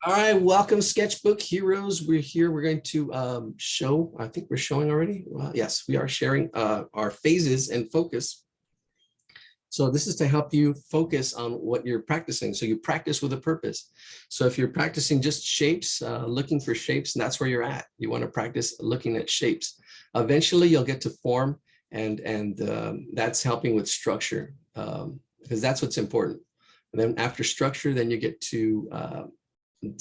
All right, welcome sketchbook heroes. We're here. We're going to show, I think we're showing already. Yes, we are sharing our phases and focus. So this is to help you focus on what you're practicing. So you practice with a purpose. So if you're practicing just shapes, looking for shapes, and that's where you're at. You want to practice looking at shapes. Eventually you'll get to form, and that's helping with structure, because that's what's important. And then after structure, then you get to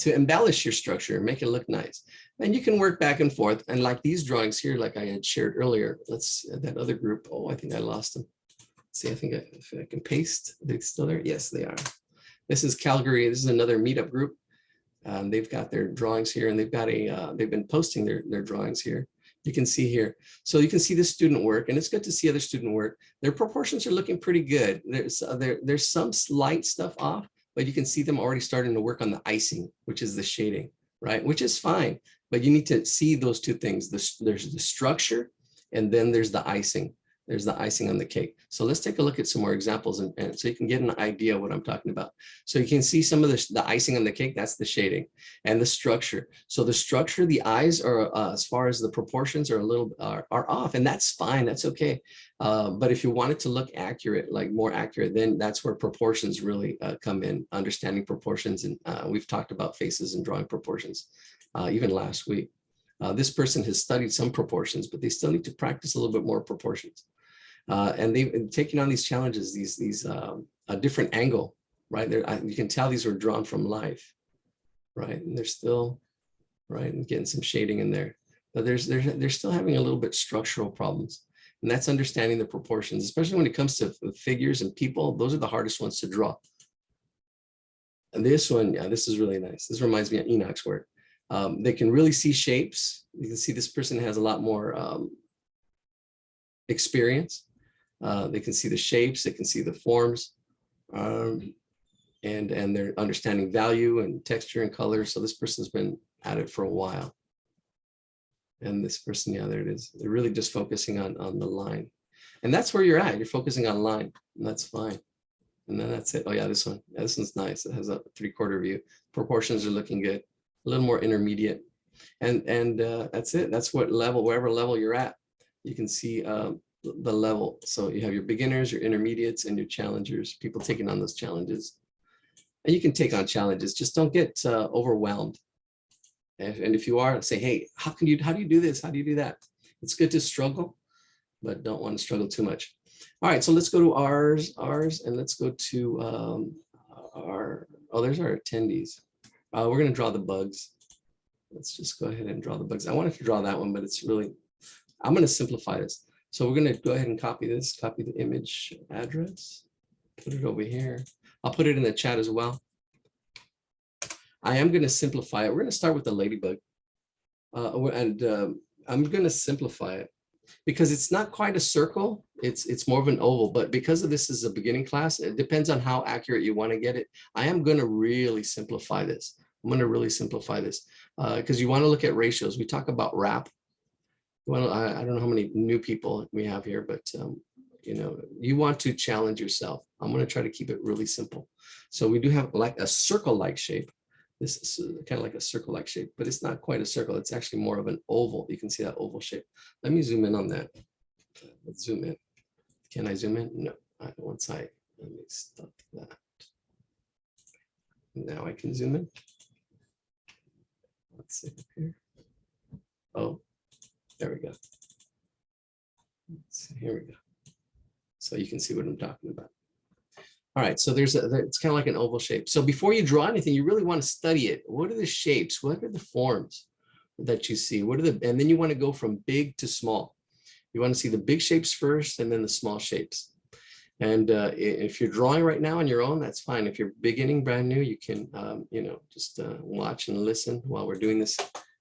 embellish your structure, make it look nice. And you can work back and forth. And like these drawings here, like I had shared earlier, that other group. Oh, I think I lost them. Let's see, I think if I can paste, are they still there? Yes, they are. This is Calgary. This is another meetup group. They've got their drawings here, and they've got they've been posting their drawings here. You can see here. So you can see the student work, and it's good to see other student work. Their proportions are looking pretty good. There's some slight stuff off, but you can see them already starting to work on the icing, which is the shading, right? Which is fine, but you need to see those two things. There's the structure, and then there's the icing. There's the icing on the cake. So let's take a look at some more examples, and so you can get an idea of what I'm talking about. So you can see some of the icing on the cake, that's the shading, and the structure. So the structure, the eyes are, as far as the proportions are are off, and that's fine, that's okay. But if you want it to look accurate, like more accurate, then that's where proportions really come in, understanding proportions. And we've talked about faces and drawing proportions, even last week. This person has studied some proportions, but they still need to practice a little bit more proportions. And they've been taking on these challenges, a different angle, right? You can tell these were drawn from life, right? And they're still, right, and getting some shading in there. But they're still having a little bit structural problems. And that's understanding the proportions, especially when it comes to figures and people. Those are the hardest ones to draw. And this one, yeah, this is really nice. This reminds me of Enoch's work. They can really see shapes. You can see this person has a lot more experience. They can see the shapes, they can see the forms, and they're understanding value and texture and color. So this person's been at it for a while. And this person, yeah, there it is. They're really just focusing on the line. And that's where you're at. You're focusing on line, and that's fine. And then that's it. Oh yeah, this one. Yeah, this one's nice. It has a 3/4 view. Proportions are looking good. A little more intermediate. And that's it. That's what level, wherever level you're at, you can see the level. So you have your beginners, your intermediates, and your challengers, people taking on those challenges. And you can take on challenges, just don't get overwhelmed. And if you are, say, hey, how do you do this? How do you do that? It's good to struggle, but don't want to struggle too much. All right, so let's go to ours, and let's go to there's our attendees. We're going to draw the bugs. Let's just go ahead and draw the bugs. I wanted to draw that one, but it's really, I'm going to simplify this. So we're going to go ahead and copy this, copy the image address, put it over here. I'll put it in the chat as well. I am going to simplify it. We're going to start with the ladybug. I'm going to simplify it because it's not quite a circle. It's more of an oval, but because of this is a beginning class, it depends on how accurate you want to get it. I am going to really simplify this. I'm going to really simplify this because you want to look at ratios. We talk about wrap. Well, I don't know how many new people we have here, but you know, you want to challenge yourself. I'm going to try to keep it really simple. So we do have like a circle-like shape. This is kind of like a circle-like shape, but it's not quite a circle. It's actually more of an oval. You can see that oval shape. Let me zoom in on that. Let's zoom in. Can I zoom in? No. Once let me stop that. Now I can zoom in. Let's see up here. Oh. There we go. Here we go. So you can see what I'm talking about. All right, so it's kind of like an oval shape. So before you draw anything, you really want to study it. What are the shapes? What are the forms that you see? And then you want to go from big to small. You want to see the big shapes first and then the small shapes. And if you're drawing right now on your own, that's fine. If you're beginning brand new, you can, you know, just watch and listen while we're doing this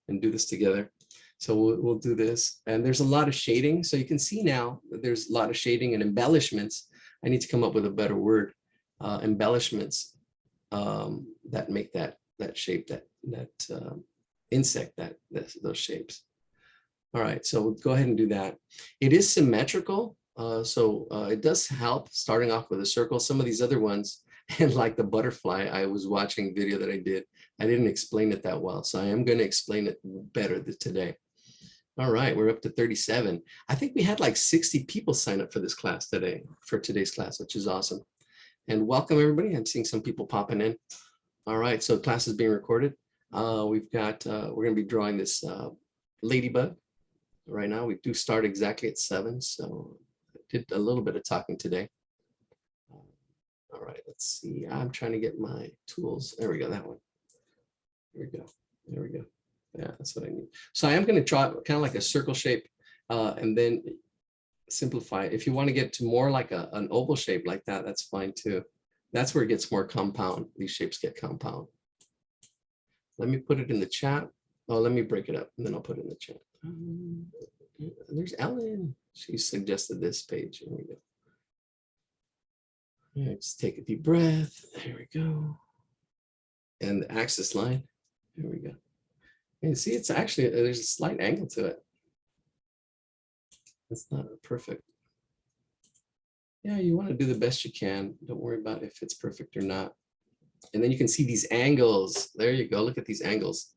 and do this together. So we'll do this, and there's a lot of shading. So you can see now that there's a lot of shading and embellishments. I need to come up with a better word. Embellishments that make that shape, that insect, those shapes. All right, so we'll go ahead and do that. It is symmetrical, so it does help starting off with a circle. Some of these other ones, And like the butterfly, I was watching a video that I did. I didn't explain it that well. So I am going to explain it better today. All right, we're up to 37. I think we had like 60 people sign up for this class today, for today's class, which is awesome. And welcome everybody. I'm seeing some people popping in. All right, so class is being recorded. We're going to be drawing this ladybug right now. We do start exactly at 7, so I did a little bit of talking today. All right, let's see. I'm trying to get my tools. There we go, that one. There we go. There we go. Yeah, that's what I need. So I am going to draw kind of like a circle shape and then simplify it. If you want to get to more like an oval shape like that, that's fine too. That's where it gets more compound. These shapes get compound. Let me put it in the chat. Oh, let me break it up and then I'll put it in the chat. There's Ellen. She suggested this page. Here we go. All right, just take a deep breath. Here we go. And the axis line. Here we go. And see, it's actually, there's a slight angle to it. It's not perfect. Yeah, you want to do the best you can. Don't worry about if it's perfect or not. And then you can see these angles. There you go. Look at these angles.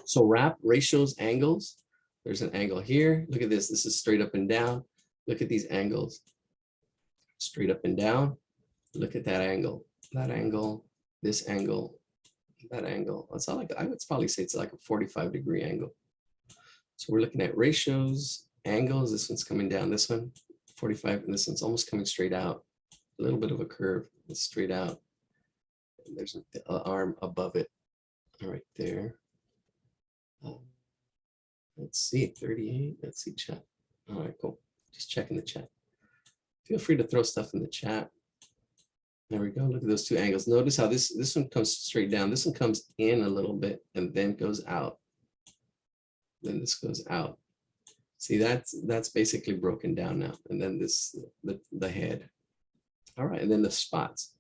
So wrap, ratios, angles. There's an angle here. Look at this. This is straight up and down. Look at these angles. Straight up and down. Look at that angle. That angle. This angle. That angle. It's not like, I would probably say it's like a 45-degree angle. So we're looking at ratios, angles. This one's coming down. This one, 45, and this one's almost coming straight out. A little bit of a curve. It's straight out. And there's an arm above it. All right, there. Let's see, 38. Let's see, chat. All right, cool. Just checking the chat. Feel free to throw stuff in the chat. There we go. Look at those two angles. Notice how this one comes straight down. This one comes in a little bit and then goes out. Then this goes out. See, that's basically broken down now. And then this, the head. All right, and then the spots.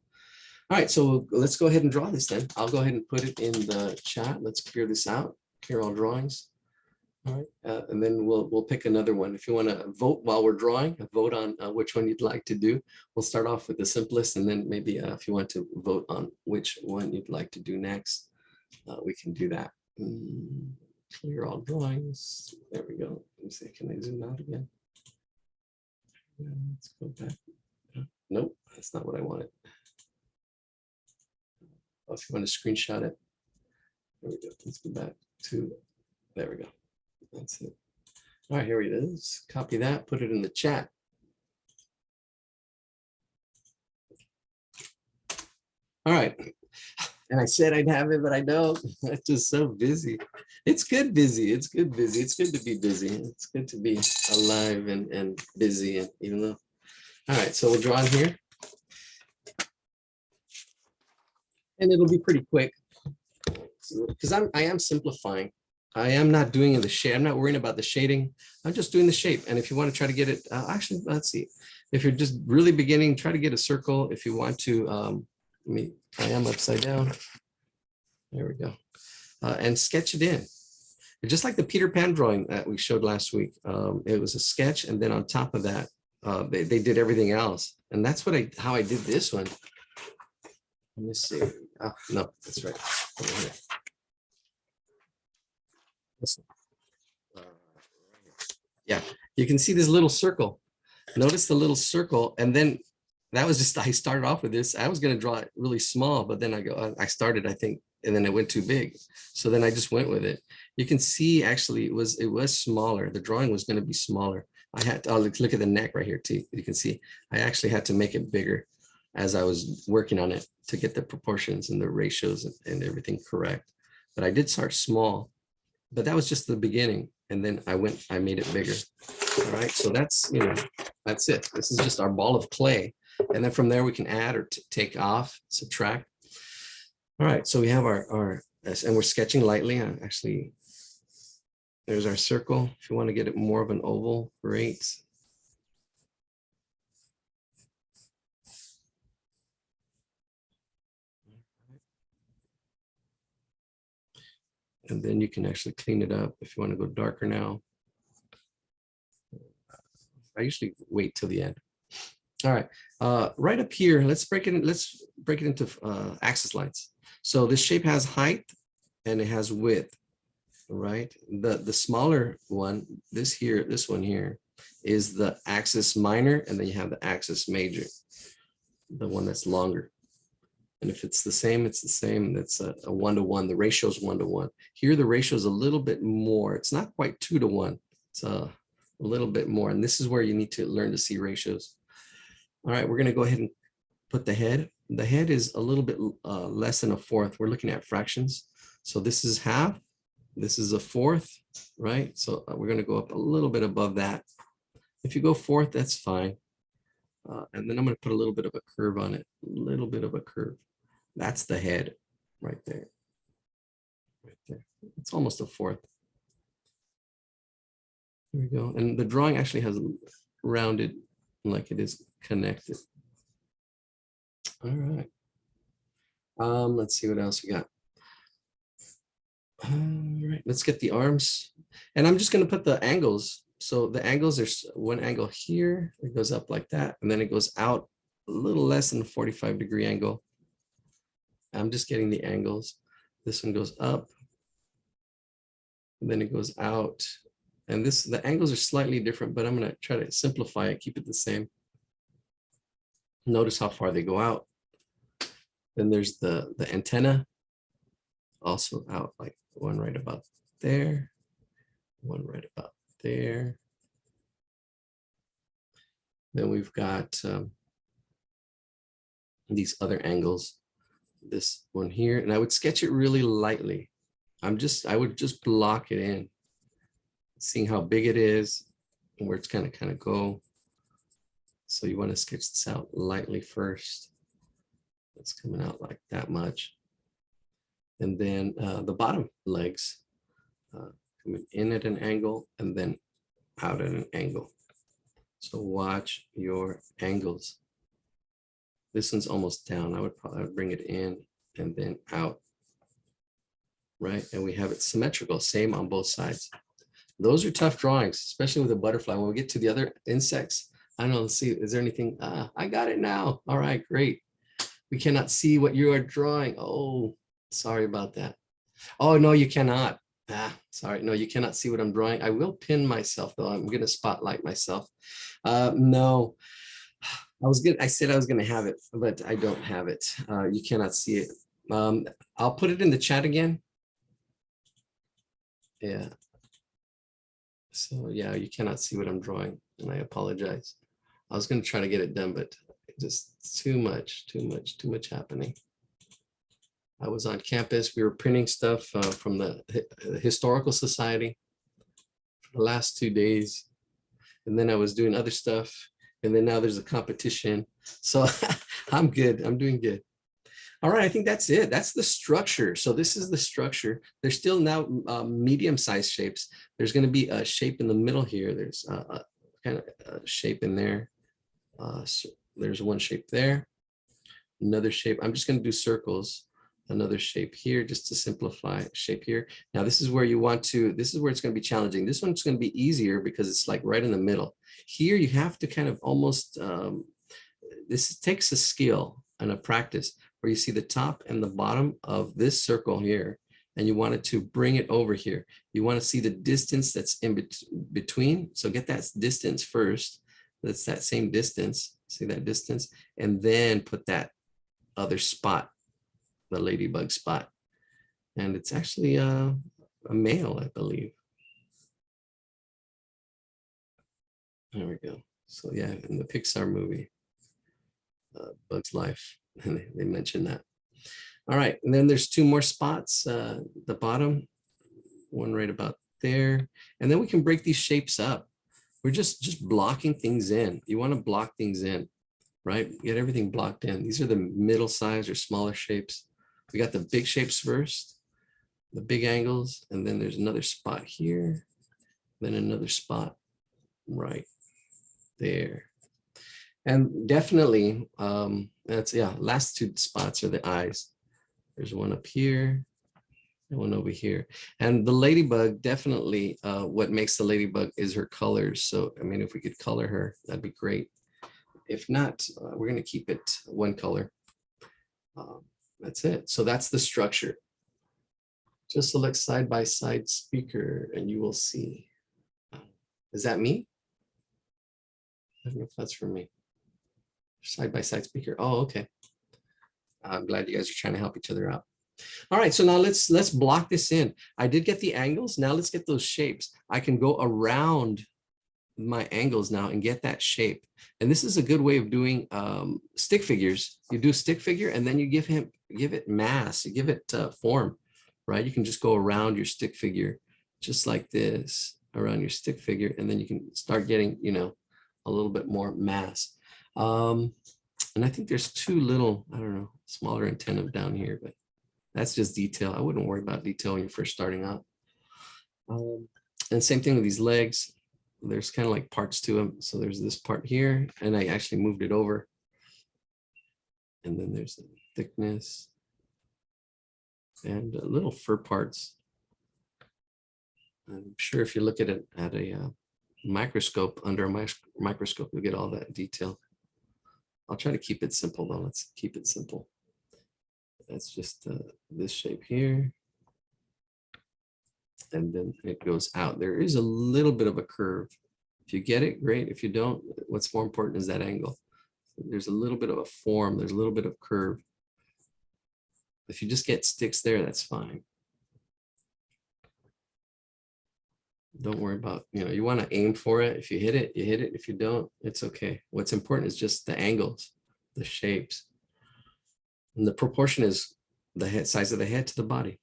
All right, so let's go ahead and draw this then. I'll go ahead and put it in the chat. Let's clear this out. Clear all drawings. All right, and then we'll pick another one. If you want to vote while we're drawing, vote on which one you'd like to do. We'll start off with the simplest, and then maybe if you want to vote on which one you'd like to do next, we can do that. Clear all drawings. There we go. Let me see. Can I zoom out again? Let's go back. Nope, that's not what I wanted. Oh, if you want to screenshot it, there we go. Let's go back to, there we go. That's it. All right, here it is. Copy that, put it in the chat. All right. And I said I'd have it, but I don't. I'm just so busy. It's good busy. It's good busy. It's good to be busy. It's good to be alive and busy, and even though. All right, so we'll draw in here. And it'll be pretty quick because I am simplifying. I am not doing the shade. I'm not worrying about the shading. I'm just doing the shape. And if you want to try to get it, actually, let's see. If you're just really beginning, try to get a circle. If you want to, I am upside down. There we go. And sketch it in. Just like the Peter Pan drawing that we showed last week. It was a sketch. And then on top of that, they did everything else. And that's what how I did this one. Let me see. Oh, no, that's right. Over here. Yeah, you can see this little circle. Notice the little circle, and then that was just, I started off with this. I was going to draw it really small, but then I started, I think, and then it went too big. So then I just went with it. You can see actually it was smaller. The drawing was going to be smaller. I had to look at the neck right here too. You can see I actually had to make it bigger as I was working on it to get the proportions and the ratios and everything correct. But I did start small. But that was just the beginning. And then I made it bigger. All right. So that's, that's it. This is just our ball of clay. And then from there we can add or take off, subtract. All right. So we have our and we're sketching lightly. Actually, there's our circle. If you want to get it more of an oval, great. And then you can actually clean it up if you want to go darker now. I usually wait till the end. All right, right up here, let's break it into axis lines. So this shape has height and it has width, right? The smaller one, this one here is the axis minor, and then you have the axis major, the one that's longer. And if it's the same, it's the same. That's a 1-to-1. The ratio is 1-to-1. Here, the ratio is a little bit more. It's not quite 2-to-1. It's a little bit more. And this is where you need to learn to see ratios. All right, we're going to go ahead and put the head. The head is a little bit less than a fourth. We're looking at fractions. So this is half. This is a fourth, right? So we're going to go up a little bit above that. If you go fourth, that's fine. And then I'm going to put a little bit of a curve on it, a little bit of a curve. That's the head right there. Right there. It's almost a fourth. There we go. And the drawing actually has rounded like it is connected. All right. Let's see what else we got. All right, let's get the arms. And I'm just going to put the angles. So the angles, there's one angle here, it goes up like that, and then it goes out a little less than a 45-degree angle. I'm just getting the angles. This one goes up, and then it goes out. And the angles are slightly different, but I'm going to try to simplify it, keep it the same. Notice how far they go out. Then there's the antenna, also out like one right about there, one right about there. Then we've got these other angles, this one here, and I would sketch it really lightly. I would just block it in, seeing how big it is and where it's kind of go. So you want to sketch this out lightly first. It's coming out like that much. And then the bottom legs coming in at an angle and then out at an angle. So watch your angles. This one's almost down. I would probably bring it in and then out, right? And we have it symmetrical, same on both sides. Those are tough drawings, especially with a butterfly. When we get to the other insects, I don't know, let's see, is there anything? I got it now. All right, great. We cannot see what you are drawing. Oh, sorry about that. Oh, no, you cannot. Sorry, no, you cannot see what I'm drawing. I will pin myself though. I'm gonna spotlight myself. No, I said I was gonna have it, but I don't have it. You cannot see it. I'll put it in the chat again. Yeah. So yeah, you cannot see what I'm drawing, and I apologize. I was gonna try to get it done, but just too much happening. I was on campus. We were printing stuff from the Historical Society for the last 2 days. And then I was doing other stuff. And then now there's a competition. So I'm good. I'm doing good. All right. I think that's it. That's the structure. So this is the structure. There's still now medium-sized shapes. There's going to be a shape in the middle here. There's a kind of a shape in there. So there's one shape there. Another shape. I'm just going to do circles. Another shape here just to simplify, shape here. Now this is where you want to, this is where it's going to be challenging. This one's going to be easier because it's like right in the middle. Here you have to kind of almost, this takes a skill and a practice where you see the top and the bottom of this circle here, and you want it to bring it over here. You want to see the distance that's in between. So get that distance first. That's that same distance. See that distance, and then put that other spot, the ladybug spot. And it's actually a male, I believe. There we go. So yeah, in the Pixar movie, Bug's Life, they mentioned that. All right, and then there's 2 more spots, the bottom, one right about there. And then we can break these shapes up. We're just blocking things in. You want to block things in, right? Get everything blocked in. These are the middle size or smaller shapes. We got the big shapes first, the big angles, and then there's another spot here, then another spot right there. And definitely, that's, yeah, last 2 spots are the eyes. There's one up here and one over here. And the ladybug, definitely, what makes the ladybug is her colors. So, I mean, if we could color her, that'd be great. If not, we're going to keep it one color. That's it. So that's the structure. Just select side-by-side speaker and you will see. Is that me? I don't know if that's for me. Side-by-side speaker. Oh, okay. I'm glad you guys are trying to help each other out. All right, so now let's block this in. I did get the angles. Now let's get those shapes. I can go around my angles now and get that shape. And this is a good way of doing stick figures. You do stick figure and then you give it mass, you give it form, right? You can just go around your stick figure just like this around your stick figure, and then you can start getting, you know, a little bit more mass. And I think there's two little, I don't know, smaller antenna down here, but that's just detail. I wouldn't worry about detail when you're first starting out. And same thing with these legs. There's kind of like parts to them. So there's this part here, and I actually moved it over. And then there's the thickness and little fur parts. I'm sure if you look at it at a microscope, under a microscope, you'll get all that detail. I'll try to keep it simple though. Let's keep it simple. That's just this shape here. And then it goes out. There is a little bit of a curve. If you get it, great. If you don't, what's more important is that angle. There's a little bit of a form. There's a little bit of curve. If you just get sticks there, that's fine. Don't worry about, you know, you want to aim for it. If you hit it, you hit it. If you don't, it's okay. What's important is just the angles, the shapes. And the proportion is the head size of the head to the body.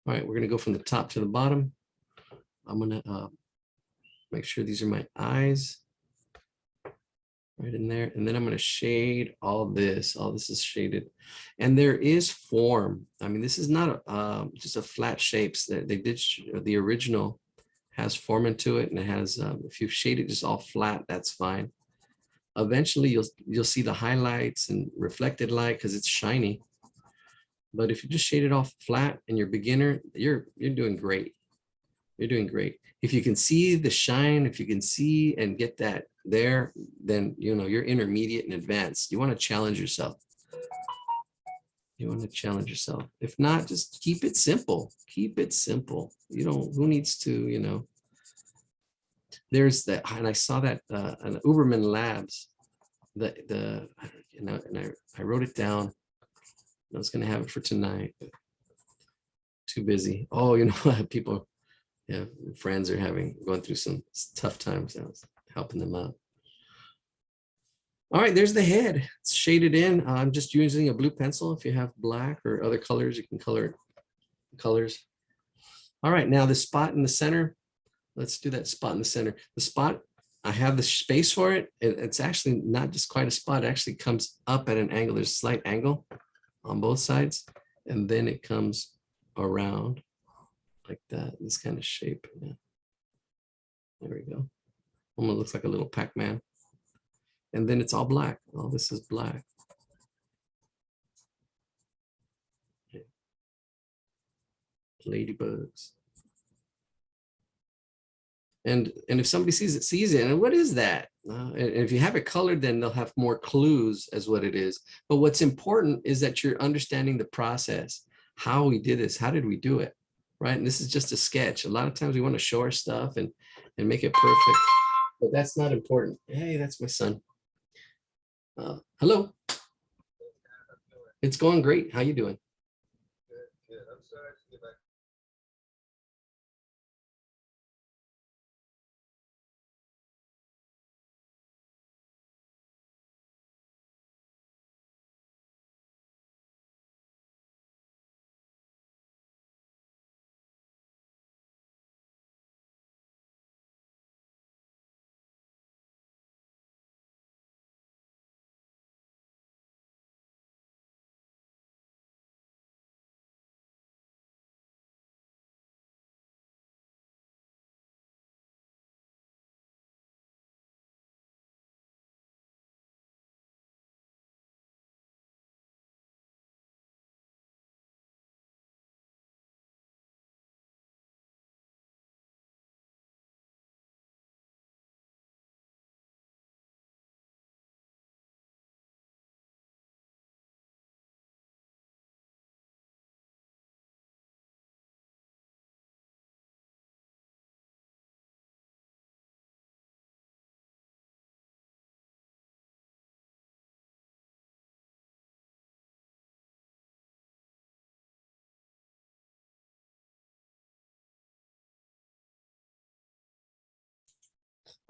All right, we're going to go from the top to the bottom. I'm going to make sure these are my eyes right in there. And then I'm going to shade all this. All this is shaded. And there is form. I mean, this is not just a flat shapes. They did, the original has form into it, and it has, if you shade it just all flat, that's fine. Eventually you'll see the highlights and reflected light because it's shiny. But if you just shade it off flat and you're beginner, you're doing great. You're doing great. If you can see the shine, if you can see and get that there, then you know you're intermediate and advanced. You want to challenge yourself. You want to challenge yourself. If not, just keep it simple. Keep it simple. You don't, who needs to, you know. There's that, and I saw that an Uberman Labs, you know, and I wrote it down. I was going to have it for tonight, but too busy. Oh, you know, people, yeah, friends are going through some tough times. I was helping them out. All right, there's the head. It's shaded in. I'm just using a blue pencil. If you have black or other colors, you can color it colors. All right, now the spot in the center. Let's do that spot in the center. The spot, I have the space for it. It's actually not just quite a spot. It actually comes up at an angle. There's a slight angle on both sides, and then it comes around like that, this kind of shape. Yeah. There we go. Almost looks like a little Pac-Man. And then it's all black. All this is black. Okay. Ladybugs. And if somebody sees it, and what is that? And if you have it colored, then they'll have more clues as what it is. But what's important is that you're understanding the process, how we did this, how did we do it, right? And this is just a sketch. A lot of times we want to show our stuff and make it perfect, but that's not important. Hey, that's my son. Hello. It's going great. How you doing? Good. I'm sorry to get back.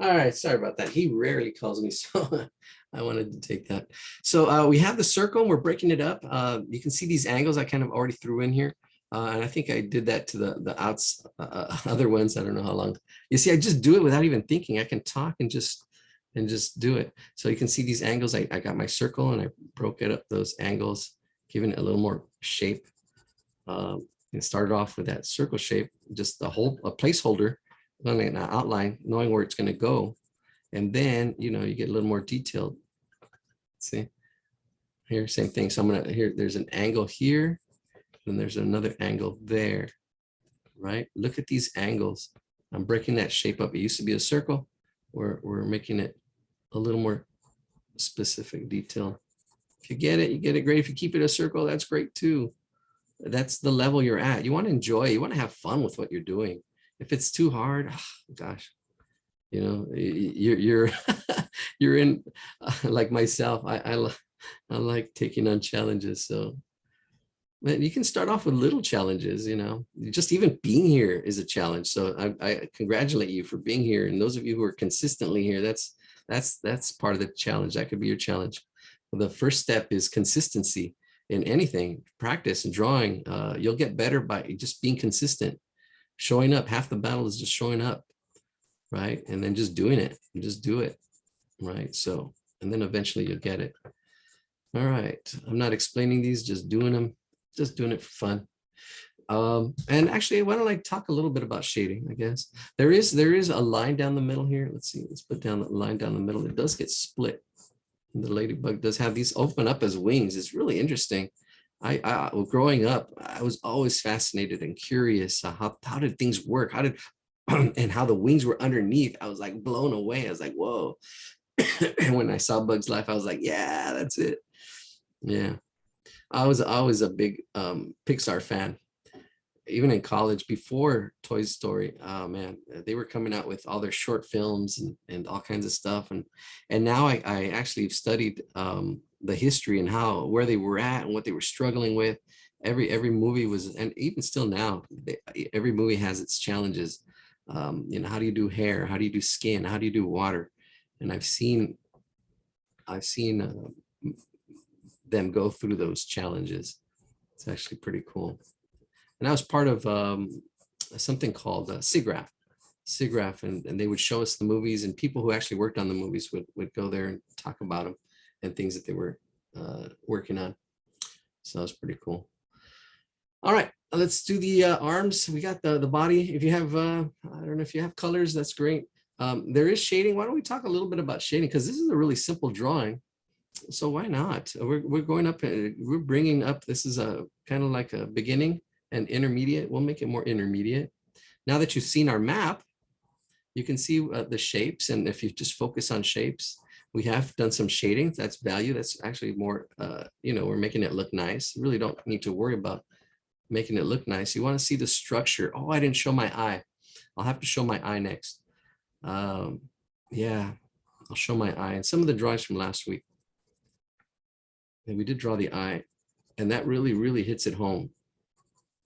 All right, sorry about that. He rarely calls me, so I wanted to take that. So we have the circle, and we're breaking it up. You can see these angles I kind of already threw in here. And I think I did that to the other ones. I don't know how long. You see, I just do it without even thinking. I can talk and just do it. So you can see these angles. I got my circle and I broke it up, those angles, giving it a little more shape. And started off with that circle shape, just a placeholder, an outline, knowing where it's going to go. And then, you get a little more detailed. See here, same thing. So I'm going to, there's an angle here, and there's another angle there, right? Look at these angles. I'm breaking that shape up. It used to be a circle. We're making it a little more specific detail. If you get it, you get it great. If you keep it a circle, that's great too. That's the level you're at. You want to enjoy, you want to have fun with what you're doing. If it's too hard, oh, gosh, you're you're in like myself. I like taking on challenges. So you can start off with little challenges, just even being here is a challenge. So I congratulate you for being here. And those of you who are consistently here, that's part of the challenge. That could be your challenge. The first step is consistency in anything, practice and drawing. You'll get better by just being consistent, showing up. Half the battle is just showing up, right? And then just doing it, and just do it, right? So, and then eventually you'll get it. All right, I'm not explaining these, just doing them, just doing it for fun. And actually, why don't I talk a little bit about shading? I guess there is a line down the middle here. Let's see, let's put down the line down the middle. It does get split. The ladybug does have these open up as wings. It's really interesting. Well, growing up, I was always fascinated and curious. How did things work? How did and how the wings were underneath? I was like blown away. I was like, whoa. And when I saw Bug's Life, I was like, yeah, that's it. Yeah. I was always a big Pixar fan. Even in college, before Toy Story, oh man, they were coming out with all their short films and all kinds of stuff. And now I actually studied the history and where they were at and what they were struggling with. Every movie was, and even still now, every movie has its challenges. How do you do hair? How do you do skin? How do you do water? And I've seen them go through those challenges. It's actually pretty cool. And I was part of something called SIGGRAPH, and they would show us the movies, and people who actually worked on the movies would go there and talk about them and things that they were working on. So that was pretty cool. All right, let's do the arms. We got the body. If you have, I don't know if you have colors, that's great. There is shading. Why don't we talk a little bit about shading? Because this is a really simple drawing. So why not? We're going up, we're bringing up, this is a kind of like a beginning and intermediate. We'll make it more intermediate. Now that you've seen our map, you can see the shapes. And if you just focus on shapes, we have done some shading. That's value. That's actually more, we're making it look nice. You really don't need to worry about making it look nice. You want to see the structure. Oh, I didn't show my eye. I'll have to show my eye next. Yeah, I'll show my eye. And some of the drawings from last week. And we did draw the eye. And that really, really hits it home.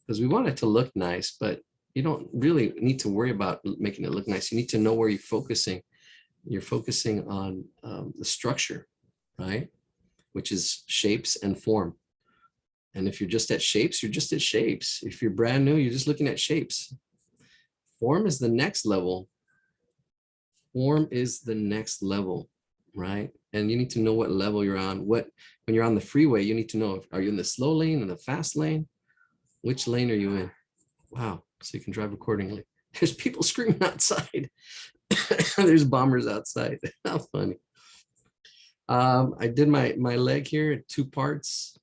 Because we want it to look nice, but you don't really need to worry about making it look nice. You need to know where you're focusing. You're focusing on the structure, right? Which is shapes and form. And if you're just at shapes, you're just at shapes. If you're brand new, you're just looking at shapes. Form is the next level. Form is the next level, right? And you need to know what level you're on. When you're on the freeway, you need to know, are you in the slow lane, in the fast lane? Which lane are you in? Wow, so you can drive accordingly. There's people screaming outside. There's bombers outside. How funny. I did my leg here, 2 parts.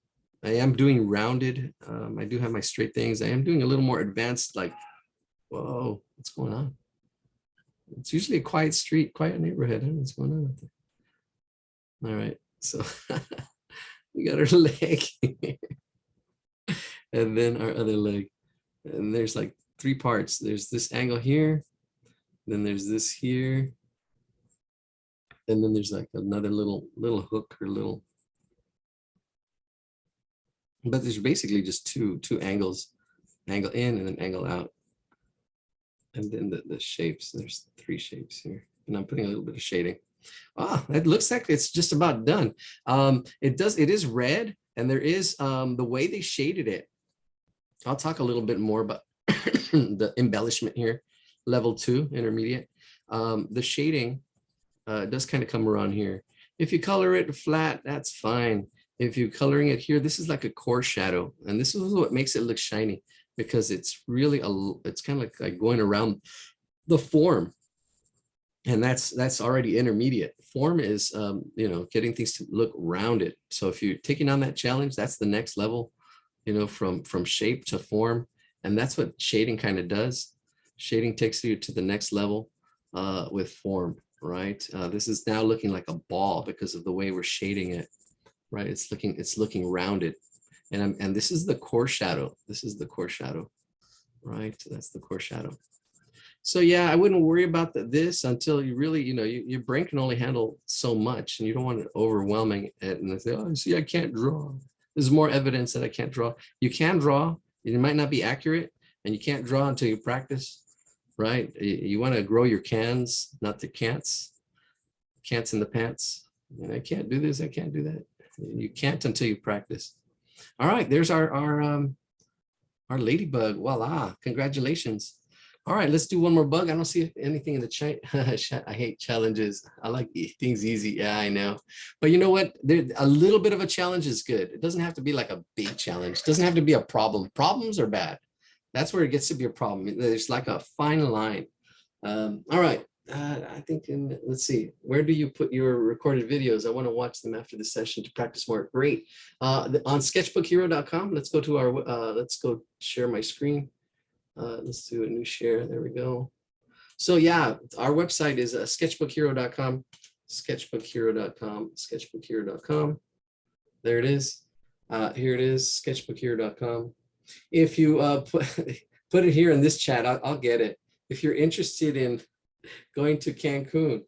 I am doing rounded. I do have my straight things. I am doing a little more advanced, like, whoa, what's going on? It's usually a quiet street, quiet neighborhood. I don't know what's going on out there. All right, so we got our leg. And then our other leg. And there's like 3 parts. There's this angle here. Then there's this here. And then there's like another little hook or little. But there's basically just two angles. Angle in and then angle out. And then the shapes. There's 3 shapes here. And I'm putting a little bit of shading. Ah, it looks like it's just about done. It is red, and there is the way they shaded it. I'll talk a little bit more about the embellishment here, level 2, intermediate. The shading does kind of come around here. If you color it flat, that's fine. If you're coloring it here, this is like a core shadow, and this is what makes it look shiny, because it's really it's kind of like going around the form, and that's already intermediate. Form is you know, getting things to look rounded. So if you're taking on that challenge, that's the next level, you know, from shape to form, and that's what shading kind of does. Shading takes you to the next level with form, right? This is now looking like a ball because of the way we're shading it, right? It's looking rounded, and this is the core shadow. This is the core shadow, right? That's the core shadow. So yeah, I wouldn't worry about this until you really, you know, your brain can only handle so much, and you don't want it overwhelming it and say, oh, see, I can't draw. There's more evidence that I can't draw. You can draw. It might not be accurate, and you can't draw until you practice, right? You want to grow your cans, not the can'ts. Can'ts in the pants. And I can't do this. I can't do that. You can't until you practice. All right, there's our ladybug. Voila! Congratulations. All right, let's do one more bug. I don't see anything in the chat. I hate challenges. I like things easy. Yeah, I know. But you know what? A little bit of a challenge is good. It doesn't have to be like a big challenge. It doesn't have to be a problem. Problems are bad. That's where it gets to be a problem. There's like a fine line. All right. I think, let's see, where do you put your recorded videos? I want to watch them after the session to practice more. Great. On sketchbookhero.com, let's go to our, let's go share my screen. Let's do a new share. There we go. So yeah, our website is sketchbookhero.com, sketchbookhero.com, sketchbookhero.com. There it is. Here it is, sketchbookhero.com. If you put it here in this chat, I'll get it. If you're interested in going to Cancun,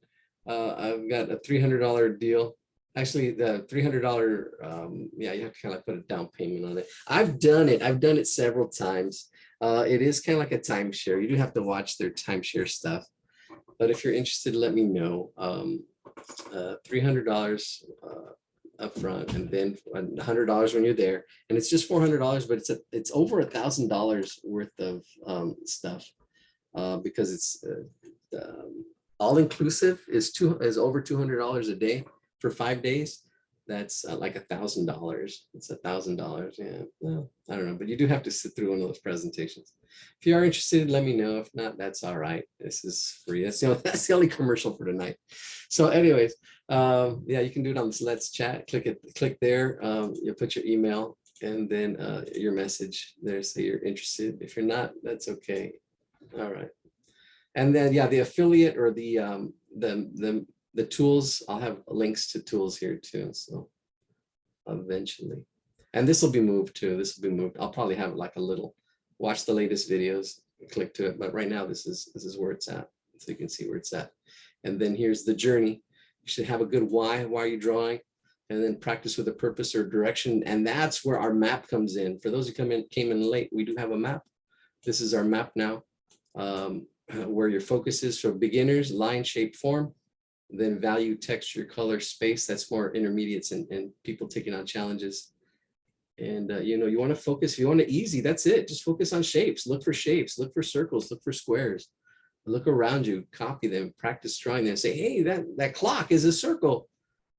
I've got a $300 deal. Actually, the $300, yeah, you have to kind of put a down payment on it. I've done it several times. It is kind of like a timeshare. You do have to watch their timeshare stuff. But if you're interested, let me know. $300 up front, and then $100 when you're there. And it's just $400, but it's over $1,000 worth of stuff, because it's all inclusive is over $200 a day for 5 days. That's like $1,000. It's $1,000. Yeah, well, I don't know, but you do have to sit through one of those presentations. If you are interested, let me know. If not, that's all right. This is free. That's the only commercial for tonight. So anyways, yeah, you can do it on this Let's Chat. Click there. You'll put your email and then your message there, say you're interested. If you're not, that's okay. All right. And then yeah, the affiliate or the tools, I'll have links to tools here too. So eventually, and this will be moved too. This will be moved. I'll probably have like a little watch the latest videos, click to it. But right now, this is where it's at. So you can see where it's at. And then here's the journey. You should have a good why. Why are you drawing? And then practice with a purpose or direction. And that's where our map comes in. For those who came in late, we do have a map. This is our map now, where your focus is for beginners: line, shape, form. Then value, texture, color, space. That's more intermediates and people taking on challenges. And you know, you want to focus. If you want it easy, that's it. Just focus on shapes. Look for shapes. Look for circles. Look for squares. Look around you. Copy them. Practice drawing them. Say, hey, that clock is a circle.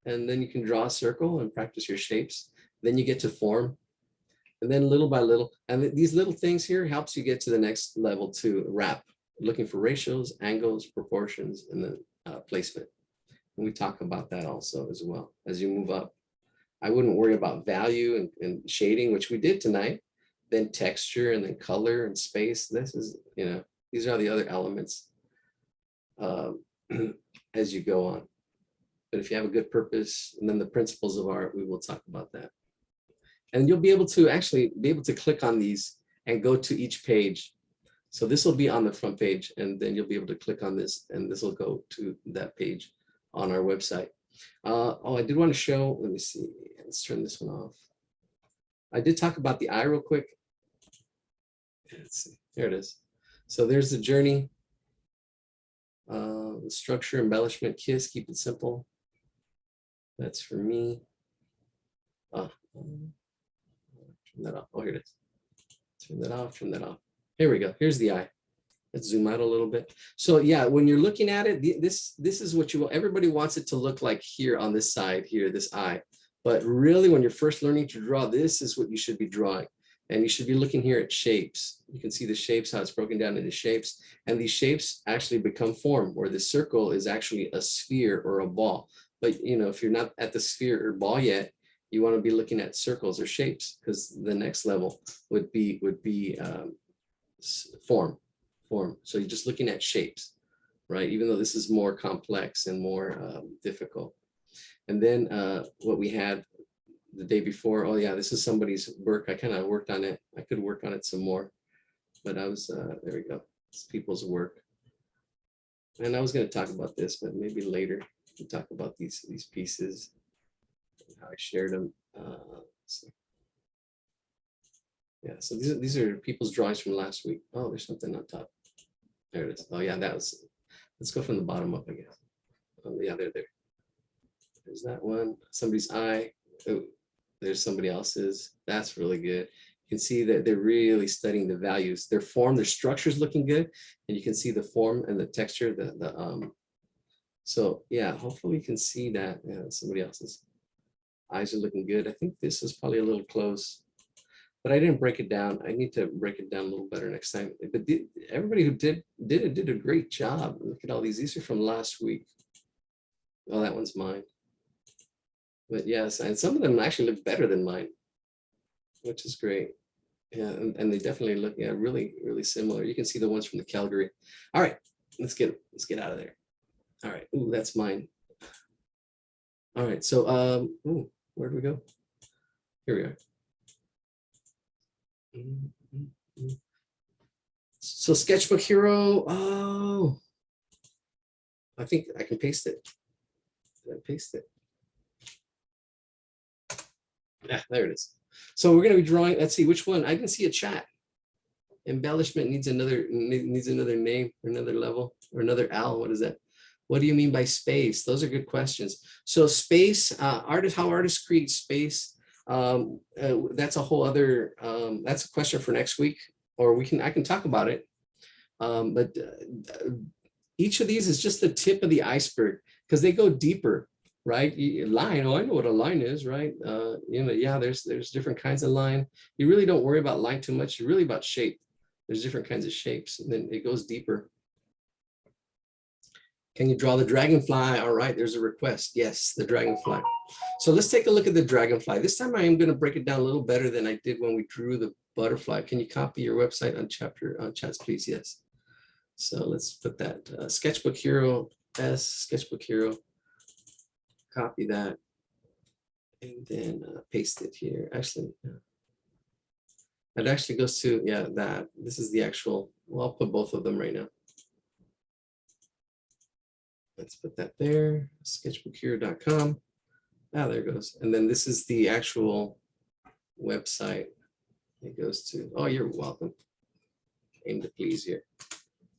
And then you can draw a circle and practice your shapes. Then you get to form. And then little by little, and these little things here helps you get to the next level to wrap. Looking for ratios, angles, proportions, and then placement. And we talk about that also as well as you move up. I wouldn't worry about value and shading, which we did tonight, then texture and then color and space. This is, you know, these are the other elements as you go on. But if you have a good purpose, and then the principles of art, we will talk about that. And you'll be able to actually click on these and go to each page. So this will be on the front page, and then you'll be able to click on this, and this will go to that page on our website. Oh, I did want to show, let me see, let's turn this one off. I did talk about the eye real quick. Let's see, there it is. So there's the journey. The structure, embellishment, kiss, keep it simple. That's for me. Turn that off. Oh, here it is. Turn that off, turn that off. Here we go. Here's the eye. Let's zoom out a little bit. So yeah, when you're looking at it, this is what you want. Everybody wants it to look like here on this side here, this eye. But really, when you're first learning to draw, this is what you should be drawing. And you should be looking here at shapes. You can see the shapes, how it's broken down into shapes. And these shapes actually become form, where the circle is actually a sphere or a ball. But you know, if you're not at the sphere or ball yet, you want to be looking at circles or shapes, because the next level would be form. So you're just looking at shapes, right? Even though this is more complex and more difficult. And then what we had the day before, oh yeah, this is somebody's work. I kind of worked on it. I could work on it some more, but I was, there we go. It's people's work. And I was going to talk about this, but maybe later we'll talk about these pieces, how I shared them. Yeah, so these are people's drawings from last week. Oh, there's something on top. There it is. Oh yeah, that was, let's go from the bottom up, I guess. Oh yeah, they're there. There's that one, somebody's eye. Oh, there's somebody else's. That's really good. You can see that they're really studying the values. Their form, their structure is looking good. And you can see the form and the texture, so yeah, hopefully you can see that. Yeah, somebody else's eyes are looking good. I think this is probably a little close, but I didn't break it down. I need to break it down a little better next time. But everybody who did a great job. Look at all these. These are from last week. Oh, that one's mine. But yes, and some of them actually look better than mine, which is great. Yeah, and they definitely look, yeah, really, really similar. You can see the ones from the Calgary. All right, let's get out of there. All right, ooh, that's mine. All right, so ooh, where do we go? Here we are. So Sketchbook Hero, oh, I think I can paste it. Did I paste it? Yeah, there it is. So we're going to be drawing, let's see which one. I didn't see a chat. Embellishment needs another name or another level or another L. What is that? What do you mean by space? Those are good questions. So space, how artists create space. That's a whole other, that's a question for next week, or I can talk about it. But each of these is just the tip of the iceberg, because they go deeper. Right? Line, oh, I know what a line is, right? You know, yeah, there's different kinds of line. You really don't worry about line too much. You're really about shape. There's different kinds of shapes, and then it goes deeper. Can you draw the dragonfly? All right, there's a request. Yes, the dragonfly. So let's take a look at the dragonfly. This time I am going to break it down a little better than I did when we drew the butterfly. Can you copy your website on chats, please? Yes. So let's put that Sketchbook Hero S, Sketchbook Hero. Copy that and then paste it here. Actually, it actually goes to, yeah, that. This is the actual, well, I'll put both of them right now. Let's put that there, sketchbookhero.com. Ah, there it goes. And then this is the actual website it goes to. Oh, you're welcome. Aim to please here.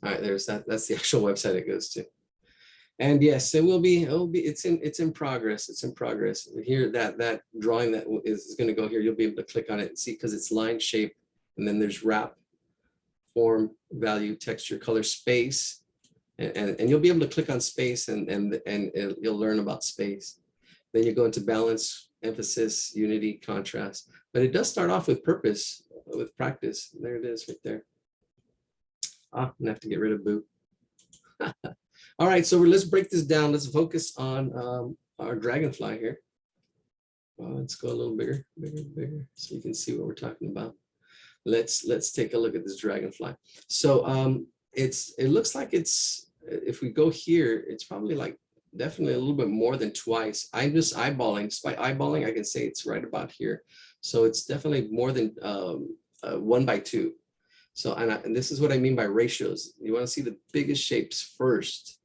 All right, there's that. That's the actual website it goes to. And yes, it will be, it's in progress. It's in progress. Here, that drawing that is going to go here, you'll be able to click on it and see, because it's line, shape, and then there's wrap, form, value, texture, color, space. And you'll be able to click on space and you'll learn about space. Then you go into balance, emphasis, unity, contrast. But it does start off with purpose, with practice. There it is right there. I'm gonna have to get rid of Boo. All right, so let's break this down. Let's focus on our dragonfly here. Let's go a little bigger, so you can see what we're talking about. Let's take a look at this dragonfly. So it looks like it's, if we go here, it's probably like definitely a little bit more than twice. I'm just eyeballing. Just by eyeballing, I can say it's right about here. So it's definitely more than 1 by 2. So, and this is what I mean by ratios. You want to see the biggest shapes first.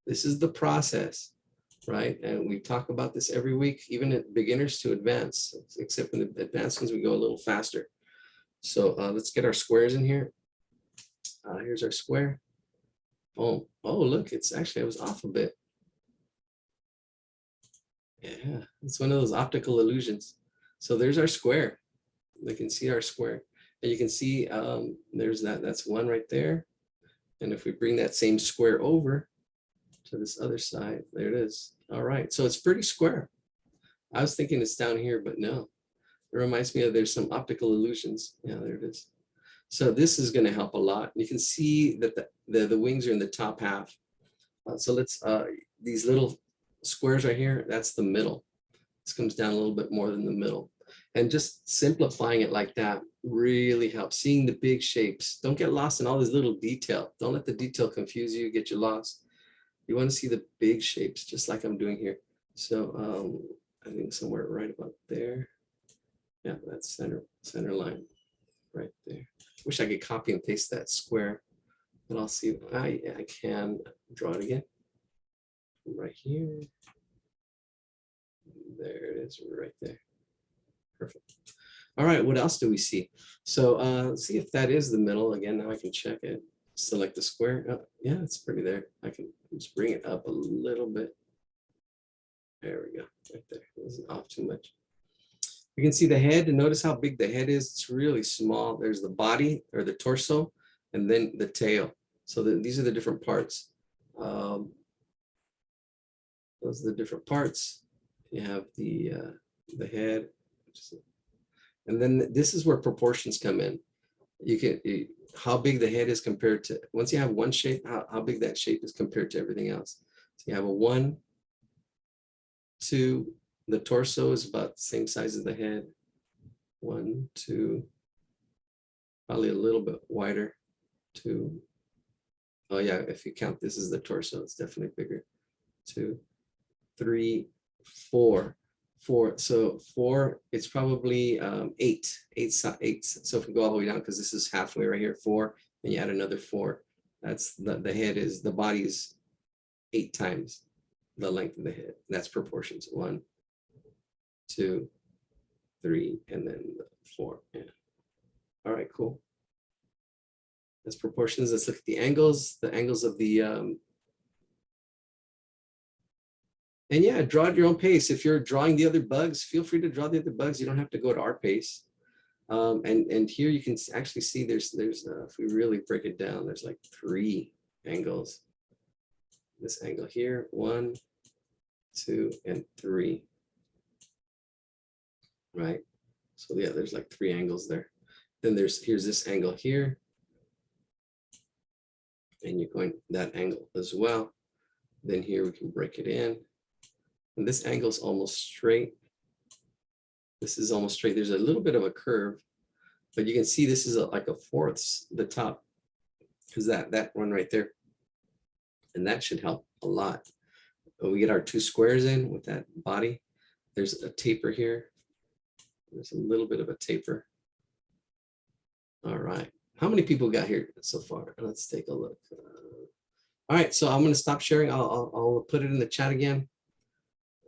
This is the process, right? And we talk about this every week, even at beginners to advanced, except in the advanced ones, we go a little faster. So let's get our squares in here. Here's our square. Boom. Oh, look, it's actually, I was off a bit. Yeah, it's one of those optical illusions. So there's our square. We can see our square. And you can see there's that's one right there. And if we bring that same square over to this other side, there it is. All right, so it's pretty square. I was thinking it's down here, but no. It reminds me of there's some optical illusions. Yeah, there it is. So this is going to help a lot. You can see that the wings are in the top half. So let's, these little squares right here, that's the middle. This comes down a little bit more than the middle. And just simplifying it like that really helps. Seeing the big shapes. Don't get lost in all this little detail. Don't let the detail confuse you, get you lost. You want to see the big shapes, just like I'm doing here. So I think somewhere right about there. Yeah, that's center line right there. Wish I could copy and paste that square, but I'll see. I can draw it again. Right here. There it is, right there. Perfect. All right, what else do we see? So let's see if that is the middle. Again, now I can check it. Select the square. Oh, yeah, it's pretty there. I can just bring it up a little bit. There we go, right there. It wasn't off too much. You can see the head, and notice how big the head is. It's really small. There's the body or the torso, and then the tail. So these are the different parts. Those are the different parts. You have the head, and then this is where proportions come in. You can how big the head is compared to, once you have one shape, how big that shape is compared to everything else. So you have a 1, 2. The torso is about the same size as the head. 1, 2, probably a little bit wider. 2. Oh yeah, if you count this as the torso, it's definitely bigger. 2, 3, 4. 4. So 4, it's probably 8. So if we go all the way down, because this is halfway right here, 4, and you add another 4. That's the head is, the body is 8 times the length of the head. That's proportions. 1, 2, 3, and then 4. Yeah. All right, cool. That's proportions. Let's look at the angles of the, and yeah, draw at your own pace. If you're drawing the other bugs, feel free to draw the other bugs. You don't have to go at our pace. And here you can actually see there's if we really break it down, there's like 3 angles. This angle here, 1, 2, and 3. Right? So yeah, there's like 3 angles there. Then here's this angle here. And you're going that angle as well. Then here we can break it in. And this angle is almost straight. This is almost straight. There's a little bit of a curve, but you can see this is like a 1/4, the top, because that one right there. And that should help a lot. When we get our 2 squares in with that body, there's a taper here. There's a little bit of a taper. All right. How many people got here so far? Let's take a look. All right, so I'm going to stop sharing. I'll put it in the chat again.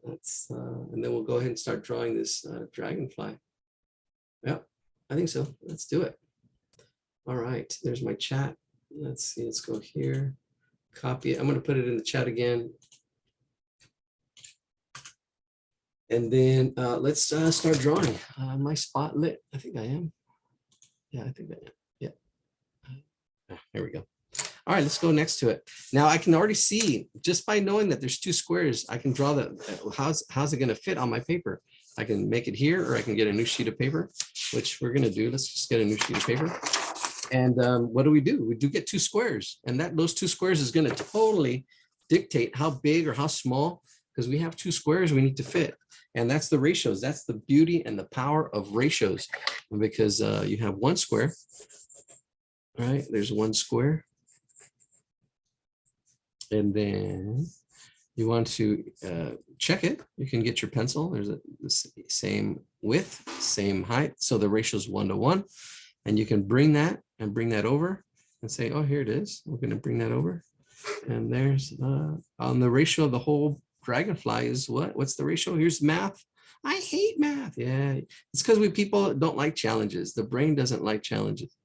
And then we'll go ahead and start drawing this dragonfly. Yeah, I think so. Let's do it. All right, there's my chat. Let's see, let's go here. Copy it. I'm going to put it in the chat again. And then let's start drawing. My spot lit. I think I am. Yeah, I think I am. Yeah. Here we go. All right, let's go next to it. Now I can already see, just by knowing that there's 2 squares, I can draw that. How's it going to fit on my paper? I can make it here, or I can get a new sheet of paper, which we're going to do. Let's just get a new sheet of paper. And what do? We do get 2 squares, and those 2 squares is going to totally dictate how big or how small, because we have 2 squares we need to fit. And that's the ratios. That's the beauty and the power of ratios, because you have 1 square. All right, there's 1 square. And then you want to check it. You can get your pencil. There's the same width, same height. So the ratio is 1 to 1. And you can bring that over and say, oh, here it is. We're going to bring that over. And there's on the ratio of the whole dragonfly is what? What's the ratio? Here's math. I hate math. Yeah, it's because people don't like challenges. The brain doesn't like challenges.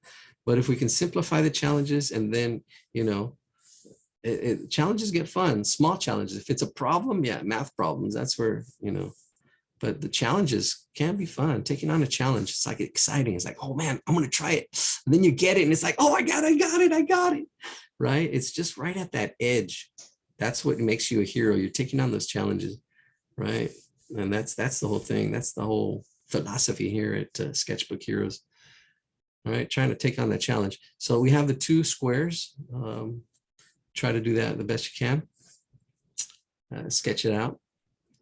But if we can simplify the challenges, and then, challenges get fun, small challenges. If it's a problem, yeah, math problems, that's where, you know, but the challenges can be fun. Taking on a challenge, it's like exciting. It's like, oh man, I'm going to try it. And then you get it and it's like, oh my God, I got it. Right? It's just right at that edge. That's what makes you a hero. You're taking on those challenges, right? And that's the whole thing. That's the whole philosophy here at Sketchbook Heroes. All right, trying to take on that challenge. So we have the two squares. Try to do that the best you can. Sketch it out.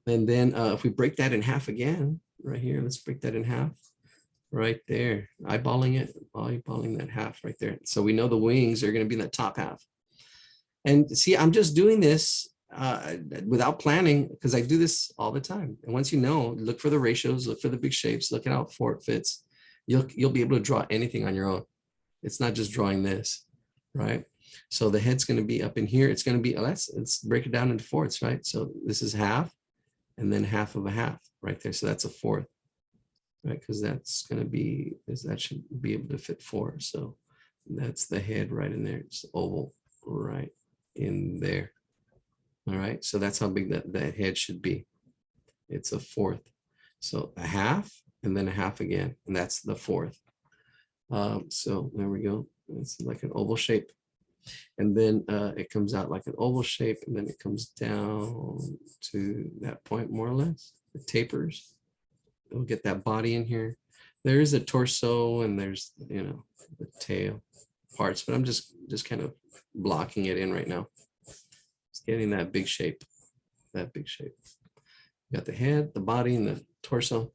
And then if we break that in half again, right here, let's break that in half. Right there, eyeballing that half right there. So we know the wings are going to be in the top half. And see, I'm just doing this without planning because I do this all the time. And once you know, look for the ratios, look for the big shapes, look at how far it fits. You'll be able to draw anything on your own. It's not just drawing this, right? So the head's going to be up in here. It's going to be, let's break it down into fourths, right? So this is half and then half of a half right there. So that's a fourth, right? Because that's going to be, that should be able to fit 4. So that's the head right in there. It's oval right in there. All right. So that's how big that head should be. It's a fourth. So a half and then a half again. And that's the fourth. So there we go. It's like an oval shape. And then it comes out like an oval shape, and then it comes down to that point more or less. It tapers. We'll get that body in here. There is a torso and there's, you know, the tail parts, but I'm just kind of blocking it in right now. It's getting that big shape, Got the head, the body, and the torso.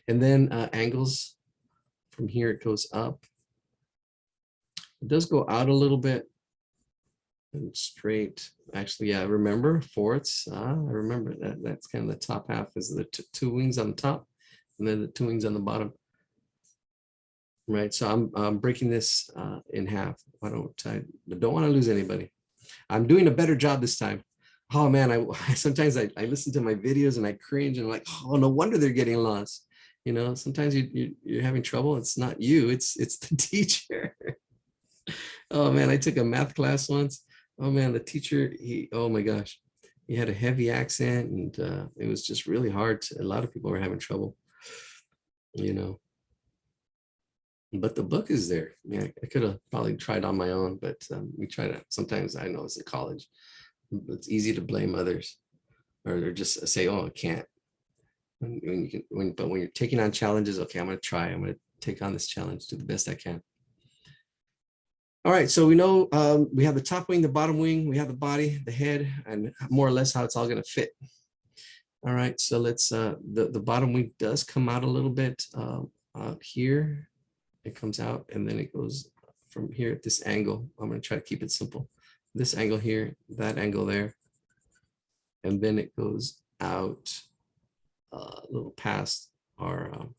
And then angles. From here, it goes up. It does go out a little bit. And straight, actually, yeah, remember fourths. I remember that. That's kind of the top half is the two wings on the top, and then the 2 wings on the bottom. Right. So I'm breaking this in half. I don't want to lose anybody. I'm doing a better job this time. Oh man, sometimes I listen to my videos and I cringe and I'm like, oh, no wonder they're getting lost. You know, sometimes you're having trouble. It's not you. It's the teacher. Oh man, I took a math class once. Oh man, the teacher, oh my gosh, he had a heavy accent and it was just really hard. A lot of people were having trouble, you know. But the book is there. Yeah, I could have probably tried on my own, but we try to, sometimes I know it's in college, it's easy to blame others or just say, oh, I can't. But when you're taking on challenges, okay, I'm going to try. I'm going to take on this challenge, do the best I can. All right, so we know we have the top wing, the bottom wing, we have the body, the head, and more or less how it's all going to fit. All right, so let's, the bottom wing does come out a little bit out here. It comes out and then it goes from here at this angle. I'm going to try to keep it simple. This angle here, that angle there. And then it goes out a little past our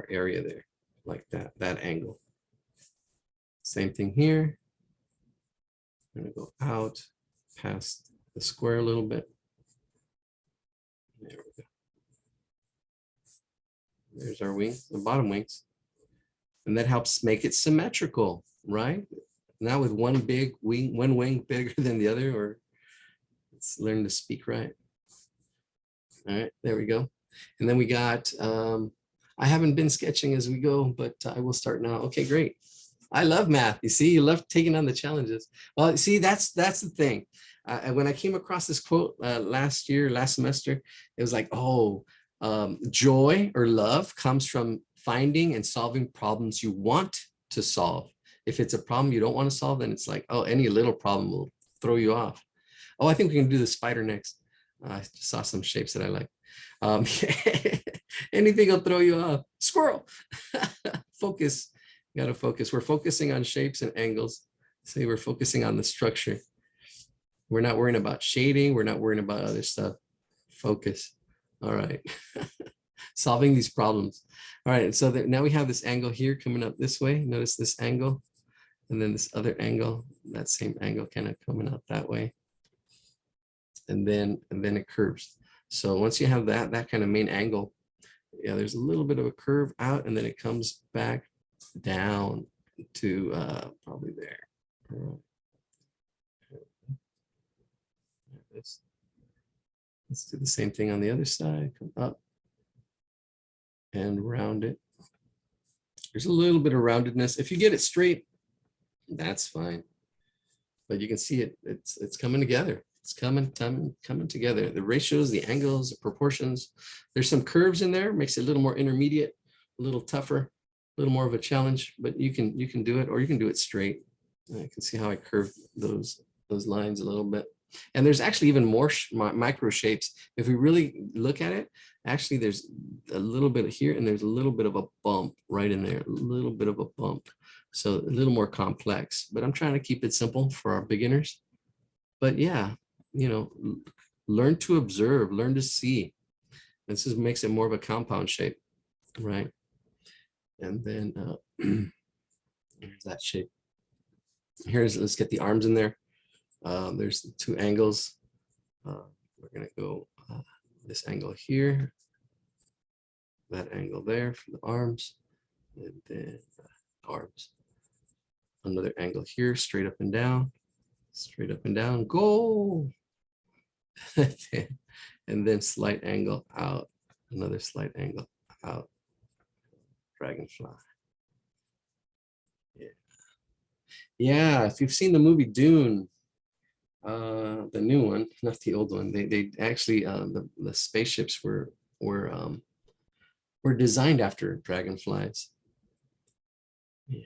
area there, like that angle. Same thing here. I'm going to go out past the square a little bit. There we go. There's our wings, the bottom wings. And that helps make it symmetrical, right? Not with one big wing, one wing bigger than the other, or let's learn to speak right. All right, there we go. And then we got, I haven't been sketching as we go, but I will start now. Okay, great. I love math. You see, you love taking on the challenges. Well, see, that's the thing. When I came across this quote last semester, it was like, oh, joy or love comes from finding and solving problems you want to solve. If it's a problem you don't want to solve, then it's like, oh, any little problem will throw you off. Oh, I think we can do the spider next. I just saw some shapes that I like. Anything will throw you off. Squirrel. Focus. You got to focus. We're focusing on shapes and angles. See, we're focusing on the structure. We're not worrying about shading. We're not worrying about other stuff. Focus. All right. Solving these problems. All right. And so now we have this angle here coming up this way. Notice this angle. And then this other angle, that same angle kind of coming out that way. And then it curves. So once you have that kind of main angle, yeah, there's a little bit of a curve out and then it comes back down to probably there. this. Let's do the same thing on the other side. Come up and round it. There's a little bit of roundedness. If you get it straight, that's fine. But you can see it's coming together. It's coming together. The ratios, the angles, the proportions. There's some curves in there, makes it a little more intermediate, a little tougher, a little more of a challenge, but you can do it, or you can do it straight. I can see how I curved those lines a little bit. And there's actually even more micro shapes. If we really look at it, actually there's a little bit here and there's a little bit of a bump right in there, a little bit of a bump. So a little more complex, but I'm trying to keep it simple for our beginners. But yeah, you know, learn to observe, learn to see. This makes it more of a compound shape, right? And then here's that shape. Let's get the arms in there. There's the two angles. We're gonna go this angle here, that angle there for the arms, and then arms. Another angle here, straight up and down, go. And then slight angle out, another slight angle out, dragonfly. Yeah, if you've seen the movie Dune, the new one, not the old one, they actually the spaceships were designed after dragonflies. Yeah.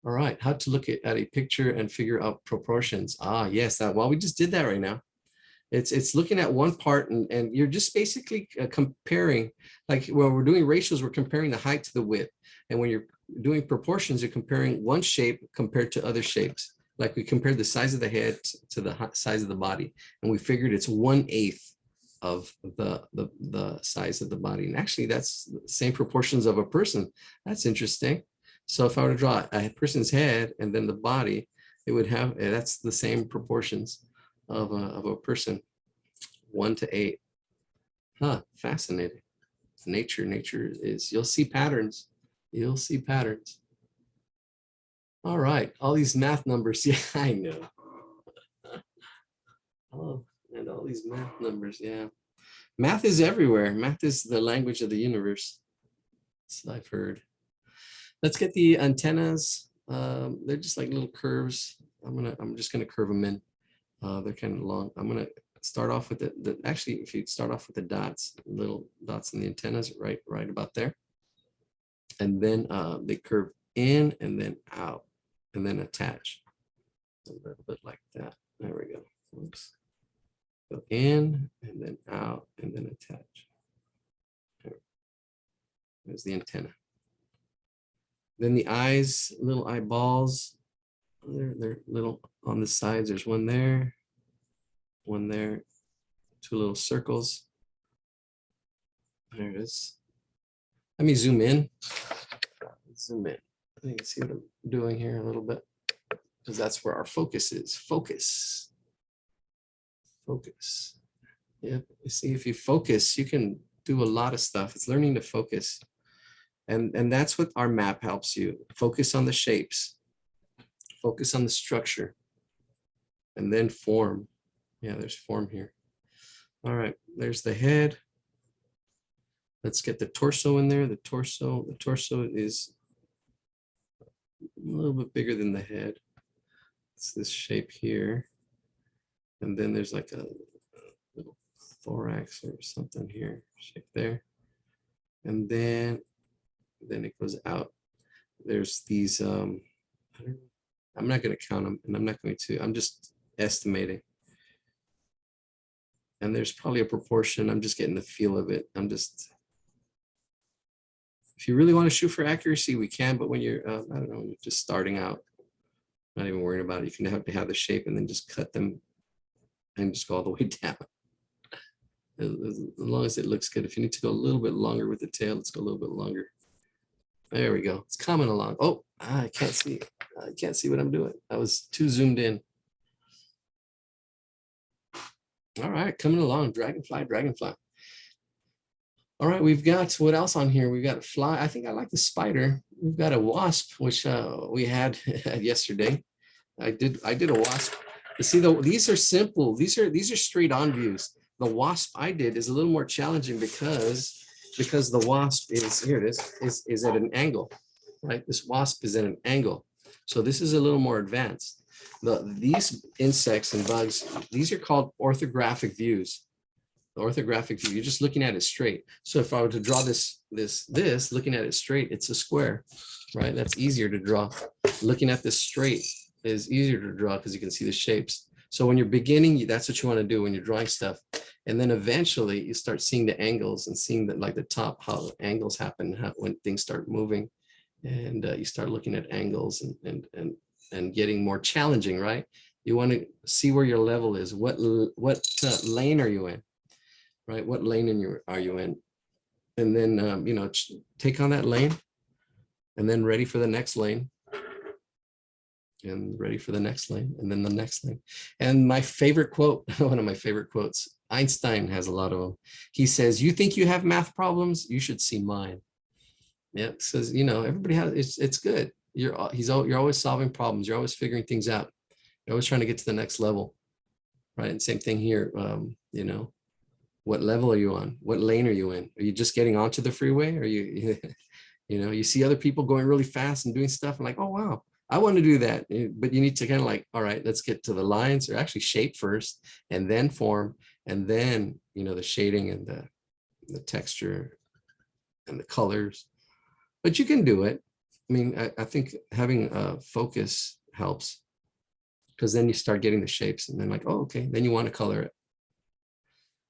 All right, how to look at a picture and figure out proportions. Yes, well, we just did that right now. It's looking at one part and you're just basically comparing, like when we're doing ratios, we're comparing the height to the width. And when you're doing proportions, you're comparing one shape compared to other shapes. Like we compared the size of the head to the size of the body, and we figured it's 1/8 of the size of the body. And actually that's the same proportions of a person. That's interesting. So if I were to draw a person's head and then the body, it would have, that's the same proportions of a person, 1:8. Huh, fascinating. Nature is, you'll see patterns. You'll see patterns. All right, all these math numbers. Yeah, I know. Oh, and all these math numbers. Yeah, math is everywhere. Math is the language of the universe. So I've heard. Let's get the antennas. They're just like little curves. I'm just gonna curve them in. They're kind of long. I'm gonna start off with actually, if you start off with the dots, little dots in the antennas, right about there. And then they curve in and then out and then attach. A little bit like that. There we go. Oops. Go in and then out and then attach. There's the antenna. Then the eyes, little eyeballs. They're little on the sides. There's one there, two little circles. There it is. Let me zoom in. Zoom in. You can see what I'm doing here a little bit, because that's where our focus is. Focus. Yep. You see, if you focus, you can do a lot of stuff. It's learning to focus. And that's what our map helps you. Focus on the shapes. Focus on the structure. And then form. Yeah, there's form here. All right, there's the head. Let's get the torso in there. The torso is a little bit bigger than the head. It's this shape here. And then there's like a little thorax or something here, shape there. And then it goes out. There's these, I'm not going to count them, and I'm just estimating. And there's probably a proportion. I'm just getting the feel of it. If you really want to shoot for accuracy, we can, but when you're, I don't know, you're just starting out, not even worrying about it. You can have to have the shape and then just cut them and just go all the way down. As long as it looks good. If you need to go a little bit longer with the tail, let's go a little bit longer. There we go. It's coming along. Oh, I can't see. I can't see what I'm doing. I was too zoomed in. All right, coming along. Dragonfly. All right, we've got, what else on here? We've got a fly. I think I like the spider. We've got a wasp, which we had yesterday. I did a wasp You see, these are simple. These are straight on views. The wasp I did is a little more challenging because the wasp is, here it is at an angle, right? This wasp is at an angle. So this is a little more advanced. These insects and bugs, these are called orthographic views. The orthographic view, you're just looking at it straight. So if I were to draw this looking at it straight, it's a square, right? That's easier to draw. Looking at this straight is easier to draw because you can see the shapes. So when you're beginning, that's what you want to do when you're drawing stuff. And then eventually you start seeing the angles and seeing that, like the top, how the angles happen, when things start moving, and you start looking at angles and getting more challenging, right? You want to see where your level is. What lane are you in, right? What lane are you in? And then, you know, take on that lane and then ready for the next lane. And ready for the next lane, and then the next lane. And my favorite quote, one of my favorite quotes, Einstein has a lot of them. He says, "You think you have math problems? You should see mine." Yeah, says, you know, everybody has, it's good. You're always solving problems. You're always figuring things out. You're always trying to get to the next level, right? And same thing here. You know, what level are you on? What lane are you in? Are you just getting onto the freeway? Or you know, you see other people going really fast and doing stuff and like, oh, wow, I want to do that. But you need to kind of like, all right, let's get to the lines, or actually shape first and then form. And then, you know, the shading and the texture and the colors, but you can do it. I mean, I think having a focus helps, because then you start getting the shapes and then like, oh, okay, then you want to color it.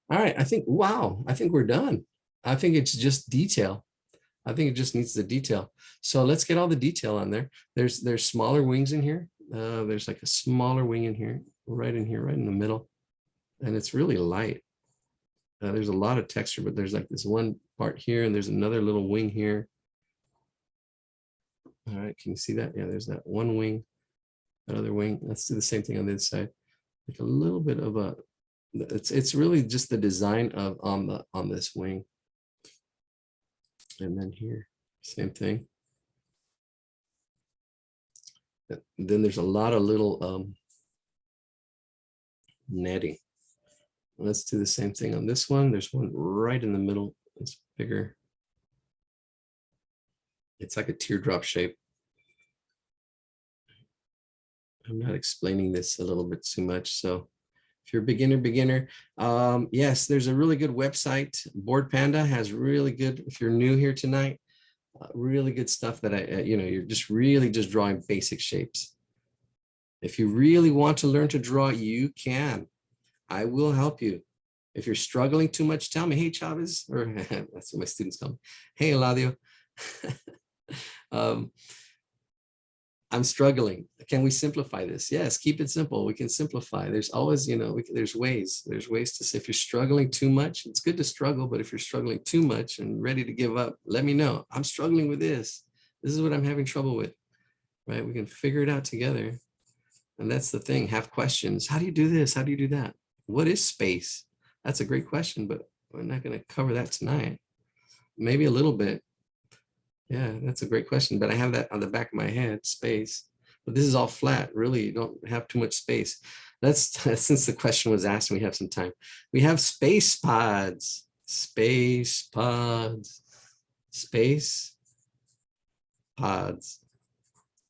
All right, I think, wow, I think we're done. I think it's just detail. I think it just needs the detail. So let's get all the detail on there. There's smaller wings in here. There's like a smaller wing in here, right in the middle. And it's really light. There's a lot of texture, but there's like this one part here, and there's another little wing here. All right, can you see that? Yeah, there's that one wing, that other wing. Let's do the same thing on this side. Like a little bit of a, it's really just the design of on this wing. And then here, same thing. And then there's a lot of little netting. Let's do the same thing on this one. There's one right in the middle. It's bigger. It's like a teardrop shape. I'm not explaining this a little bit too much. So if you're a beginner, yes, there's a really good website. Board Panda has really good, if you're new here tonight, really good stuff that you know, you're just really just drawing basic shapes. If you really want to learn to draw, you can. I will help you. If you're struggling too much, tell me, hey, Chavez, or that's what my students call me. Hey, Eladio. I'm struggling. Can we simplify this? Yes, keep it simple. We can simplify. There's always, you know, there's ways to say, if you're struggling too much, it's good to struggle, but if you're struggling too much and ready to give up, let me know. I'm struggling with this. This is what I'm having trouble with, right? We can figure it out together. And that's the thing, have questions. How do you do this? How do you do that? What is space? That's a great question, but we're not going to cover that tonight. Maybe a little bit. Yeah, that's a great question, but I have that on the back of my head, space. But this is all flat, really, you don't have too much space. Let's, since the question was asked, we have some time. We have space pods, space pods, space pods.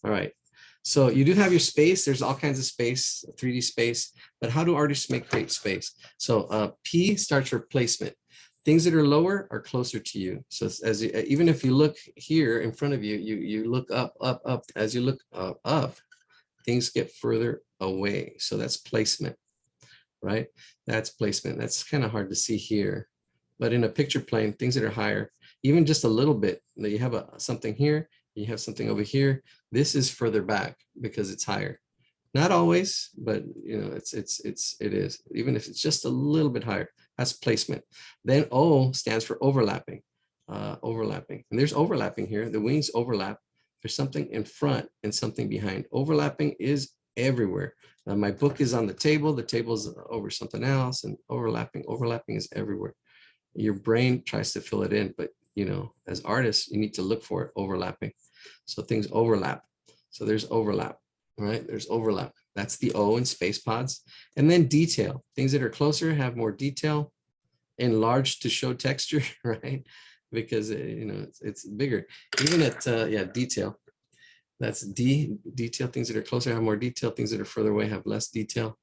All right, so you do have your space. There's all kinds of space, 3D space, but how do artists create space? So P starts for placement. Things that are lower are closer to you. So as you, even if you look here in front of you, you look up. As you look up, things get further away. So that's placement, right? That's placement. That's kind of hard to see here. But in a picture plane, things that are higher, even just a little bit, you have something here, you have something over here. This is further back because it's higher. Not always, but you know, it is, even if it's just a little bit higher. That's placement. Then O stands for overlapping, overlapping. And there's overlapping here. The wings overlap. There's something in front and something behind. Overlapping is everywhere. My book is on the table. The table's over something else, and overlapping is everywhere. Your brain tries to fill it in, but you know, as artists, you need to look for it overlapping. So things overlap. So there's overlap, right? There's overlap. That's the O in space pods. And then detail. Things that are closer have more detail. Enlarged to show texture, right? Because you know it's bigger. Even at yeah, detail. That's D, detail. Things that are closer have more detail. Things that are further away have less detail.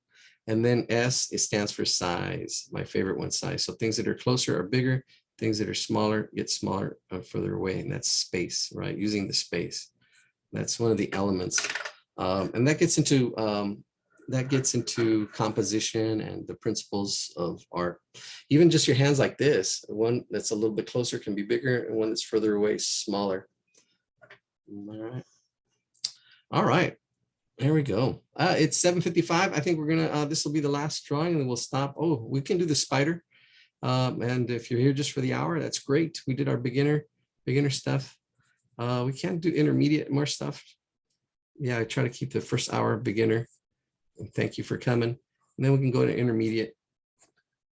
And then S, it stands for size. My favorite one, size. So things that are closer are bigger. Things that are smaller get smaller further away, and that's space, right? Using the space. That's one of the elements, and that gets into composition and the principles of art. Even just your hands like this, one that's a little bit closer can be bigger, and one that's further away smaller. All right. There we go. It's 7:55. I think we're gonna. This will be the last drawing, and then we'll stop. Oh, we can do the spider. And if you're here just for the hour, that's great. We did our beginner stuff. We can't do intermediate more stuff. Yeah, I try to keep the first hour beginner. And thank you for coming. And then we can go to intermediate,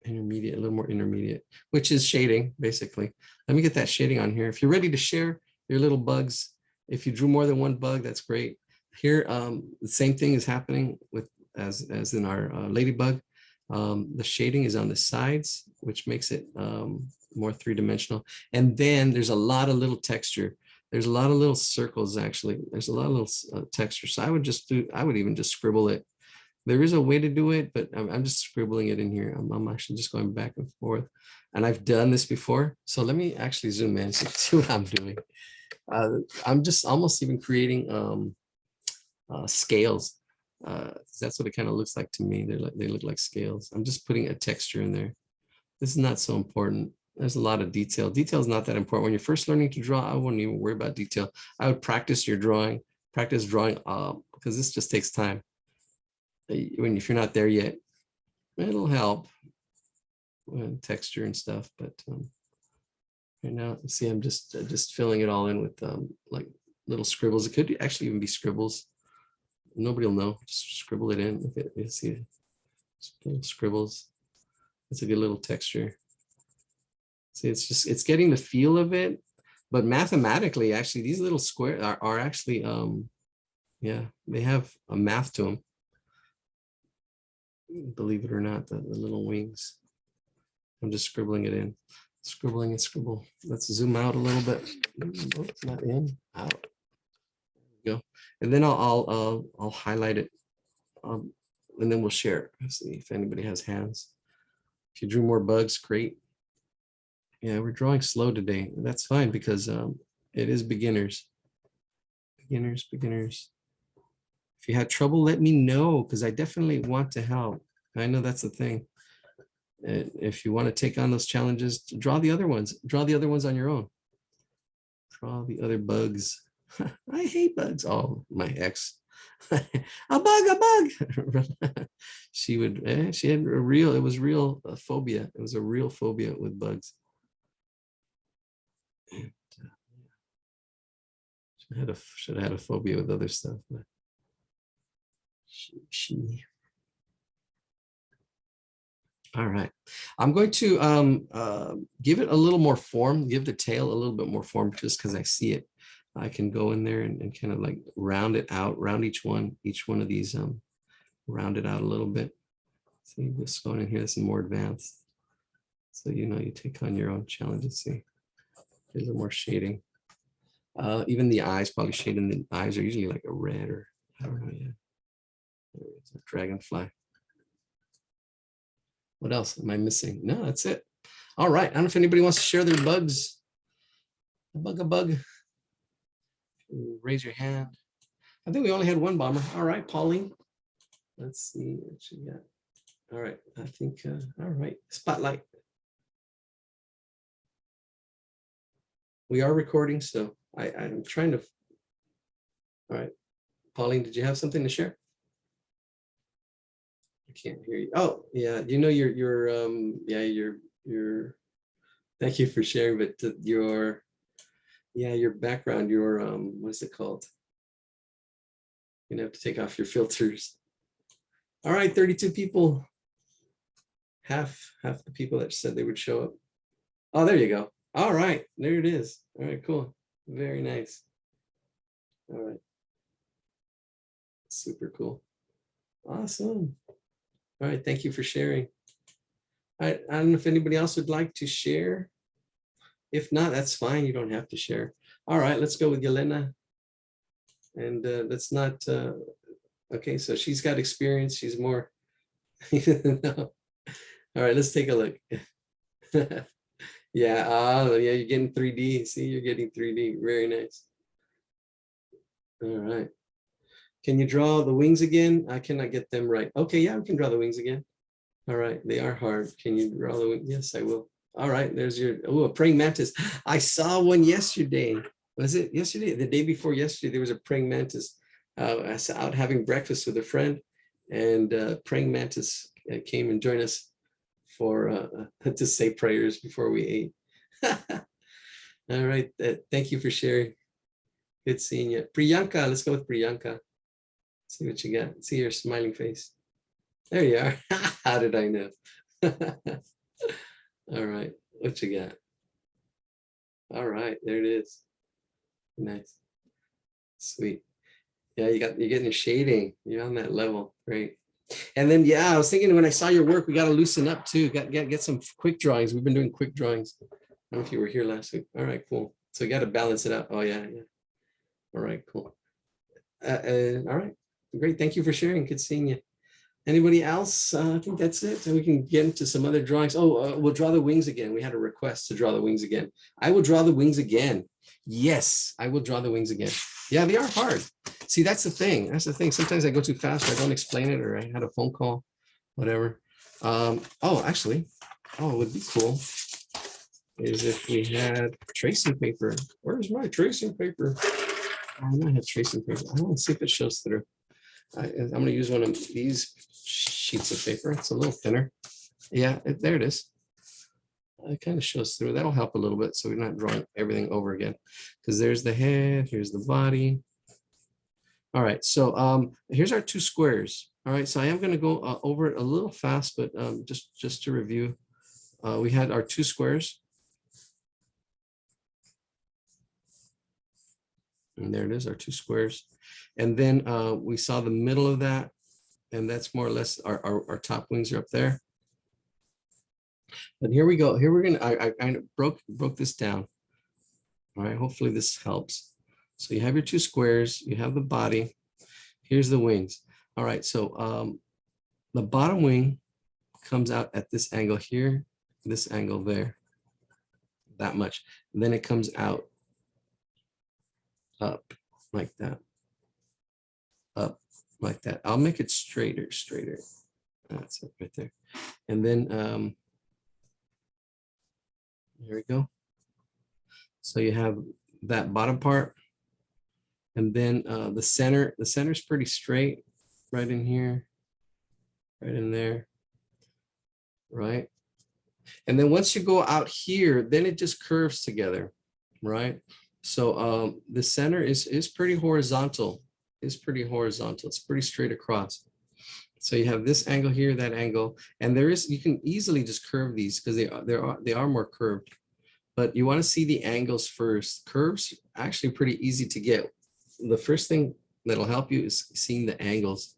a little more intermediate, which is shading, basically. Let me get that shading on here. If you're ready to share your little bugs, if you drew more than one bug, that's great. Here, the same thing is happening with as in our ladybug. The shading is on the sides, which makes it more three-dimensional. And then there's a lot of little texture. There's a lot of little circles, actually. There's a lot of little texture. So I would even just scribble it. There is a way to do it, but I'm just scribbling it in here. I'm actually just going back and forth. And I've done this before. So let me actually zoom in so you can see what I'm doing. I'm just almost even creating scales. That's what it kind of looks like to me. They look like scales. I'm just putting a texture in there. This is not so important. There's a lot of detail. Detail is not that important. When you're first learning to draw, I wouldn't even worry about detail. I would practice your drawing, because this just takes time. If you're not there yet, it'll help with texture and stuff. But right now, see, I'm just filling it all in with like little scribbles. It could actually even be scribbles. Nobody will know. Just scribble it in. Look at it. See, little scribbles. It's a good little texture. See, it's getting the feel of it, but mathematically, actually, these little squares are actually, yeah, they have a math to them. Believe it or not, the little wings. I'm just scribbling it in, scribbling and scribble. Let's zoom out a little bit. Oh, it's not in, out. There we go. And then I'll highlight it, and then we'll share it. Let's see if anybody has hands. If you drew more bugs, great. Yeah, we're drawing slow today. That's fine because it is beginners. Beginners. If you had trouble, let me know because I definitely want to help. I know that's the thing. If you want to take on those challenges, draw the other ones. Draw the other ones on your own. Draw the other bugs. I hate bugs. Oh, my ex. A bug. She had a real, it was real phobia. It was a real phobia with bugs. Should have had a phobia with other stuff. But she. All right. I'm going to give it a little more form, give the tail a little bit more form just because I see it. I can go in there and kind of like round it out, round each one of these, round it out a little bit. See, just going in here, this is more advanced. So, you take on your own challenges. See, there's a little more shading. Even the eyes, probably shading the eyes are usually like a red or I don't know. Yeah, it's a dragonfly. What else am I missing? No, that's it. All right. I don't know if anybody wants to share their bugs. A bug. Raise your hand. I think we only had one bomber. All right, Pauline. Let's see what you got. All right. I think, all right. Spotlight. We are recording, so I'm trying to. All right. Pauline, did you have something to share? I can't hear you. Oh, yeah. Your thank you for sharing, but your background, what is it called? You're gonna have to take off your filters. All right, 32 people. Half the people that said they would show up. Oh, there you go. All right, there it is. All right, cool. Very nice. All right. Super cool. Awesome. All right, thank you for sharing. I don't know if anybody else would like to share. If not, that's fine. You don't have to share. All right, let's go with Yelena. And let's not, okay, so she's got experience. She's more, no. All right, let's take a look. Yeah, oh, yeah, you're getting 3D. See, you're getting 3D. Very nice. All right. Can you draw the wings again? I cannot get them right. Okay, yeah, we can draw the wings again. All right, they are hard. Can you draw the wings? Yes, I will. All right, there's your, oh, a praying mantis. I saw one yesterday. Was it yesterday? The day before yesterday, there was a praying mantis. I was out having breakfast with a friend, and praying mantis came and joined us for to say prayers before we ate. All right, thank you for sharing. Good seeing you. Priyanka, let's go with Priyanka. See what you got. See your smiling face. There you are. How did I know? All right, what you got? All right, there it is. Nice, sweet. Yeah, you're getting shading. You're on that level. Great. And then yeah, I was thinking when I saw your work, we got to loosen up too. Get some quick drawings. We've been doing quick drawings. I don't know if you were here last week. All right, cool. So you got to balance it out. Oh yeah, yeah. All right, cool. All right, great. Thank you for sharing. Good seeing you. Anybody else? I think that's it. And we can get into some other drawings. Oh, we'll draw the wings again. We had a request to draw the wings again. I will draw the wings again. Yes, I will draw the wings again. Yeah, they are hard. See, that's the thing. That's the thing. Sometimes I go too fast, or I don't explain it, or I had a phone call, whatever. Oh, actually, oh, it would be cool is if we had tracing paper. Where's my tracing paper? I might have tracing paper. I want to see if it shows through. I'm going to use one of these sheets of paper. It's a little thinner. Yeah, there it is. It kind of shows through. That'll help a little bit so we're not drawing everything over again. Because there's the head, here's the body. All right, so here's our two squares. All right, so I am going to go over it a little fast, but just to review, we had our two squares. And there it is, our two squares. And then we saw the middle of that, and that's more or less our top wings are up there. But here we go. Here we're gonna. I kind of broke this down. All right. Hopefully this helps. So you have your two squares. You have the body. Here's the wings. All right. So the bottom wing comes out at this angle here, this angle there, that much. And then it comes out up like that, up like that. I'll make it straighter. That's it right there. And then there we go. So you have that bottom part, and then the center is pretty straight, right in here, right in there, right? And then once you go out here, then it just curves together, right? So the center is pretty horizontal. It's pretty straight across. So you have this angle here, that angle, and you can easily just curve these because they are more curved. But you want to see the angles first. Curves actually pretty easy to get. The first thing that'll help you is seeing the angles.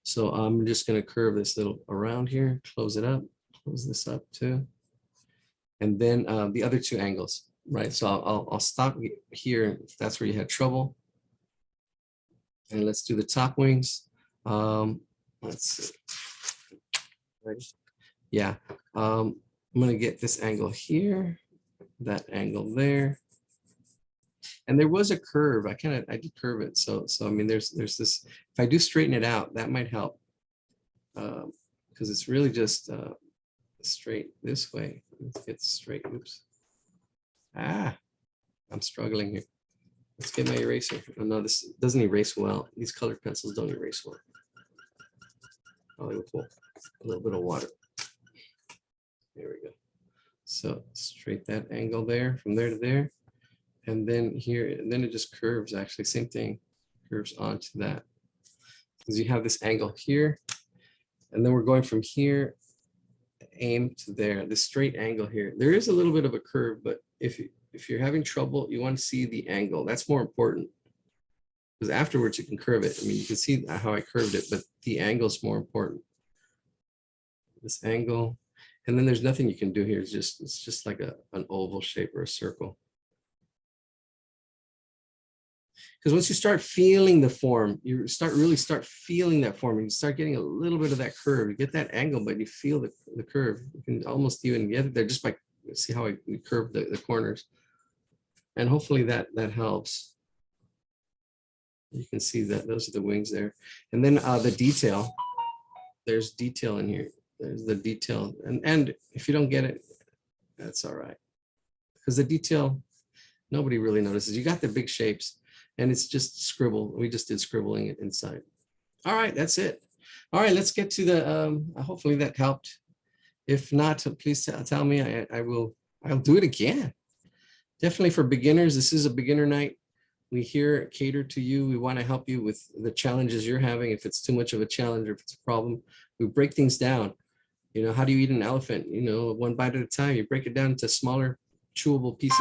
So I'm just going to curve this little around here, close it up, close this up too. And then the other two angles, right? So I'll stop here if that's where you had trouble. And let's do the top wings. Let's see. Right. Yeah, I'm going to get this angle here, that angle there. And there was a curve. I did curve it. So I mean, there's this, if I do straighten it out, that might help. Because it's really just straight this way. Let's get straight. Oops. I'm struggling here. Let's get my eraser. Oh no, this doesn't erase well. These colored pencils don't erase well. Oh, cool. A little bit of water. There we go. So straight that angle there, from there to there. And then here, and then it just curves, actually, same thing, curves onto that. Because you have this angle here, and then we're going from here, aim to there, this straight angle here. There is a little bit of a curve, but if you're having trouble, you want to see the angle. That's more important. because afterwards you can curve it. I mean, you can see how I curved it, but the angle is more important. This angle, and then there's nothing you can do here. It's just like an oval shape or a circle. Because once you start feeling the form, you really start feeling that form, and you start getting a little bit of that curve. You get that angle, but you feel the curve. You can almost even get it there just by, see how I curve the corners. And hopefully that helps. You can see that those are the wings there. And then the detail, there's detail in here. There's the detail. And if you don't get it, that's all right. Because the detail, nobody really notices. You got the big shapes. And it's just scribble. We just did scribbling it inside. All right, that's it. All right, let's get to the, hopefully that helped. If not, please tell me. I'll do it again. Definitely for beginners, this is a beginner night. We here cater to you. We want to help you with the challenges you're having. If it's too much of a challenge or if it's a problem, we break things down. You know, how do you eat an elephant? You know, one bite at a time. You break it down into smaller, chewable pieces.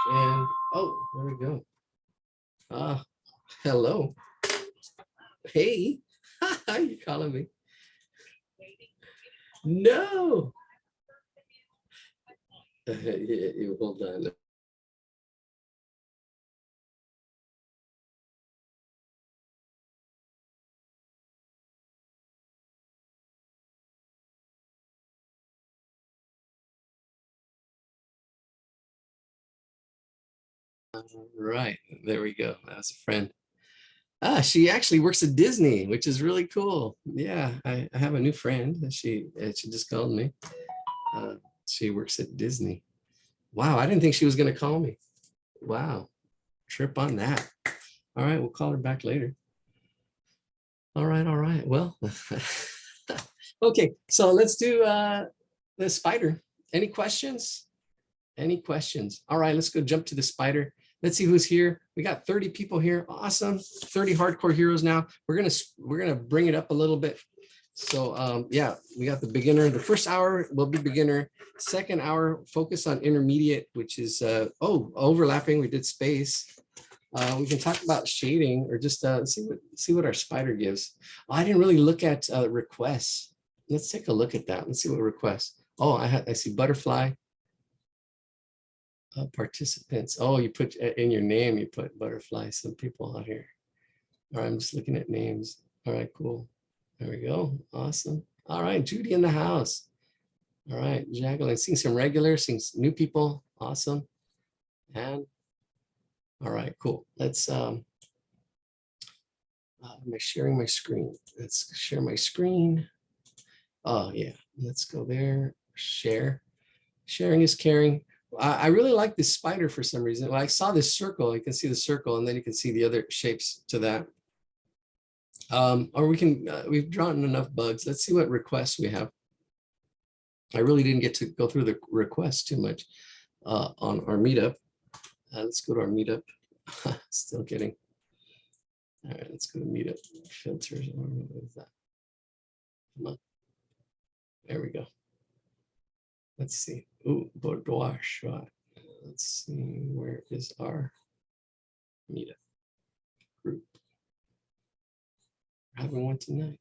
And, oh, there we go. Hello. Hey, you calling me? No. You hold on. All right, there we go. That's a friend. She actually works at Disney, which is really cool. Yeah, I have a new friend. She just called me. She works at Disney. Wow, I didn't think she was going to call me. Wow, trip on that. All right, we'll call her back later. All right. Well, okay, so let's do the spider. Any questions? Any questions? All right, let's go jump to the spider. Let's see who's here. We got 30 people here. Awesome. 30 hardcore heroes now. We're gonna bring it up a little bit. So yeah, we got the beginner. The first hour will be beginner. Second hour, focus on intermediate, which is overlapping. We did space. We can talk about shading or just see what our spider gives. I didn't really look at requests. Let's take a look at that. Let's see what requests. Oh, I see butterfly. Participants. Oh, you put in your name, you put butterfly. Some people out here. All right, I'm just looking at names. All right, cool. There we go. Awesome. All right, Judy in the house. All right, Jacqueline, seeing some regulars, seeing some new people. Awesome. And all right, cool. Let's am I sharing my screen? Let's share my screen. Oh yeah, let's go there. Share. Sharing is caring. I really like this spider for some reason. Well, I saw this circle. You can see the circle, and then you can see the other shapes to that. Or we can, we've drawn enough bugs. Let's see what requests we have. I really didn't get to go through the requests too much on our meetup. Let's go to our meetup. Still kidding. All right, let's go to meetup filters. What is that? Come on. There we go. Let's see. Ooh, boudoir shot. Let's see. Where is our meetup group? We're having one tonight.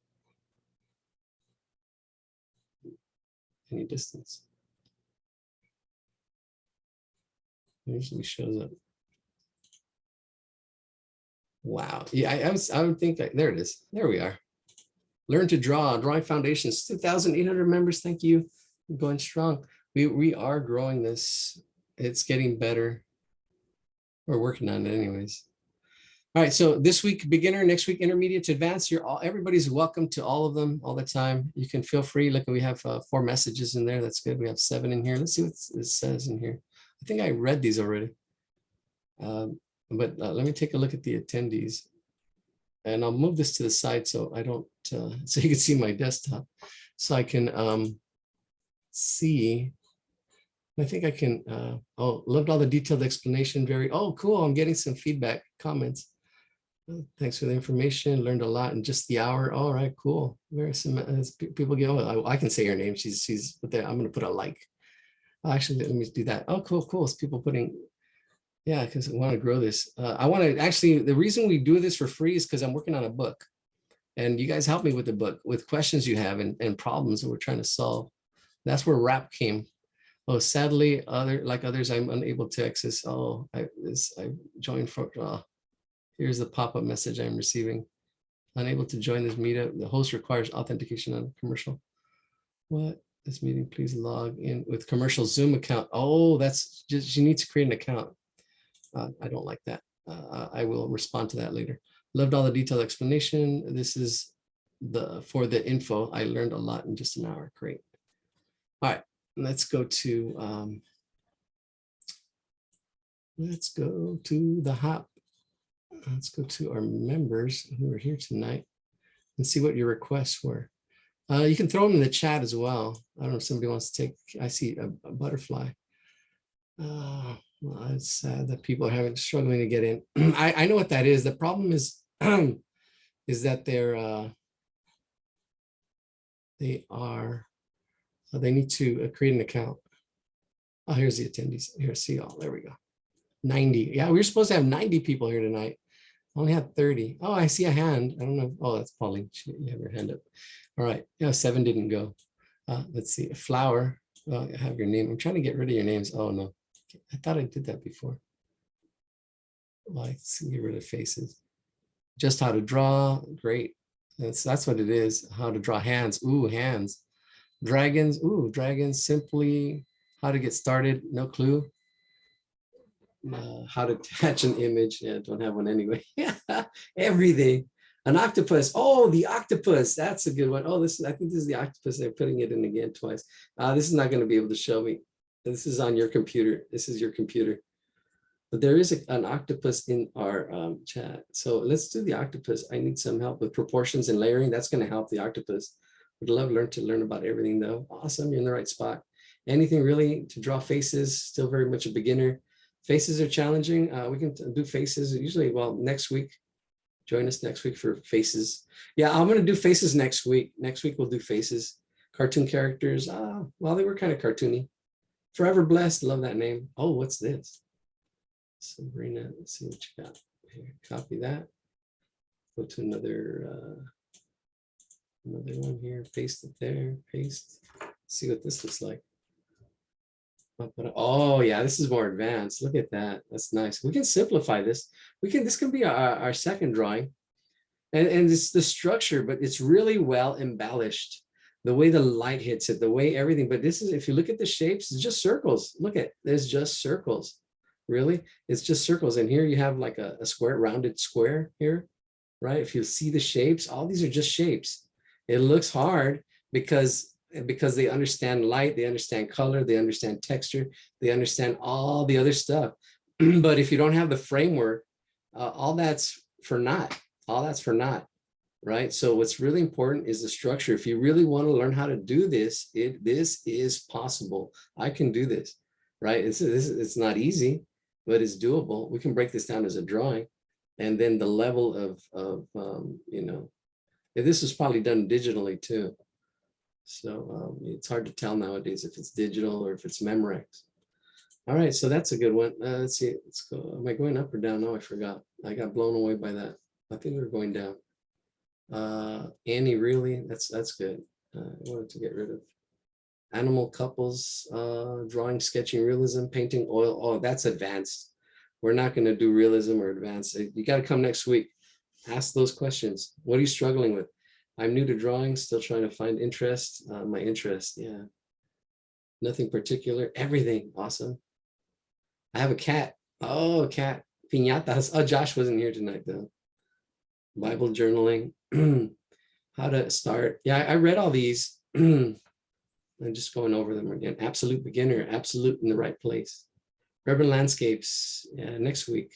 Any distance? It usually shows up. Wow. Yeah, I would think that there it is. There we are. Learn to draw. Drawing Foundations. 2,800 members. Thank you. Going strong. We are growing this. It's getting better. We're working on it anyways. All right, so this week beginner, next week intermediate to advanced. Everybody's welcome to all of them all the time. You can feel free. Look, we have 4 messages in there. That's good. We have 7 in here. Let's see what it says in here. I think I read these already. But let me take a look at the attendees. And I'll move this to the side so I don't, so you can see my desktop. So I can see, I think I can, oh, loved all the detailed explanation. Oh, cool. I'm getting some feedback, comments. Thanks for the information. Learned a lot in just the hour. All right, cool. Where some people go, oh, I can say her name. She's, but I'm going to put a like. Actually, let me do that. Oh, cool. It's people putting Yeah, because I want to grow this. I want to actually, the reason we do this for free is because I'm working on a book. And you guys help me with the book, with questions you have and problems that we're trying to solve. That's where rap came. Oh, sadly, like others, I'm unable to access. Oh, I joined for, here's the pop-up message I'm receiving. Unable to join this meetup. The host requires authentication on commercial. What? This meeting, please log in with commercial Zoom account. Oh, that's just, she needs to create an account. I don't like that. I will respond to that later. Loved all the detailed explanation. This is for the info. I learned a lot in just an hour. Great. All right, let's go to the hop. Let's go to our members who are here tonight and see what your requests were. You can throw them in the chat as well. I don't know if somebody wants to take, I see a butterfly. Well, it's sad that people are struggling to get in. I know what that is. The problem is, is that they need to create an account. Oh, here's the attendees. Here, see y'all. There we go. 90. Yeah, we were supposed to have 90 people here tonight. I only had 30. Oh, I see a hand. I don't know. Oh, that's Pauline. You have your hand up. All right. Yeah, 7 didn't go. Let's see. A flower. Oh, I have your name. I'm trying to get rid of your names. Oh, no. I thought I did that before. Like, get rid of faces. Just how to draw. Great. That's what it is. How to draw hands. Ooh, hands. Dragons. Ooh, dragons. Simply how to get started. No clue. How to attach an image. Yeah, don't have one anyway. Everything. An octopus. Oh, the octopus. That's a good one. Oh, I think this is the octopus. They're putting it in again twice. This is not going to be able to show me. This is on your computer. This is your computer. But there is an octopus in our chat. So let's do the octopus. I need some help with proportions and layering. That's going to help the octopus. Would love to learn about everything though. Awesome. You're in the right spot. Anything really to draw faces. Still very much a beginner. Faces are challenging. We can do faces usually, well, next week. Join us next week for faces. Yeah, I'm going to do faces next week. Next week, we'll do faces. Cartoon characters. Well, they were kind of cartoony. Forever Blessed. Love that name. Oh, what's this? Sabrina, let's see what you got here. Copy that. Go to another one here. Paste it there. Paste. See what this looks like. Oh yeah, this is more advanced. Look at that. That's nice. We can simplify this. This can be our second drawing, and it's the structure, but it's really well embellished. The way the light hits it, the way everything. But this is, if you look at the shapes, it's just circles. Look at, there's just circles. Really, it's just circles. And here you have like a square, rounded square here, right? If you see the shapes, all these are just shapes. It looks hard because they understand light, they understand color, they understand texture, they understand all the other stuff. But if you don't have the framework, all that's for naught. All that's for naught, right? So what's really important is the structure. If you really want to learn how to do this, this is possible. I can do this, right? It's not easy, but it's doable. We can break this down as a drawing. And then the level of this was probably done digitally too. So it's hard to tell nowadays if it's digital or if it's Memorex. All right, so that's a good one. Let's see, let's go. Am I going up or down? No, I forgot. I got blown away by that. I think we're going down. Annie, really? That's good. I wanted to get rid of animal couples, drawing, sketching, realism, painting, oil. Oh, that's advanced. We're not going to do realism or advanced. You got to come next week. Ask those questions. What are you struggling with? I'm new to drawing, still trying to find interest. My interest, yeah. Nothing particular, everything, awesome. I have a cat. Oh, a cat, piñatas. Oh, Josh wasn't here tonight though. Bible journaling, how to start. Yeah, I read all these. I'm just going over them again. Absolute beginner, absolute in the right place. Urban landscapes, yeah, next week.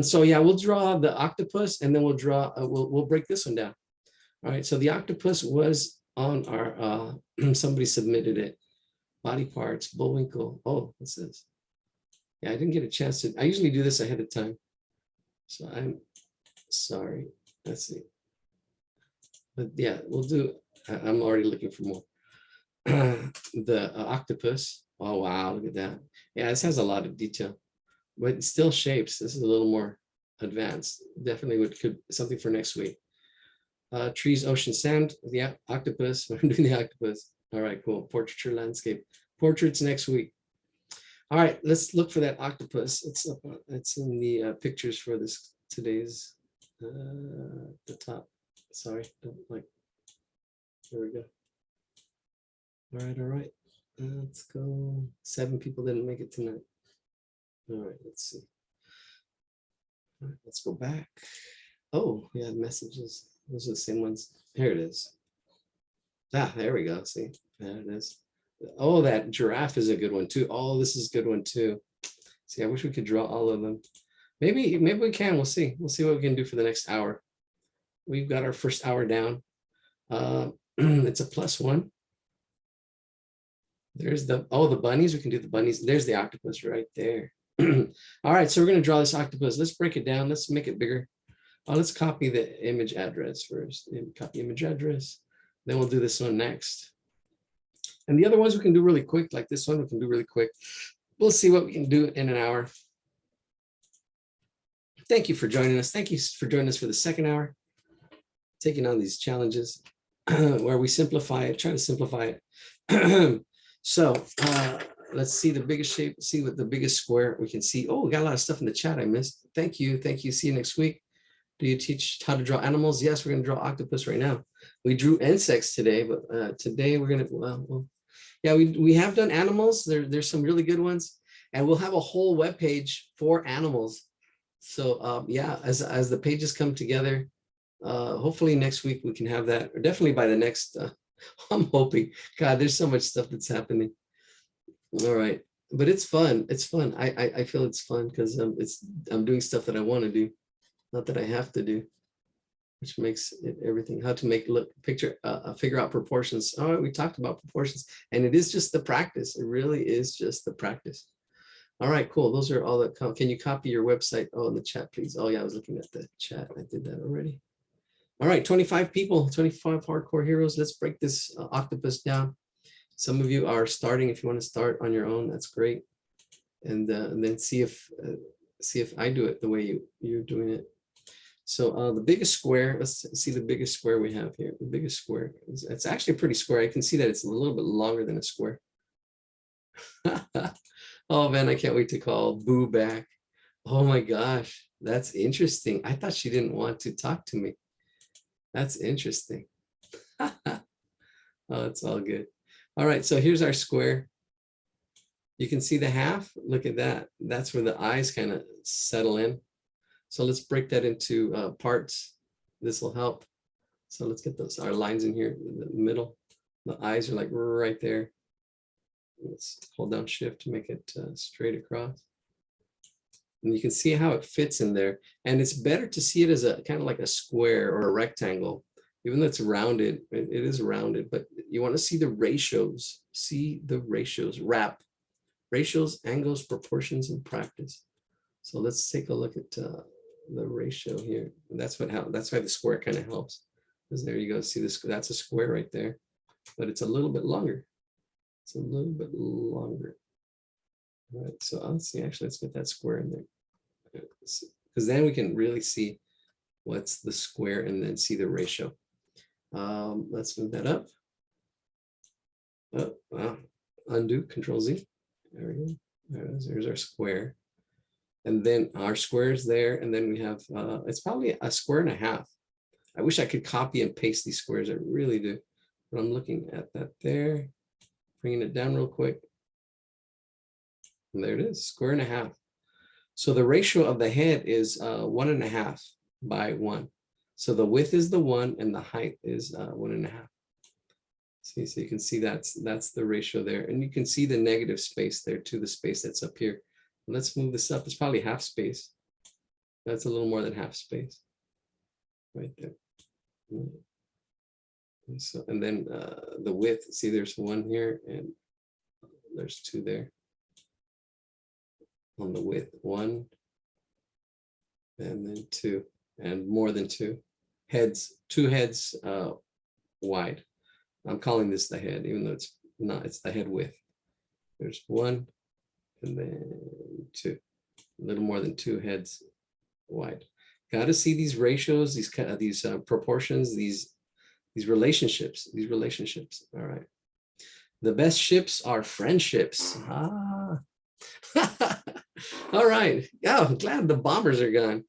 So yeah, we'll draw the octopus and then we'll draw, we'll break this one down. All right, so the octopus was on our, somebody submitted it. Body parts, Bullwinkle. Oh, what's this? Yeah, I didn't get a chance to, I usually do this ahead of time. So I'm sorry, let's see. But yeah, we'll do, I'm already looking for more. The octopus. Oh, wow, look at that. Yeah, this has a lot of detail. but still shapes. This is a little more advanced. Definitely could something for next week. Trees, ocean, sand, the octopus. I'm doing the octopus. All right, cool. Portraiture, landscape. Portraits next week. All right, let's look for that octopus. It's up. It's in the pictures for this today's the top. Sorry, don't like. There we go. All right. Let's go. 7 people didn't make it tonight. All right, let's see. All right, let's go back. Oh, yeah, messages. Those are the same ones. Here it is. Ah, there we go. See, there it is. Oh, that giraffe is a good one too. Oh, this is a good one too. See, I wish we could draw all of them. Maybe we can. We'll see. We'll see what we can do for the next hour. We've got our first hour down. It's a +1. There's the bunnies. We can do the bunnies. There's the octopus right there. All right, so we're going to draw this octopus. Let's break it down. Let's make it bigger. Let's copy the image address first. Copy image address. Then we'll do this one next. And the other ones we can do really quick, like this one we can do really quick. We'll see what we can do in an hour. Thank you for joining us. Thank you for joining us for the second hour. Taking on these challenges where we simplify it, try to simplify it. So let's see the biggest shape, see what the biggest square we can see. Oh, we got a lot of stuff in the chat I missed. Thank you. Thank you. See you next week. Do you teach how to draw animals? Yes, we're going to draw octopus right now. We drew insects today, but today we're going to, well, yeah, we have done animals. There's some really good ones, and we'll have a whole web page for animals. So yeah, as the pages come together, hopefully next week we can have that, or definitely by the next, I'm hoping. God, there's so much stuff that's happening. All right, but it's fun. It's fun. I feel it's fun because I'm doing stuff that I want to do, not that I have to do, which makes it everything. How to make figure out proportions. All right, we talked about proportions, and it is just the practice. It really is just the practice. All right, cool. Those are all that come. Can you copy your website? Oh, in the chat, please. Oh yeah, I was looking at the chat. I did that already. All right, 25 people, 25 hardcore heroes. Let's break this octopus down. Some of you are starting. If you want to start on your own, that's great. And then see if I do it the way you're doing it. So the biggest square, let's see the biggest square we have here. The biggest square, it's actually a pretty square. I can see that it's a little bit longer than a square. Oh man, I can't wait to call Boo back. Oh my gosh, that's interesting. I thought she didn't want to talk to me. That's interesting. Oh, it's all good. All right, so here's our square. You can see the half. Look at that. That's where the eyes kind of settle in. So let's break that into parts. This will help. So let's get our lines in here in the middle. The eyes are like right there. Let's hold down shift to make it straight across. And you can see how it fits in there. And it's better to see it as a kind of like a square or a rectangle, even though it's rounded. It is rounded, but you want to see the ratios. See the ratios. Wrap ratios, angles, proportions, and practice. So let's take a look at the ratio here. And that's why the square kind of helps. Because there you go. See this? That's a square right there, but it's a little bit longer. It's a little bit longer. All right, so let's see, actually, let's get that square in there. Because then we can really see what's the square and then see the ratio. Let's move that up. Oh, wow. Undo, Control Z. There we go. There's our square. And then our square is there. And then we have, it's probably a square and a half. I wish I could copy and paste these squares. I really do. But I'm looking at that there. Bringing it down real quick. And there it is, square and a half. So the ratio of the head is 1.5 by 1. So the width is the 1 and the height is 1.5. See, so you can see that's the ratio there. And you can see the negative space there to the space that's up here. Let's move this up. It's probably half space. That's a little more than half space. Right there. So, and then the width, see there's 1 here and there's 2 there. On the width, 1 and then 2 and more than 2 heads, 2 heads wide. I'm calling this the head, even though it's not, it's the head width. There's 1 and then 2. a little more than 2 heads wide. Got to see these ratios, these proportions, these relationships, All right. The best ships are friendships. Ah. All right. Yeah, I'm glad the bombers are gone.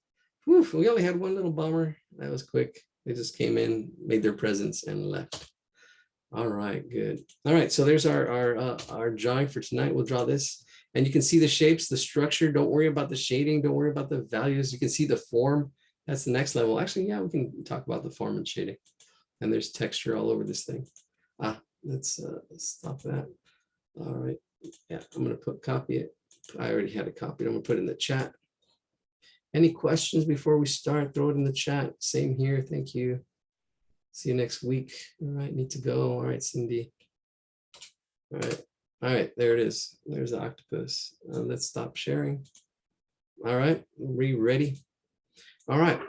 Whew, we only had one little bomber. That was quick. They just came in, made their presence, and left. All right, good. All right, so there's our drawing for tonight. We'll draw this, and you can see the shapes, the structure. Don't worry about the shading. Don't worry about the values. You can see the form. That's the next level. Actually, yeah, we can talk about the form and shading. And there's texture all over this thing. Let's stop that. All right. Yeah, I'm going to copy it. I already had a copy. I'm going to put it in the chat. Any questions before we start? Throw it in the chat. Same here. Thank you. See you next week. All right, need to go. All right, Cindy. All right, there it is. There's the octopus. Let's stop sharing. All right, we ready? All right.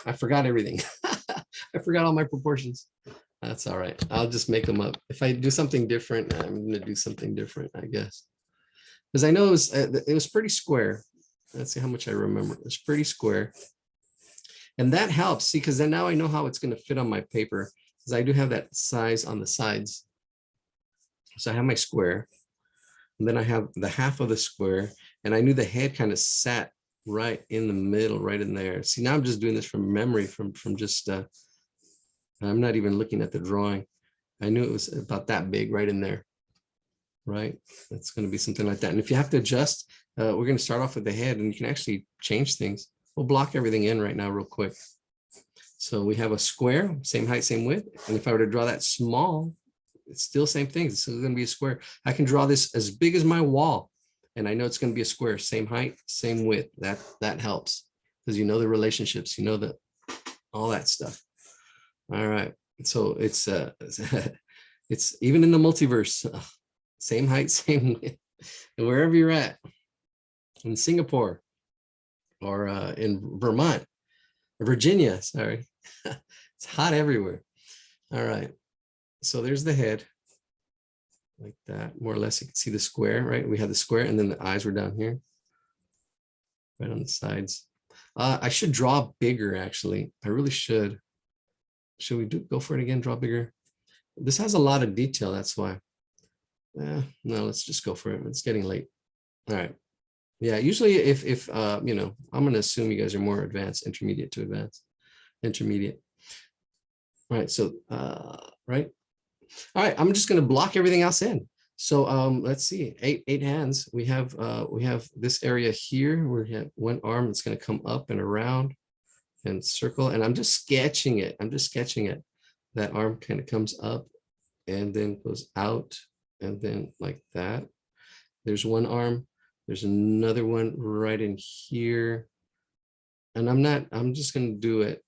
I forgot everything. I forgot all my proportions. That's all right. I'll just make them up. If I do something different, I'm going to do something different, I guess. Because I know it was pretty square. Let's see how much I remember. It's pretty square. And that helps, see, because then now I know how it's going to fit on my paper, because I do have that size on the sides. So I have my square, and then I have the half of the square, and I knew the head kind of sat right in the middle, right in there. See, now I'm just doing this from memory, from just, I'm not even looking at the drawing. I knew it was about that big right in there, right? It's going to be something like that. And if you have to adjust, we're going to start off with the head, and you can actually change things. We'll block everything in right now real quick. So we have a square, same height, same width. And if I were to draw that small, it's still same thing. It's still going to be a square. I can draw this as big as my wall, and I know it's going to be a square, same height, same width. That helps, because you know the relationships, you know all that stuff. All right. So it's it's even in the multiverse, same height, same width, and wherever you're at, in Singapore, or in Vermont, Virginia, sorry. It's hot everywhere. All right. So there's the head, like that, more or less. You can see the square, right? We had the square, and then the eyes were down here, right on the sides. I should draw bigger, actually. I really should. Should we go for it again? Draw bigger. This has a lot of detail, that's why. No, let's just go for it. It's getting late. All right. Yeah, usually if you know, I'm going to assume you guys are more advanced, intermediate to advanced, intermediate. All right, so, right. All right, I'm just going to block everything else in. So let's see, eight hands. We have this area here. We have one arm that's going to come up and around and circle. And I'm just sketching it. That arm kind of comes up and then goes out, and then like that. There's one arm. There's another one right in here. And I'm just going to do it.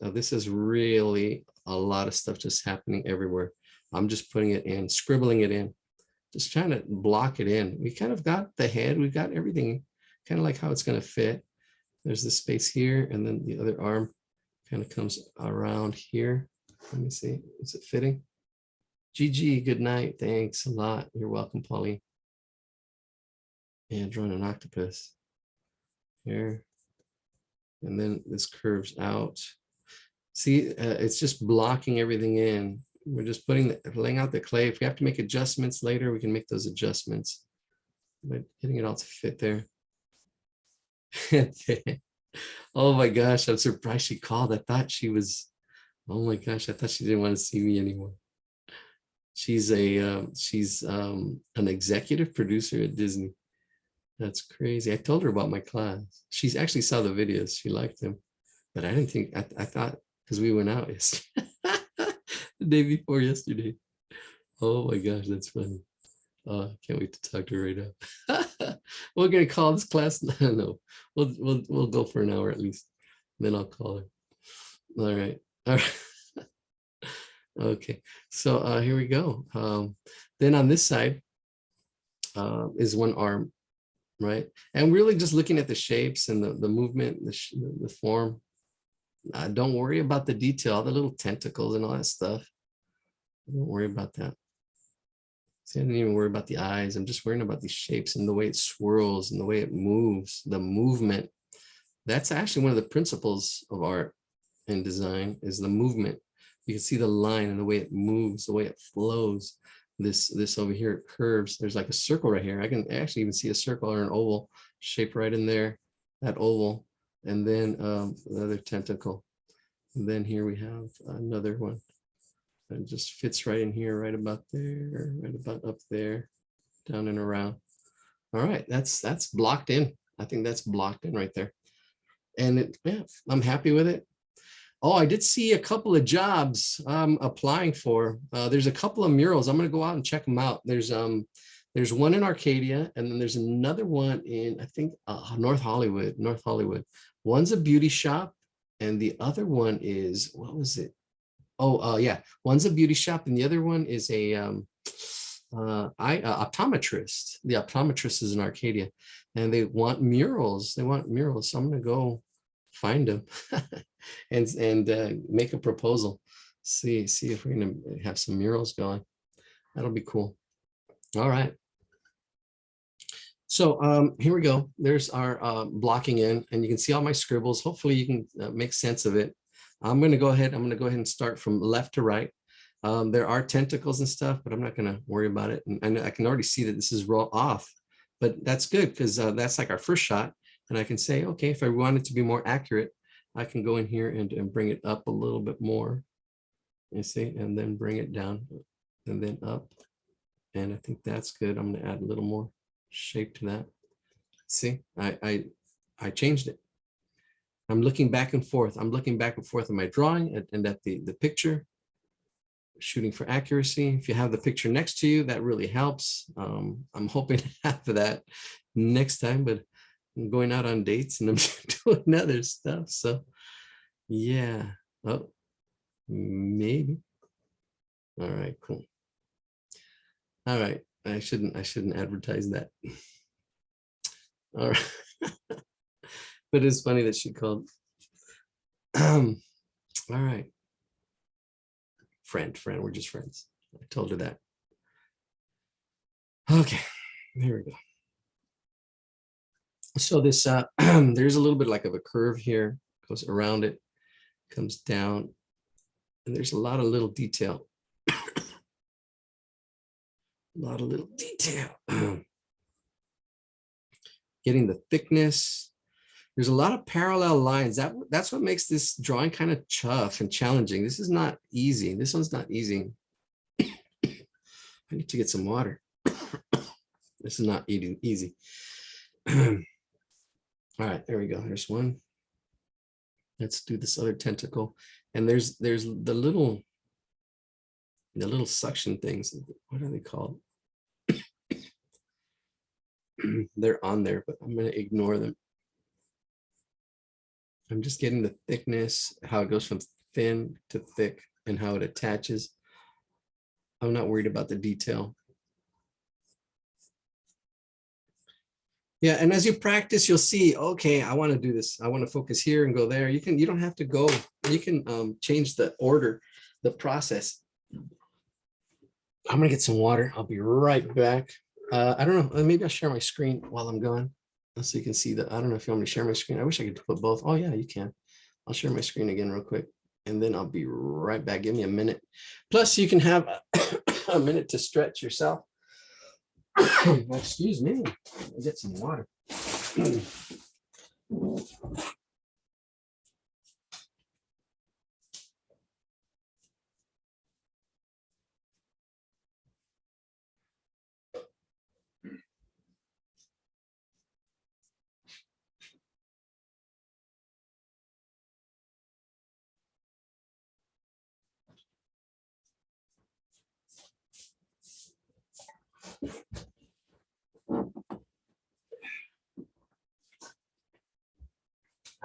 This is really a lot of stuff just happening everywhere. I'm just putting it in, scribbling it in, just trying to block it in. We kind of got the head, we've got everything, kind of like how it's going to fit. There's the space here, and then the other arm kind of comes around here. Let me see, is it fitting? GG, good night. Thanks a lot. You're welcome, Polly. And drawing an octopus here. And then this curves out. See, it's just blocking everything in. We're just laying out the clay. If we have to make adjustments later, we can make those adjustments. But getting it all to fit there. Oh my gosh, I'm surprised she called. I thought she was, oh my gosh, I thought she didn't want to see me anymore. She's an executive producer at Disney. That's crazy. I told her about my class. She actually saw the videos. She liked them, but I didn't think, I thought, because we went out yesterday, the day before yesterday. Oh my gosh, that's funny. Oh, I can't wait to talk to her right now. We're gonna call this class. No, we'll go for an hour at least. Then I'll call her. All right. All right. Okay. So here we go. Then on this side is one arm, right? And really just looking at the shapes and the movement, the form. Don't worry about the detail, the little tentacles and all that stuff. Don't worry about that. See, I didn't even worry about the eyes. I'm just worrying about these shapes and the way it swirls and the way it moves, the movement. That's actually one of the principles of art and design is the movement. You can see the line and the way it moves, the way it flows. This over here, it curves. There's like a circle right here. I can actually even see a circle or an oval shape right in there, that oval. And then another tentacle. And then here we have another one. It just fits right in here, right about there, right about up there, down and around. All right, that's blocked in. I think that's blocked in right there. And yeah, I'm happy with it. Oh, I did see a couple of jobs I'm applying for. There's a couple of murals. I'm going to go out and check them out. There's one in Arcadia, and then there's another one in, I think, North Hollywood. One's a beauty shop, and the other one is, what was it? Oh, yeah. One's a beauty shop, and the other one is a optometrist. The optometrist is in Arcadia, and they want murals. So I'm going to go find them and make a proposal. See if we're going to have some murals going. That'll be cool. All right. So here we go. There's our blocking in, and you can see all my scribbles. Hopefully you can make sense of it. I'm going to go ahead and start from left to right. There are tentacles and stuff, but I'm not going to worry about it. And I can already see that this is raw off, but that's good because that's like our first shot. And I can say, okay, if I want it to be more accurate, I can go in here and bring it up a little bit more. You see, and then bring it down and then up. And I think that's good. I'm going to add a little more shape to that. See, I changed it. I'm looking back and forth. I'm looking back and forth in my drawing and at the picture, shooting for accuracy. If you have the picture next to you, that really helps. I'm hoping to have that next time, but I'm going out on dates and I'm doing other stuff. So yeah, oh, maybe. All right, cool. All right, I shouldn't advertise that. All right. But it's funny that she called. All right. Friend, we're just friends. I told her that. Okay, there we go. So this, there's a little bit like of a curve here, goes around it, comes down, and there's a lot of little detail. A lot of little detail. Getting the thickness. There's a lot of parallel lines. That's what makes this drawing kind of tough and challenging. This is not easy. This one's not easy. I need to get some water. This is not easy. All right, there we go. There's one. Let's do this other tentacle. And there's the little suction things. What are they called? They're on there, but I'm going to ignore them. I'm just getting the thickness, how it goes from thin to thick and how it attaches. I'm not worried about the detail. Yeah, and as you practice, you'll see, okay, I want to do this. I want to focus here and go there. You don't have to go. You can change the order, the process. I'm going to get some water. I'll be right back. I don't know. Maybe I'll share my screen while I'm gone. So you can see that. I don't know if you want me to share my screen. I wish I could put both. Oh yeah, you can. I'll share my screen again real quick, and then I'll be right back. Give me a minute. Plus, you can have a minute to stretch yourself. Excuse me. I'll get some water.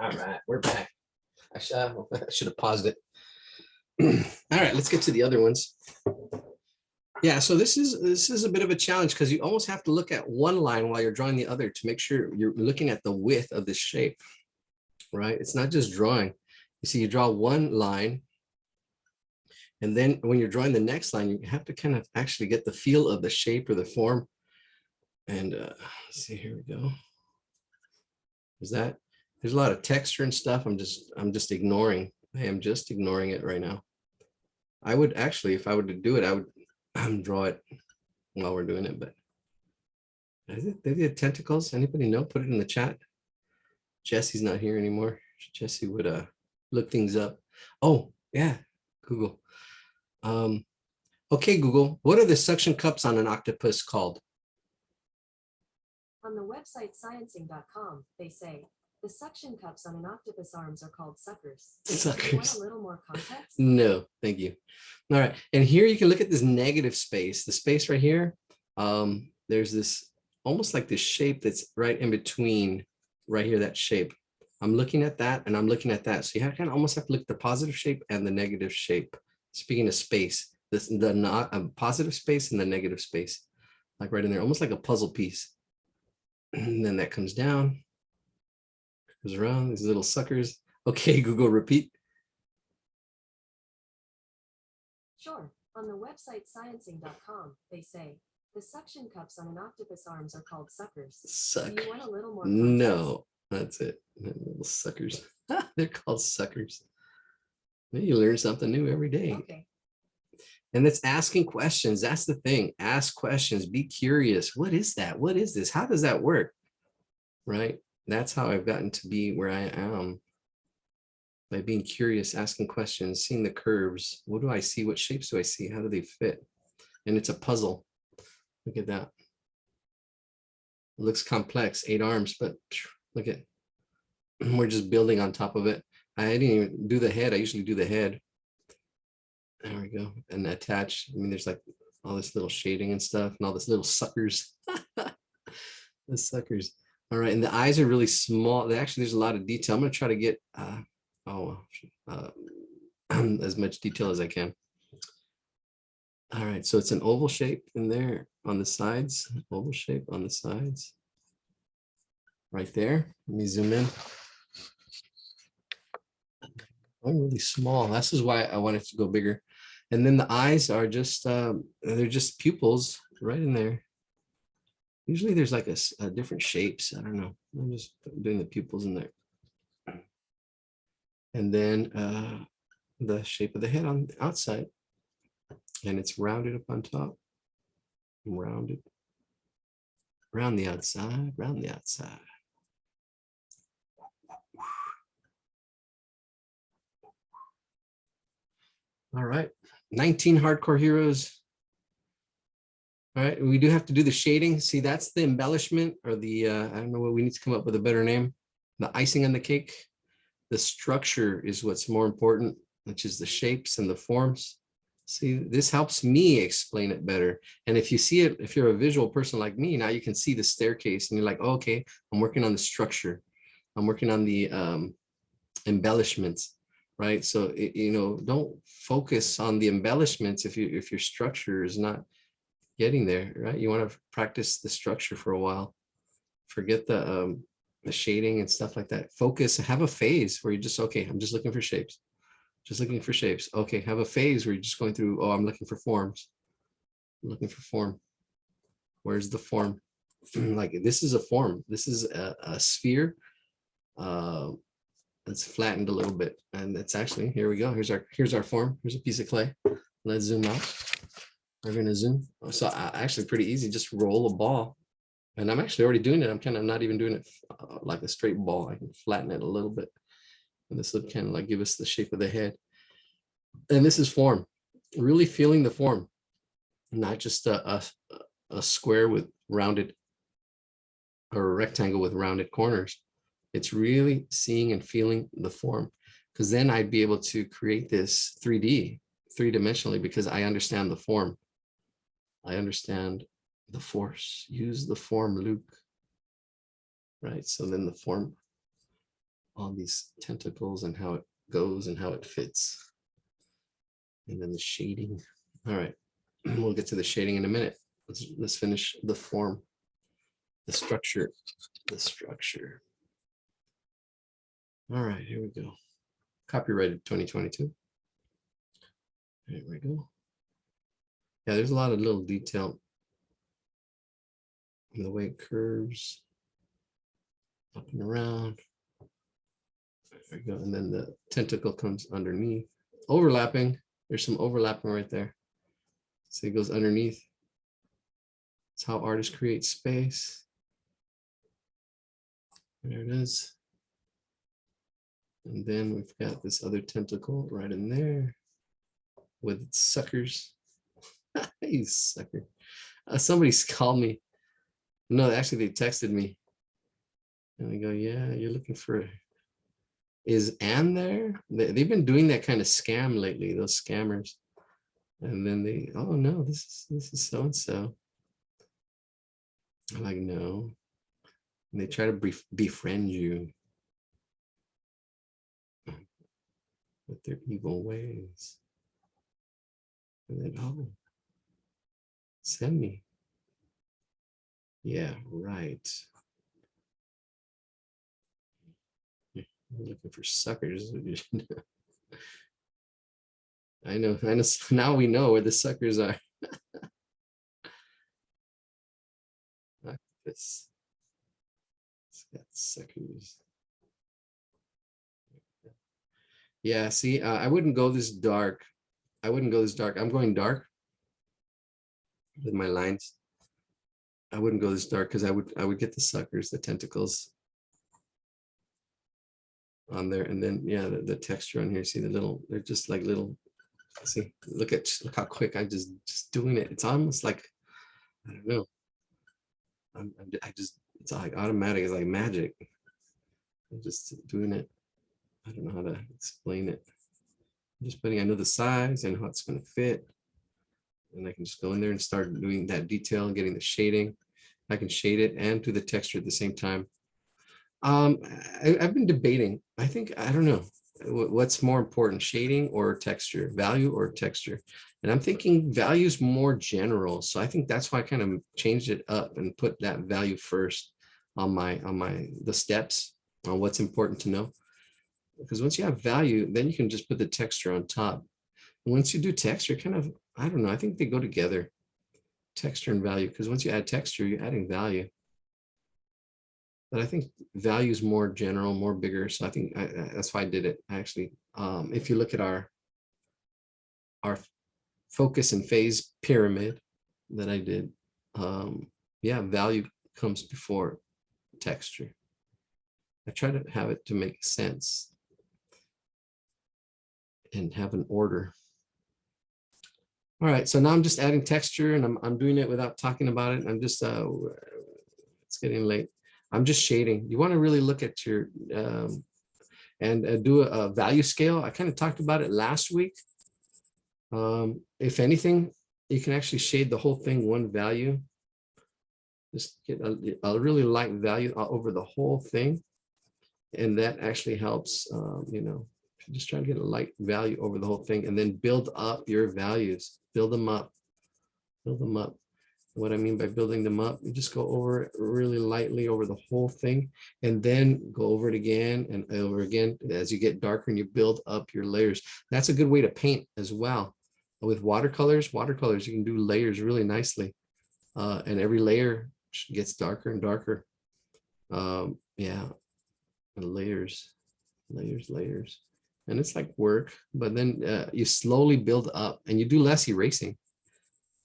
All right, we're back. I should have paused it. All right, let's get to the other ones. Yeah, so this is a bit of a challenge because you almost have to look at one line while you're drawing the other to make sure you're looking at the width of the shape, right? It's not just drawing. You see, you draw one line, And then when you're drawing the next line, you have to kind of actually get the feel of the shape or the form. And let's see, here we go. Is that, there's a lot of texture and stuff. I'm just ignoring. I am just ignoring it right now. I would actually, if I were to do it, I would draw it while we're doing it, but they did tentacles. Anybody know? Put it in the chat. Jesse's not here anymore. Jesse would look things up. Oh, yeah, Google. Okay, Google, what are the suction cups on an octopus called? On the website sciencing.com, they say the suction cups on an octopus arms are called suckers. Suckers. Do you want a little more context? No, thank you. All right, and here you can look at this negative space, the space right here. There's this almost like this shape that's right in between, right here, that shape. I'm looking at that and I'm looking at that. So you kind of almost have to look at the positive shape and the negative shape. Speaking of space, the not positive space and the negative space, like right in there, almost like a puzzle piece. And then that comes down, goes around these little suckers. Okay, Google, repeat. Sure. On the website sciencing.com, they say the suction cups on an octopus arms are called suckers. Suck. Do you want a little more context? No, that's it. Little suckers. They're called suckers. You learn something new every day. Okay. And it's asking questions. That's the thing. Ask questions. Be curious. What is that? What is this? How does that work? Right? That's how I've gotten to be where I am. By being curious, asking questions, seeing the curves. What do I see? What shapes do I see? How do they fit? And it's a puzzle. Look at that. It looks complex, 8 arms, but look at, we're just building on top of it. I didn't even do the head. I usually do the head. There we go. And attach. I mean, there's like all this little shading and stuff and all this little suckers. The suckers. All right. And the eyes are really small. Actually, there's a lot of detail. I'm going to try to get as much detail as I can. All right. So it's an oval shape in there on the sides, oval shape on the sides. Right there. Let me zoom in. I'm really small. This is why I wanted to go bigger. And then the eyes are just, they're just pupils right in there. Usually there's like a different shapes. I don't know. I'm just doing the pupils in there. And then the shape of the head on the outside. And it's rounded up on top. Rounded. Around the outside, around the outside. All right, 19 hardcore heroes. All right, we do have to do the shading. See, that's the embellishment or the, I don't know what, we need to come up with a better name. The icing on the cake. The structure is what's more important, which is the shapes and the forms. See, this helps me explain it better. And if you see it, if you're a visual person like me, now you can see the staircase and you're like, oh, okay, I'm working on the structure. I'm working on the embellishments. Right. So, you know, don't focus on the embellishments if your structure is not getting there. Right. You want to practice the structure for a while. Forget the shading and stuff like that. Focus, have a phase where you're just, OK, I'm just looking for shapes. Just looking for shapes. OK, have a phase where you're just going through. Oh, I'm looking for forms. I'm looking for form. Where's the form? Like this is a form. This is a sphere. It's flattened a little bit, and it's actually, here we go. Here's our form. Here's a piece of clay. Let's zoom out. We're gonna zoom. So actually pretty easy. Just roll a ball, and I'm actually already doing it. I'm kind of not even doing it like a straight ball. I can flatten it a little bit, and this would kind of like give us the shape of the head. And this is form. Really feeling the form, not just a square with rounded, or a rectangle with rounded corners. It's really seeing and feeling the form, because then I'd be able to create this 3D, 3-dimensionally, because I understand the form. I understand the force. Use the form, Luke. Right. So then the form, all these tentacles and how it goes and how it fits. And then the shading. All right. We'll get to the shading in a minute. Let's finish the form, the structure, the structure. All right, here we go. Copyrighted 2022. There we go. Yeah, there's a lot of little detail in the way it curves up and around. There we go. And then the tentacle comes underneath. Overlapping. There's some overlapping right there. So it goes underneath. It's how artists create space. There it is. And then we've got this other tentacle right in there with its suckers. You sucker. Somebody's called me. No, actually they texted me. And I go, yeah, you're looking for, is Ann there? They've been doing that kind of scam lately, those scammers. And then they, oh no, this is so-and-so. I'm like, no. And they try to befriend you with their evil ways. And then, oh, send me. Yeah, right. You're looking for suckers. I know. Now we know where the suckers are. Like this. It's got suckers. Yeah, see, I wouldn't go this dark. I wouldn't go this dark. I'm going dark with my lines. I wouldn't go this dark because I would get the suckers, the tentacles on there. And then yeah, the texture on here. See the little, they're just like little, see, look how quick I'm just doing it. It's almost like, I don't know. It's like automatic, it's like magic. I'm just doing it. I don't know how to explain it. I'm just putting, I know the size and how it's going to fit. And I can just go in there and start doing that detail and getting the shading. I can shade it and do the texture at the same time. I've been debating. I think, I don't know what's more important, shading or texture, value or texture. And I'm thinking value is more general. So I think that's why I kind of changed it up and put that value first on the steps on what's important to know. Because once you have value, then you can just put the texture on top. And once you do texture, kind of, I don't know, I think they go together, texture and value, because once you add texture, you're adding value. But I think value is more general, more bigger. So I think that's why I did it. Actually, if you look at our focus and phase pyramid that I did, yeah, value comes before texture. I try to have it to make sense and have an order. All right, so now I'm just adding texture and I'm doing it without talking about it. I'm just, it's getting late. I'm just shading. You want to really look at your, and do a value scale. I kind of talked about it last week. If anything, you can actually shade the whole thing one value. Just get a really light value over the whole thing. And that actually helps, you know, just try to get a light value over the whole thing and then build up your values, build them up, build them up. What I mean by building them up, you just go over it really lightly over the whole thing and then go over it again and over again. As you get darker and you build up your layers. That's a good way to paint as well. With watercolors, you can do layers really nicely. And every layer gets darker and darker. Yeah, and layers. And it's like work, but then you slowly build up and you do less erasing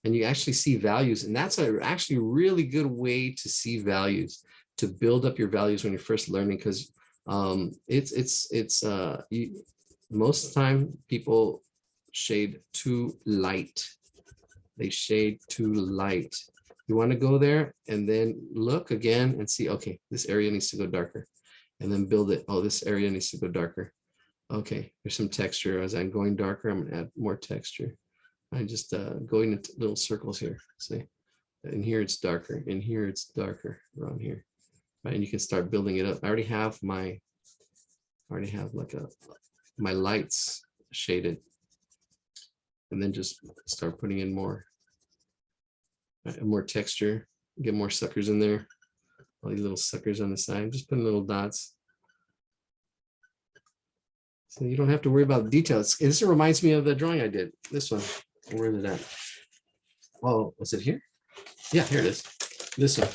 and you actually see values. And that's actually a really good way to see values, to build up your values when you're first learning, because most time people shade too light. They shade too light. You want to go there and then look again and see, okay, this area needs to go darker, and then build it. Oh, this area needs to go darker. Okay, there's some texture. As I'm going darker, I'm gonna add more texture. I'm just going into little circles here. See, and here it's darker, and here it's darker around here. Right, and you can start building it up. I already have like my lights shaded, and then just start putting in more texture. Get more suckers in there. All these little suckers on the side. Just putting little dots. So you don't have to worry about the details. This reminds me of the drawing I did. This one. Where is it at? Oh, was it here? Yeah, here it is. This one.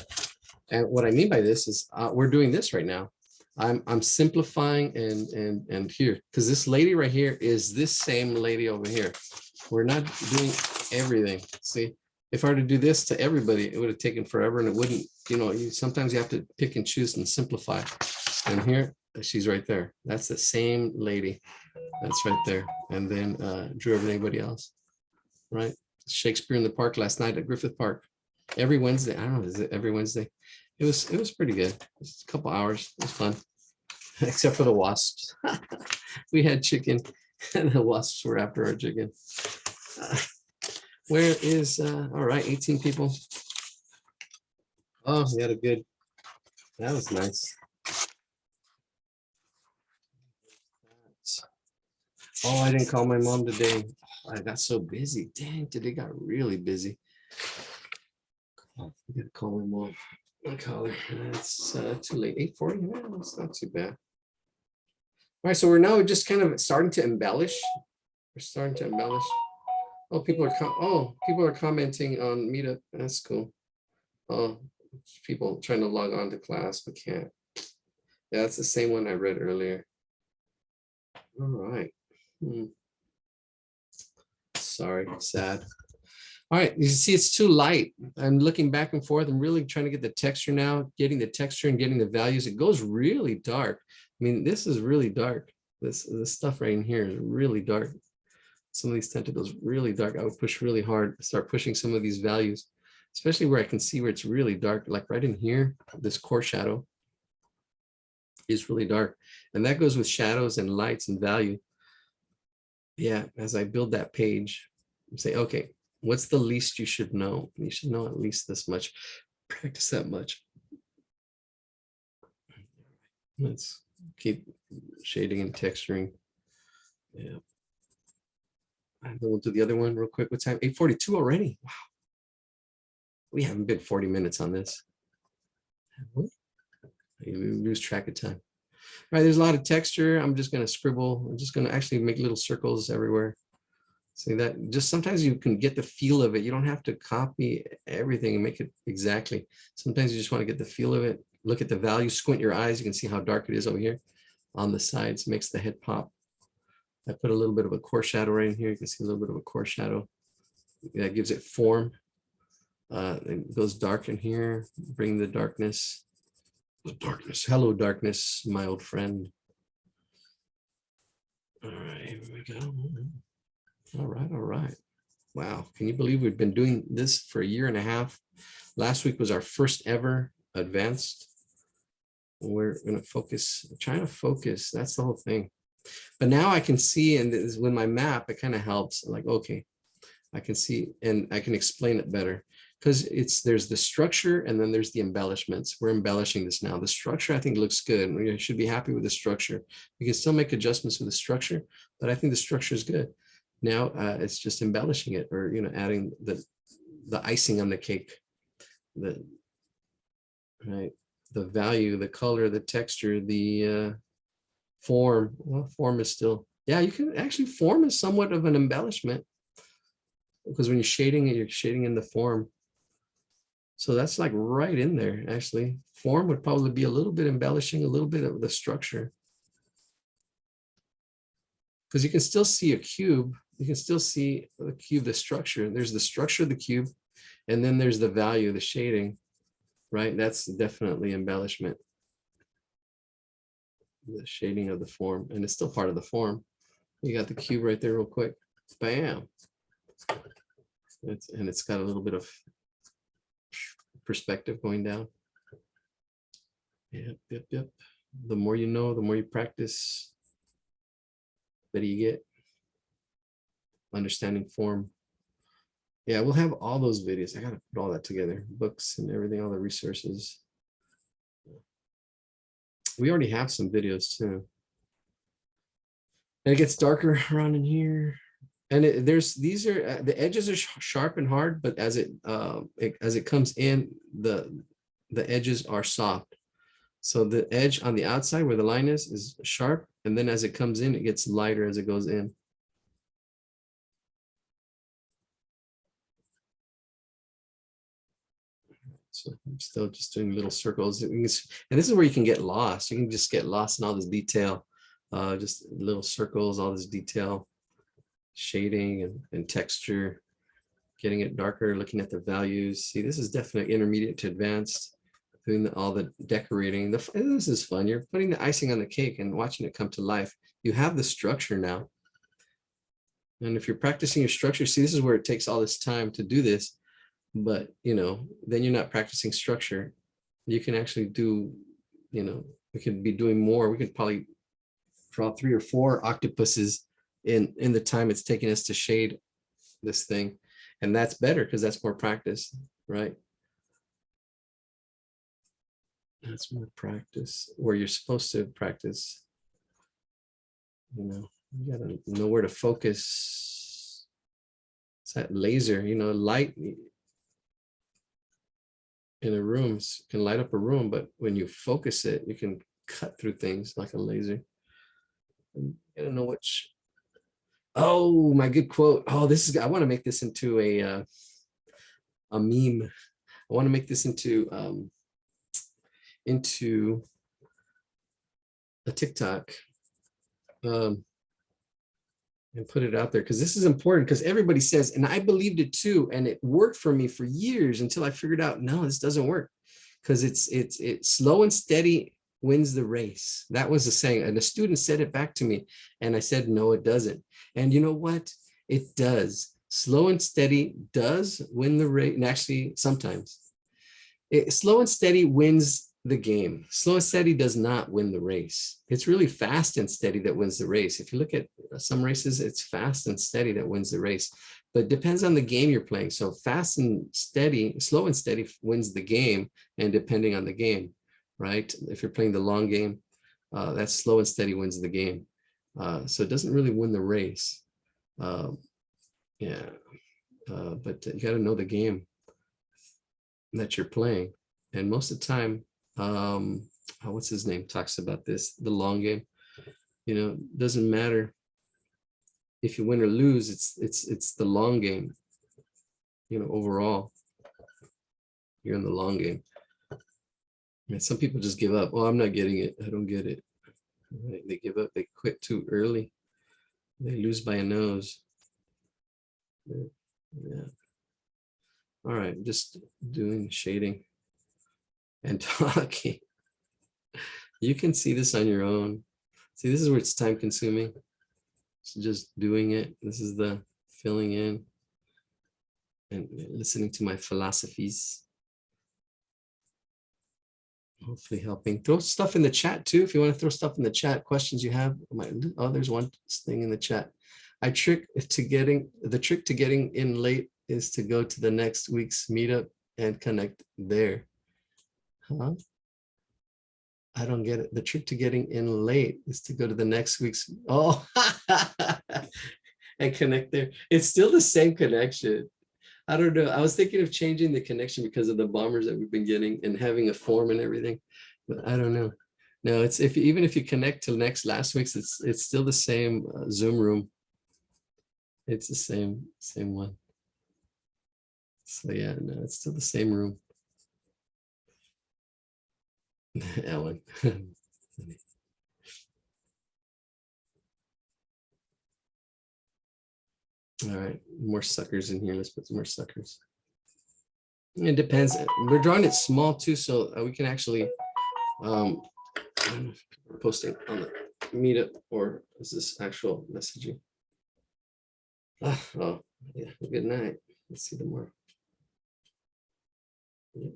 And what I mean by this is we're doing this right now. I'm simplifying and here, because this lady right here is this same lady over here. We're not doing everything. See, if I were to do this to everybody, it would have taken forever and it wouldn't, sometimes you have to pick and choose and simplify. And here, she's right there. That's the same lady. That's right there. And then drew everybody else, right? Shakespeare in the Park last night at Griffith Park. Every Wednesday. I don't know, is it every Wednesday? It was pretty good. It was a couple hours. It was fun. Except for the wasps. We had chicken and the wasps were after our chicken. Where is all right, 18 people. Oh, we had a good, that was nice. Oh, I didn't call my mom today. I got so busy. Dang, today got really busy. Oh, I gotta call my mom. I'll call her. It's too late. 8:40. No, it's not too bad. All right, so we're now just kind of starting to embellish. We're starting to embellish. Oh, people are commenting on Meetup. That's cool. Oh, people trying to log on to class but can't. Yeah, that's the same one I read earlier. All right. Sorry, sad. All right, you see it's too light. I'm looking back and forth. I'm really trying to get the texture now, getting the texture and getting the values. It goes really dark. I mean, this is really dark. This stuff right in here is really dark. Some of these tentacles really dark. I would push really hard, start pushing some of these values, especially where I can see where it's really dark, like right in here, this core shadow is really dark. And that goes with shadows and lights and value. Yeah, as I build that page, say, okay, what's the least you should know? You should know at least this much. Practice that much. Let's keep shading and texturing. Yeah. And then we'll do the other one real quick. What time? 8:42 already. Wow. We haven't been 40 minutes on this. We lose track of time. All right, there's a lot of texture. I'm just going to scribble. I'm just going to actually make little circles everywhere. See that? Just sometimes you can get the feel of it. You don't have to copy everything and make it exactly. Sometimes you just want to get the feel of it. Look at the value, squint your eyes. You can see how dark it is over here on the sides. Makes the head pop. I put a little bit of a core shadow right in here. You can see a little bit of a core shadow. That gives it form. It goes dark in here. Bring the darkness. The darkness. Hello, darkness, my old friend. All right, here we go. All right. Wow, can you believe we've been doing this for a year and a half? Last week was our first ever advanced. We're going to focus, trying to focus. That's the whole thing. But now I can see, and with my map, it kind of helps. Like, okay, I can see and I can explain it better because there's the structure and then there's the embellishments. We're embellishing this now. The structure I think looks good. We should be happy with the structure. We can still make adjustments with the structure, but I think the structure is good. Now it's just embellishing it, or adding the icing on the cake, the value, the color, the texture, the form. Well, form is still, yeah, you can actually, form is somewhat of an embellishment because when you're shading it, you're shading in the form. So that's like right in there. Actually, form would probably be a little bit embellishing a little bit of the structure, because you can still see a cube. You can still see the cube, the structure. There's the structure of the cube, and then there's the value, the shading, right? That's definitely embellishment. The shading of the form, and it's still part of the form. You got the cube right there real quick. Bam. And it's got a little bit of perspective going down. Yep. The more you know, the more you practice, the better you get. Understanding form. Yeah, we'll have all those videos. I gotta put all that together, books and everything, all the resources. We already have some videos too. And it gets darker around in here. And these are the edges are sharp and hard, but as it comes in, the edges are soft. So the edge on the outside where the line is sharp, And then as it comes in, it gets lighter as it goes in. So I'm still just doing little circles. And this is where you can get lost. You can just get lost in all this detail, just little circles, all this detail, shading and texture, getting it darker, looking at the values. See, this is definitely intermediate to advanced, doing all the decorating. This is fun. You're putting the icing on the cake and watching it come to life. You have the structure now. And if you're practicing your structure, see, this is where it takes all this time to do this. But, then you're not practicing structure. You can actually do, we could be doing more. We could probably draw 3 or 4 octopuses in the time it's taking us to shade this thing. And that's better because that's more practice, right? That's more practice where you're supposed to practice. You gotta know where to focus. It's that laser, light in a room can light up a room, but when you focus it, you can cut through things like a laser. And you gotta know which. Oh, my good quote. Oh, I want to make this into a meme. I want to make this into a TikTok and put it out there, because this is important, because everybody says, and I believed it too, and it worked for me for years until I figured out, no, this doesn't work, because it's slow and steady wins the race. That was the saying, and the student said it back to me, and I said, no, it doesn't. And you know what? It does. Slow and steady does win the race. And actually, sometimes slow and steady wins the game. Slow and steady does not win the race. It's really fast and steady that wins the race. If you look at some races, it's fast and steady that wins the race, but it depends on the game you're playing. So fast and steady, slow and steady wins the game, and depending on the game, right? If you're playing the long game, that's slow and steady wins the game. So it doesn't really win the race. But you got to know the game that you're playing. And most of the time, what's his name talks about this, the long game. Doesn't matter if you win or lose, it's the long game. Overall, you're in the long game. And some people just give up. Oh, I'm not getting it. I don't get it. Right? They give up. They quit too early. They lose by a nose. Yeah. All right, just doing shading and talking. You can see this on your own. See, this is where it's time consuming. So just doing it. This is the filling in and listening to my philosophies. Hopefully helping. Throw stuff in the chat too. If you want to throw stuff in the chat, questions you have. Oh, there's one thing in the chat. The trick to getting in late is to go to the next week's meetup and connect there. Huh? I don't get it. The trick to getting in late is to go to the next week's. Oh, and connect there. It's still the same connection. I don't know. I was thinking of changing the connection because of the bombers that we've been getting and having a form and everything, but I don't know. No, it's even if you connect to last week's, it's still the same Zoom room. It's the same one. So yeah, no, it's still the same room. Ellen. All right, more suckers in here. Let's put some more suckers. It depends. We're drawing it small too, so we can actually posting on the meetup, or is this actual messaging? Oh, yeah. Good night. Let's see them more. Yep.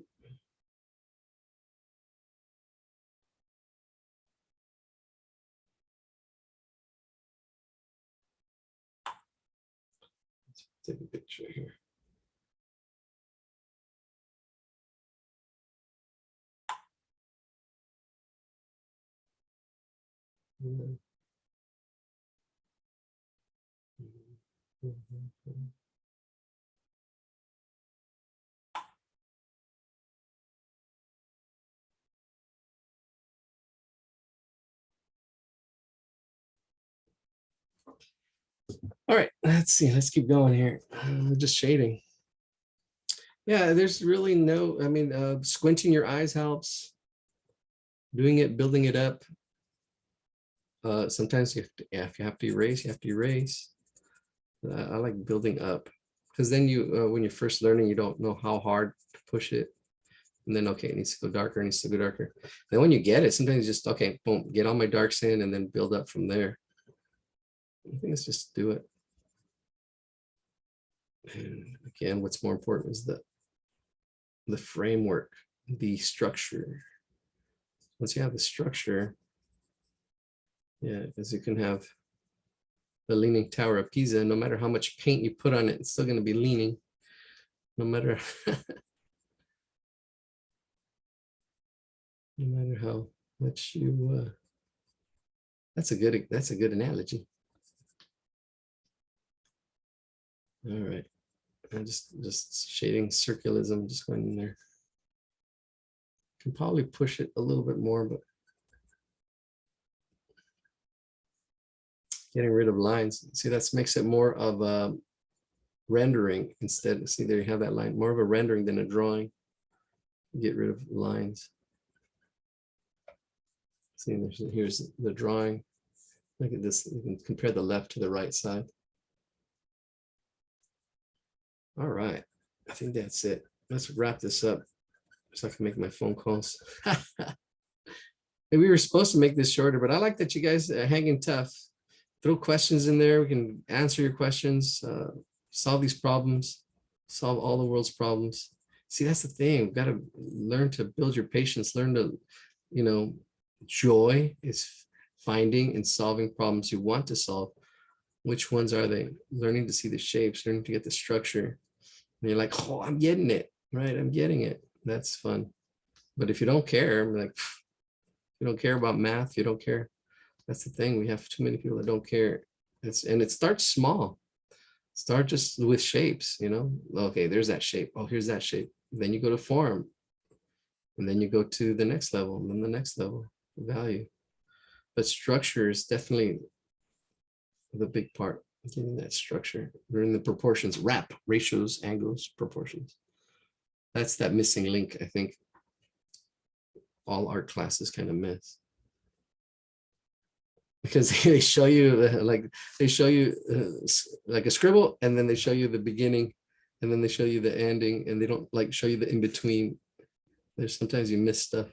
Let's take a picture here. All right, let's see. Let's keep going here. Just shading. Yeah, there's really no, I mean, squinting your eyes helps. Doing it, building it up. Sometimes yeah, if you have to erase, you have to erase. I like building up because then you, when you're first learning, you don't know how hard to push it. And then, okay, it needs to go darker, it needs to go darker. Then when you get it, sometimes you just, okay, boom, get all my darks in and then build up from there. I think it's just do it. And again, what's more important is the framework, the structure. Once you have the structure, yeah, because you can have the Leaning Tower of Pisa, no matter how much paint you put on it, it's still going to be leaning, no matter no matter how much you. That's a good analogy. All right, I'm just shading circulism, just going in there. Can probably push it a little bit more, but getting rid of lines. See, that makes it more of a rendering instead. See, there you have that line, more of a rendering than a drawing. Get rid of lines. See, here's the drawing. Look at this. You can compare the left to the right side. All right, I think that's it. Let's wrap this up so I can make my phone calls. And we were supposed to make this shorter, but I like that you guys are hanging tough. Throw questions in there. We can answer your questions, solve these problems, solve all the world's problems. See, that's the thing. We've got to learn to build your patience, learn to, joy is finding and solving problems you want to solve. Which ones are they? Learning to see the shapes, learning to get the structure. And you're like, oh, I'm getting it, right? I'm getting it. That's fun. But if you don't care, I'm like, you don't care about math, you don't care. That's the thing. We have too many people that don't care. And it starts small. Start just with shapes, Okay, there's that shape. Oh, here's that shape. Then you go to form. And then you go to the next level, and then the next level, value. But structure is definitely the big part. Getting that structure. Learning the proportions, wrap, ratios, angles, proportions. That's that missing link, I think. All art classes kind of miss. Because they show you like a scribble, and then they show you the beginning, and then they show you the ending, and they don't like show you the in between. There's sometimes you miss stuff.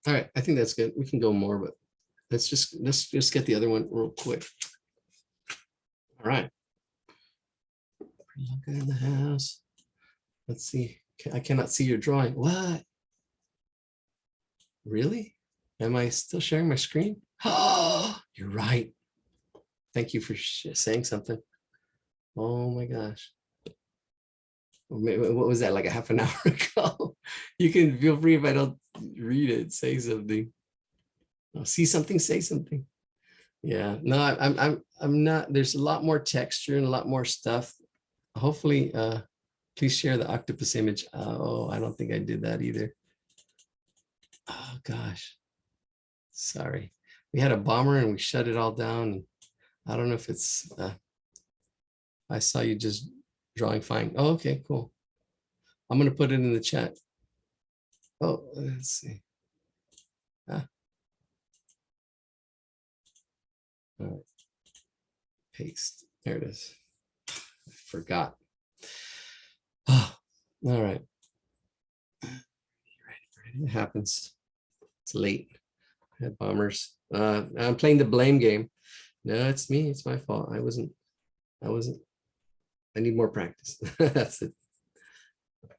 All right, I think that's good. We can go more, but let's just get the other one real quick. All right. Look in the house. Let's see. I cannot see your drawing. What? Really? Am I still sharing my screen? Oh, you're right. Thank you for saying something. Oh my gosh. What was that, like a half an hour ago? You can feel free if I don't read it, say something. See something, say something. Yeah, no, I'm not. There's a lot more texture and a lot more stuff. Hopefully, please share the octopus image. Oh, I don't think I did that either. Oh gosh, sorry. We had a bomber and we shut it all down. I don't know if it's. I saw you just drawing fine. Oh, okay, cool. I'm gonna put it in the chat. Oh, let's see. Ah. All right. Paste. There it is. I forgot. Oh, all right. It happens. It's late. I had bombers. I'm playing the blame game. No, it's me. It's my fault. I wasn't. I need more practice. That's it.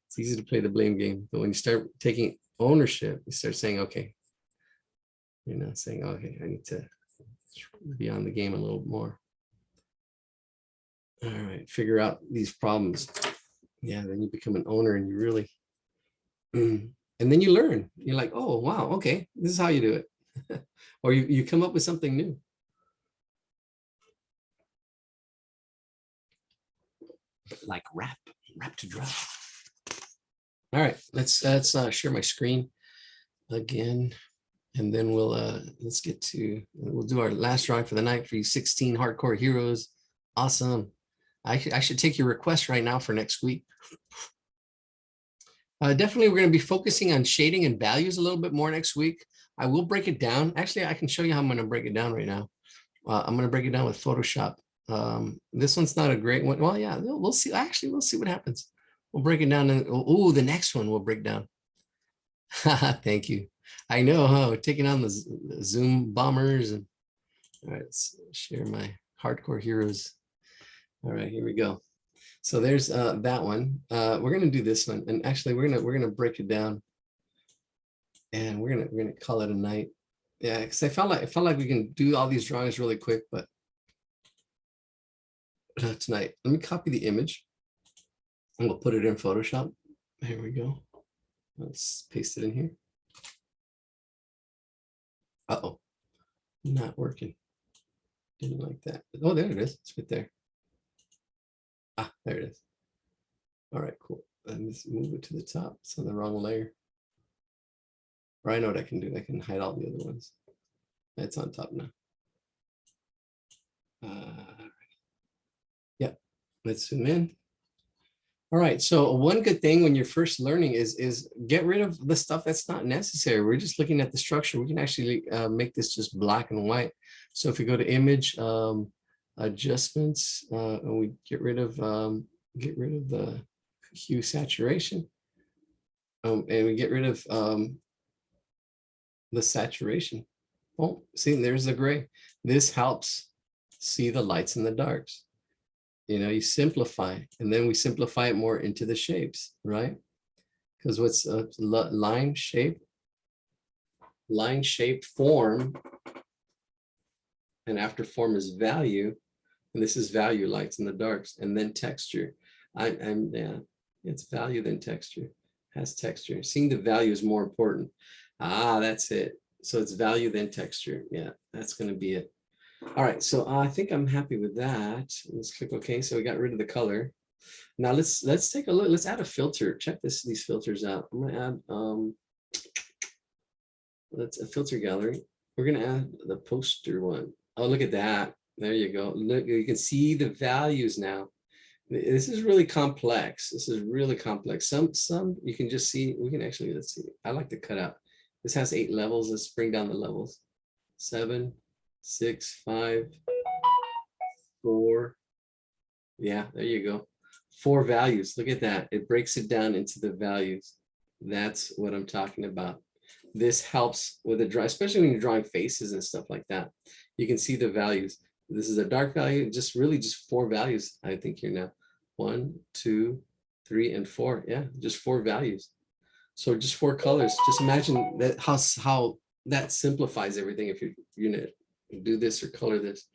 It's easy to play the blame game, but when you start taking ownership, you start saying, okay, saying, okay, I need to be on the game a little more. All right, figure out these problems. Yeah, then you become an owner and you really, and then you learn. You're like, oh, wow, okay, this is how you do it. Or you come up with something new. Like wrap to drop. All right, let's share my screen again. And then let's get to, we'll do our last drawing for the night for you 16 hardcore heroes. Awesome. I should take your request right now for next week. Definitely, we're going to be focusing on shading and values a little bit more next week. I will break it down. Actually, I can show you how I'm going to break it down right now. I'm going to break it down with Photoshop. This one's not a great one. Well, yeah, we'll see. Actually, we'll see what happens. We'll break it down. And oh, the next one we'll break down. Thank you. I know, huh? Taking on the Zoom bombers. And all right, let's share my hardcore heroes. All right, here we go. So there's that one. We're gonna do this one, and actually we're gonna break it down, and we're gonna call it a night. Yeah, because I felt like we can do all these drawings really quick, but tonight, let me copy the image, and we'll put it in Photoshop. Here we go. Let's paste it in here. Uh-oh, not working. Didn't like that. Oh, there it is. It's right there. Ah, there it is. All right, cool. Let's move it to the top. It's on the wrong layer. Or I know what I can do. I can hide all the other ones. It's on top now. Yeah, let's zoom in. All right, so one good thing when you're first learning is get rid of the stuff that's not necessary. We're just looking at the structure. We can actually make this just black and white. So if we go to image adjustments, and we get rid of the hue saturation, and we get rid of the saturation. Oh, see, there's the gray. This helps see the lights and the darks. You know, you simplify, and then we simplify it more into the shapes, right? Because what's line, shape, form, and after form is value, and this is value, lights and the darks, and then texture. Yeah, it's value then texture, has texture. Seeing the value is more important. Ah, that's it. So it's value then texture. Yeah, that's going to be it. All right, so I think I'm happy with that. Let's click OK. So we got rid of the color. Now let's take a look. Let's add a filter. Check these filters out. I'm gonna add let's a filter gallery. We're gonna add the poster one. Oh, look at that. There you go. Look, you can see the values now. This is really complex. This is really complex. Some you can just see. We can actually, let's see. I like to cut out. This has 8 levels. Let's bring down the levels. 7, 6, 5, 4. Yeah, there you go. 4 values. Look at that. It breaks it down into the values. That's what I'm talking about. This helps with the draw, especially when you're drawing faces and stuff like that. You can see the values. This is a dark value, just 4 values, I think here now. 1, 2, 3, and 4. Yeah, just 4 values. So just 4 colors. Just imagine that how that simplifies everything if you're gonna do this or color this.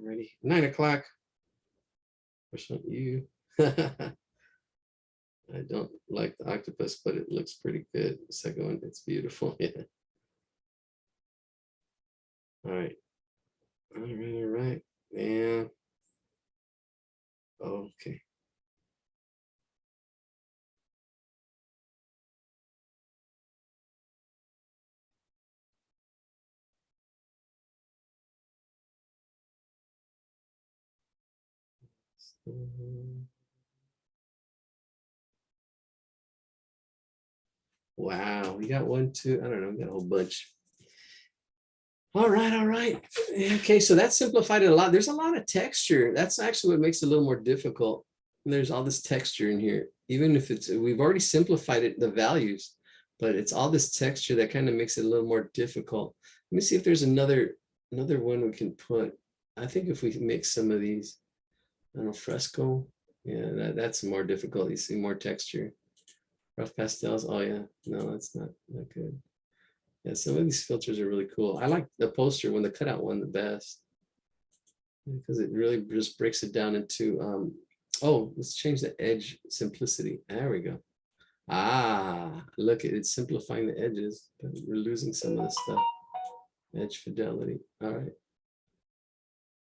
Ready? 9 o'clock. Push on you. I don't like the octopus, but it looks pretty good. The second one, it's beautiful. Yeah. All right. All right. Yeah. Okay. Wow, we got 1, 2, I don't know, we got a whole bunch. All right. Okay, so that simplified it a lot. There's a lot of texture. That's actually what makes it a little more difficult. And there's all this texture in here, even if we've already simplified it, the values, but it's all this texture that kind of makes it a little more difficult. Let me see if there's another one we can put. I think if we can make some of these, I don't know, fresco. Yeah, that's more difficult. You see more texture. Rough pastels. Oh yeah, no, that's not good. Yeah, some of these filters are really cool. I like the poster one, the cutout one, the best, because it really just breaks it down into, oh, let's change the edge simplicity. There we go. Ah, look, it's simplifying the edges, but we're losing some of the stuff. Edge fidelity. All right.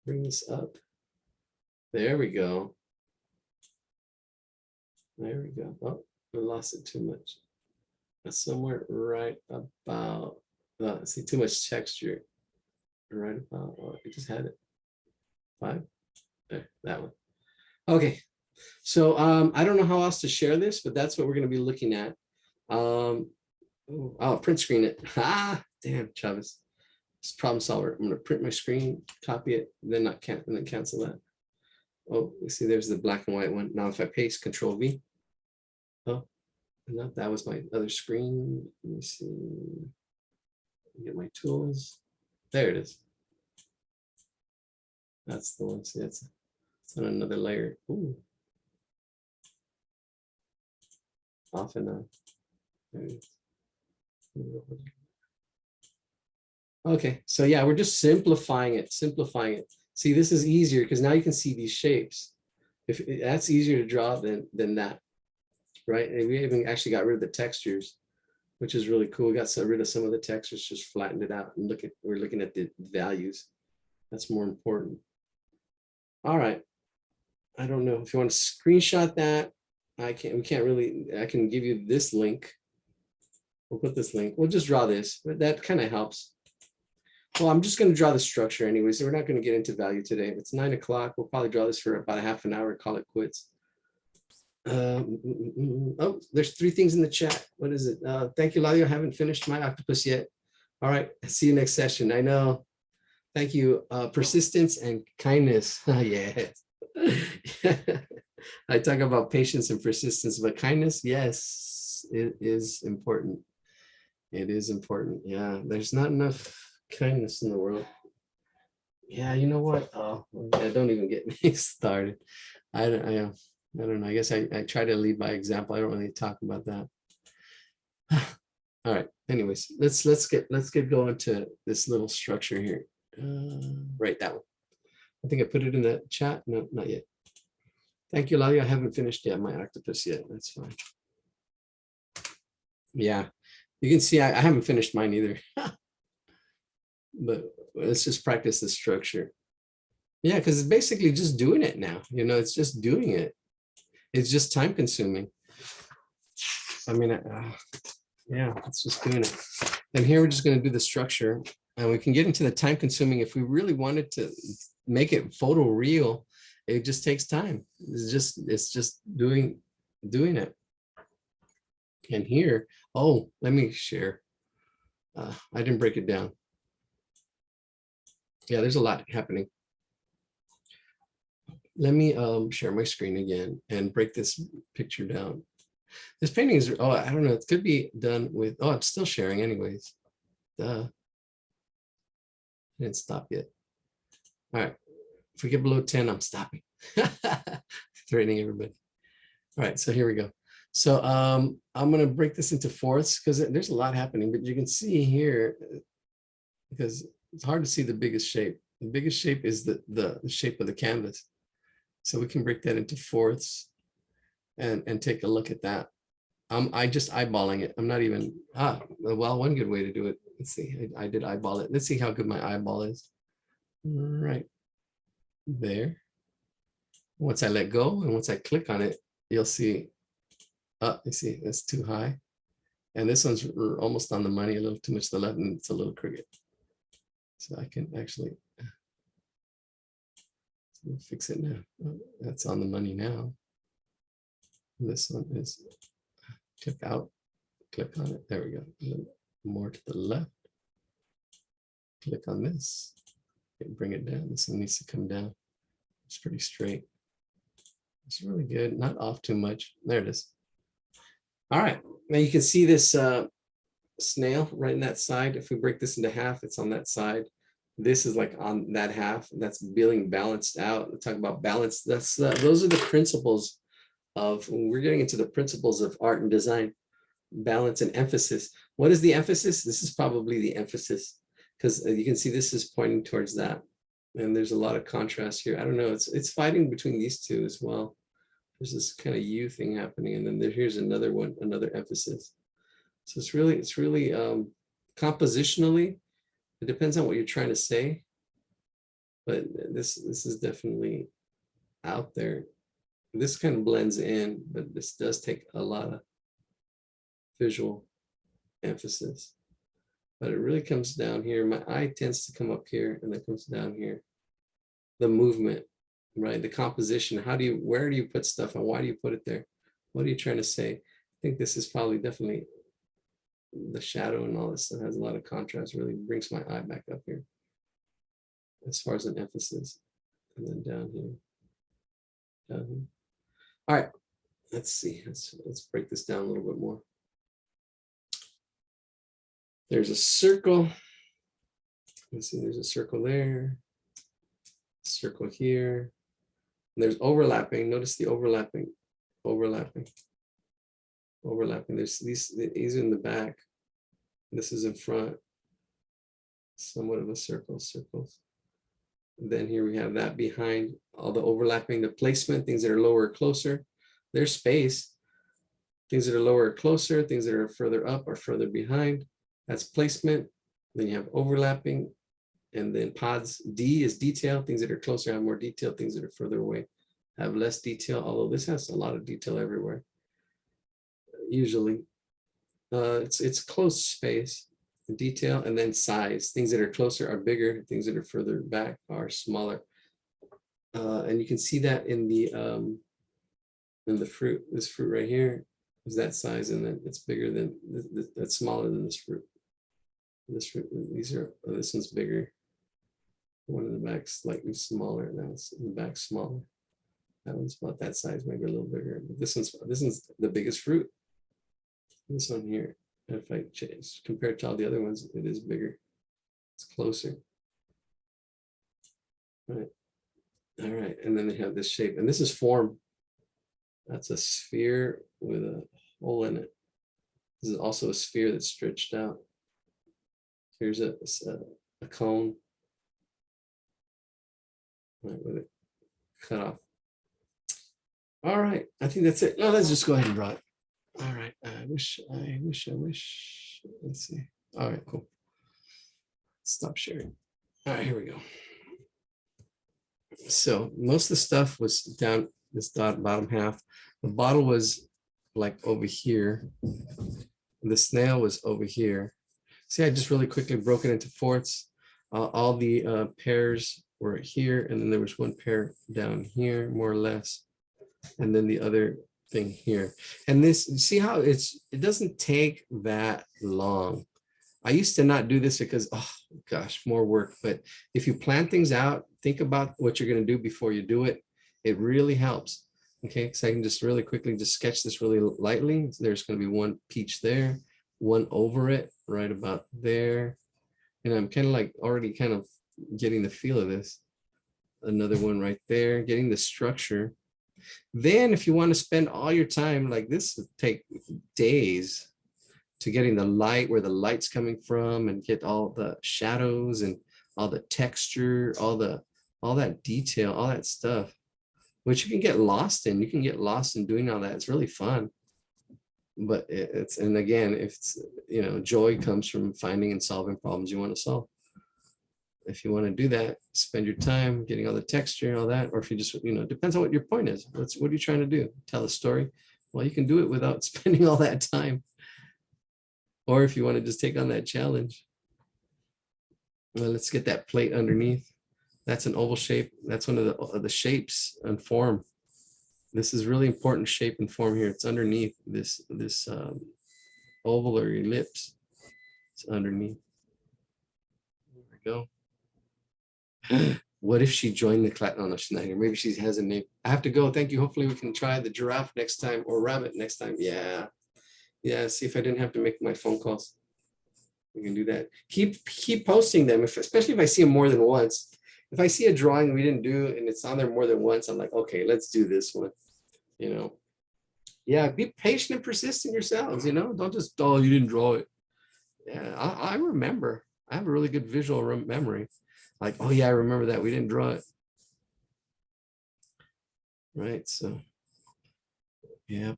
Bring this up. There we go. There we go. Oh, we lost it too much. somewhere right about, see too much texture. Right about, oh, I just had it. 5, there, that one. Okay, so I don't know how else to share this, but that's what we're going to be looking at. I'll print screen it. Ah, damn, Chavez. It's problem solver. I'm going to print my screen, copy it, then not and then cancel that. Oh, you see, there's the black and white one. Now, if I paste Control V, oh, no, that was my other screen. Let me see. Get my tools. There it is. That's the one. See, it's on another layer. Ooh. Off and on. There it is. Okay, so yeah, we're just simplifying it, See, this is easier because now you can see these shapes. If that's easier to draw than that, right? And we even actually got rid of the textures, which is really cool. We got rid of some of the textures, just flattened it out and we're looking at the values. That's more important. All right. I don't know if you want to screenshot that. I can give you this link. We'll put this link. We'll just draw this, but that kind of helps. Well, I'm just going to draw the structure anyway, so we're not going to get into value today. It's 9 o'clock. We'll probably draw this for about a half an hour, call it quits. Oh, there's 3 things in the chat. What is it? Thank you, Ladio. I haven't finished my octopus yet. All right. See you next session. I know. Thank you. Persistence and kindness. Yes. I talk about patience and persistence, but kindness, yes, it is important. It is important. Yeah, there's not enough kindness in the world. Yeah, you know what? Oh, yeah, don't even get me started. I don't know. I guess I try to lead by example. I don't really talk about that. All right. Anyways, let's get going to this little structure here. Right, that one. I think I put it in the chat. No, not yet. Thank you, Ladia. I haven't finished yet my octopus yet. That's fine. Yeah, you can see I haven't finished mine either. But let's just practice the structure. Yeah, because it's basically just doing it now. It's just doing it. It's just time consuming. I mean, yeah, it's just doing it. And here we're just going to do the structure, and we can get into the time consuming. If we really wanted to make it photo real, it just takes time. It's just doing it. And here, oh, let me share. I didn't break it down. Yeah, there's a lot happening. Let me share my screen again and break this picture down. This painting is, oh, I don't know, it could be done with, oh, I'm still sharing anyways. Duh. I didn't stop yet. All right, if we get below 10, I'm stopping. Threatening everybody. All right, so here we go. So I'm gonna break this into fourths because there's a lot happening, but you can see here, because it's hard to see the biggest shape. The biggest shape is the shape of the canvas. So we can break that into fourths and take a look at that. I just eyeballing it. I'm not even, well, one good way to do it. Let's see, I did eyeball it. Let's see how good my eyeball is. Right there. Once I let go and once I click on it, you'll see, you see, it's too high. And this one's almost on the money, a little too much to the left, and it's a little crooked. So I can actually fix it now. That's on the money now. This one is click out, click on it. There we go. More to the left. Click on this. Bring it down. This one needs to come down. It's pretty straight. It's really good. Not off too much. There it is. All right. Now you can see this snail right in that side. If we break this into half, it's on that side. This is like on that half. That's being balanced out. We're talking about balance. Those are the principles of, we're getting into the principles of art and design, balance and emphasis. What is the emphasis? This is probably the emphasis, because you can see this is pointing towards that. And there's a lot of contrast here. I don't know. It's fighting between these two as well. There's this kind of U thing happening. And then here's another one, another emphasis. So it's really compositionally, it depends on what you're trying to say. But this is definitely out there. This kind of blends in, but this does take a lot of visual. emphasis. But it really comes down here. My eye tends to come up here and then comes down here. The movement, right? The composition. Where do you put stuff and why do you put it there? What are you trying to say? I think this is probably definitely the shadow and all this stuff has a lot of contrast, really brings my eye back up here as far as an emphasis. And then down here. Down here. All right, let's see. Let's break this down a little bit more. There's a circle. Let's see, there's a circle there. Circle here. And there's overlapping. Notice the overlapping. Overlapping. There's these are in the back. This is in front. Somewhat of a circle, circles. And then here we have that behind, all the overlapping, the placement, things that are lower or closer. There's space. Things that are lower or closer, things that are further up or further behind. That's placement. Then you have overlapping. And then pods. D is detail. Things that are closer have more detail. Things that are further away have less detail, although this has a lot of detail everywhere. Usually, it's close space, detail, and then size. Things that are closer are bigger. Things that are further back are smaller. And you can see that in the fruit. This fruit right here is that size, and then it's bigger than that's smaller than this fruit. This fruit, this one's bigger. One in the back slightly smaller. That's in the back smaller. That one's about that size, maybe a little bigger. But this one's the biggest fruit. This one here, if I change compared to all the other ones, it is bigger. It's closer. Right. All right, and then they have this shape, and this is form. That's a sphere with a hole in it. This is also a sphere that's stretched out. Here's a cone. Right, with it cut off. All right, I think that's it. No, let's just go ahead and draw it. All right, I wish. Let's see. All right, cool. Stop sharing. All right, here we go. So most of the stuff was down this bottom half. The bottle was like over here. The snail was over here. See, I just really quickly broke it into fourths. All the pairs were here, and then there was one pair down here, more or less, and then the other thing here. And this, see how it doesn't take that long. I used to not do this because, oh gosh, more work. But if you plan things out, think about what you're going to do before you do it. It really helps. Okay, so I can just really quickly just sketch this really lightly. There's going to be one peach there, one over it, right about there. And I'm kind of like already kind of getting the feel of this. Another one right there, getting the structure. Then if you want to spend all your time like this, would take days to getting the light, where the light's coming from, and get all the shadows and all the texture, all that detail, all that stuff, which you can get lost in. You can get lost in doing all that. It's really fun. But and again, if it's, joy comes from finding and solving problems you want to solve. If you want to do that, spend your time getting all the texture and all that, or if you just, depends on what your point is. What are you trying to do? Tell a story? Well, you can do it without spending all that time. Or if you want to just take on that challenge. Well, let's get that plate underneath. That's an oval shape. That's one of the shapes and form. This is really important shape and form here. It's underneath this oval or ellipse. It's underneath. There we go. What if she joined the class? Oh, no, she's not here. Maybe she has a name. I have to go. Thank you. Hopefully we can try the giraffe next time, or rabbit next time. Yeah. See if I didn't have to make my phone calls. We can do that. Keep posting them, especially if I see them more than once. If I see a drawing we didn't do and it's on there more than once, I'm like, okay, let's do this one. Yeah, be patient and persistent yourselves. Don't just, oh, you didn't draw it. Yeah, I remember. I have a really good visual memory. Like, oh yeah, I remember that. We didn't draw it. Right. So, yep.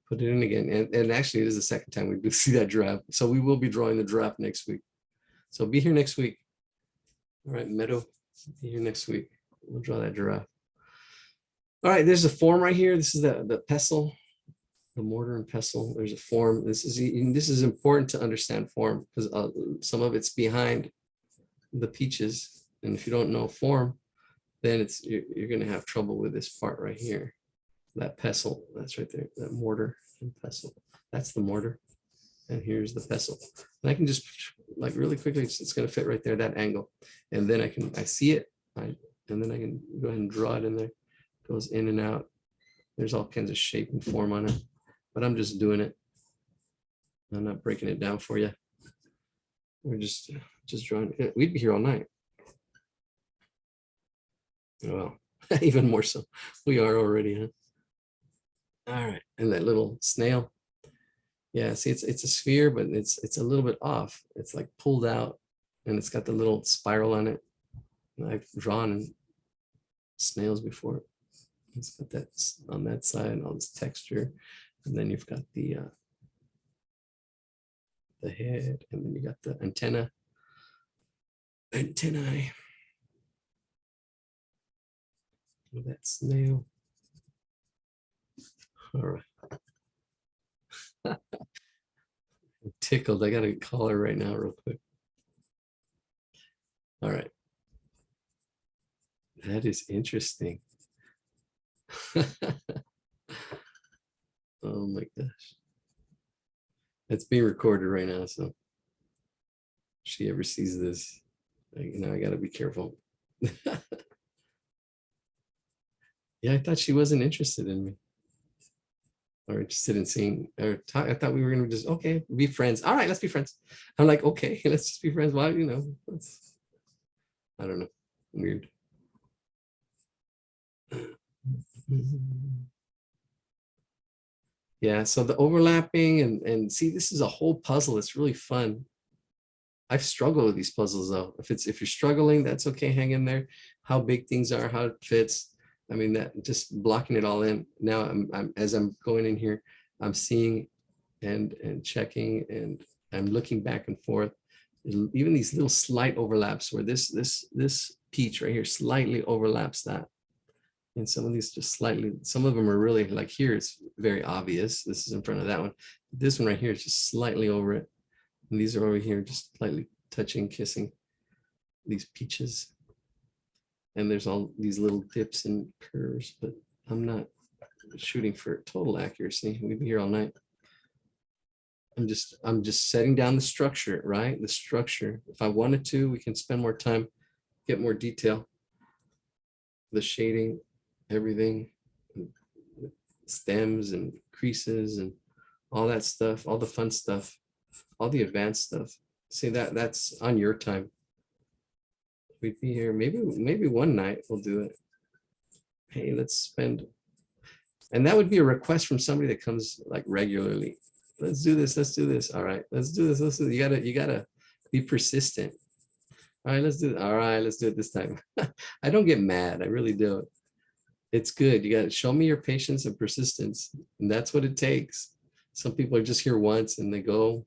Put it in again. And actually, it is the second time we do see that giraffe. So we will be drawing the giraffe next week. So be here next week. All right, Meadow, be here next week. We'll draw that giraffe. All right, there's a form right here. This is the pestle. the mortar and pestle. There's a form. This is important to understand form because some of it's behind the peaches, and if you don't know form, then you're going to have trouble with this part right here. That pestle, that's right there. That mortar and pestle. That's the mortar, and here's the pestle. And I can just like really quickly. It's going to fit right there, that angle, and then I see it, and then I can go ahead and draw it in there. Goes in and out. There's all kinds of shape and form on it, but I'm just doing it. I'm not breaking it down for you. We're just drawing. We'd be here all night. Well, even more so. We are already, huh? All right, and that little snail. Yeah, see, it's a sphere, but it's a little bit off. It's like pulled out, and it's got the little spiral on it. And I've drawn snails before. It's got that on that side, all this texture, and then you've got the head, and then you got the antennae. Of that snail. All right. I'm tickled. I got to call her right now real quick. All right. That is interesting. Oh my gosh. It's being recorded right now, so if she ever sees this, I got to be careful. Yeah, I thought she wasn't interested in me or interested in seeing or talk. I thought we were going to just, okay, be friends. All right, let's be friends. I'm like, okay, let's just be friends. Why, I don't know. Weird. Yeah, so the overlapping and see, this is a whole puzzle. It's really fun. I've struggled with these puzzles though. If you're struggling, that's okay. Hang in there. How big things are, how it fits. I mean, that just blocking it all in. Now I'm as I'm going in here, I'm seeing and checking, and I'm looking back and forth. Even these little slight overlaps where this peach right here slightly overlaps that. And some of these just slightly, some of them are really like here, it's very obvious. This is in front of that one. This one right here is just slightly over it. And these are over here, just slightly touching, kissing these peaches. And there's all these little dips and curves, but I'm not shooting for total accuracy. We'd be here all night. I'm just setting down the structure, right? The structure. If I wanted to, we can spend more time, get more detail. The shading, everything, stems and creases and all that stuff, all the fun stuff, all the advanced stuff. See, that's on your time. We'd be here. Maybe one night we'll do it. Hey, let's spend. And that would be a request from somebody that comes like regularly. Let's do this. Let's do this. All right, let's do this. Let's do this. You gotta be persistent. All right, let's do it. All right, let's do it this time. I don't get mad. I really do. It's good. You got to show me your patience and persistence. And that's what it takes. Some people are just here once and they go,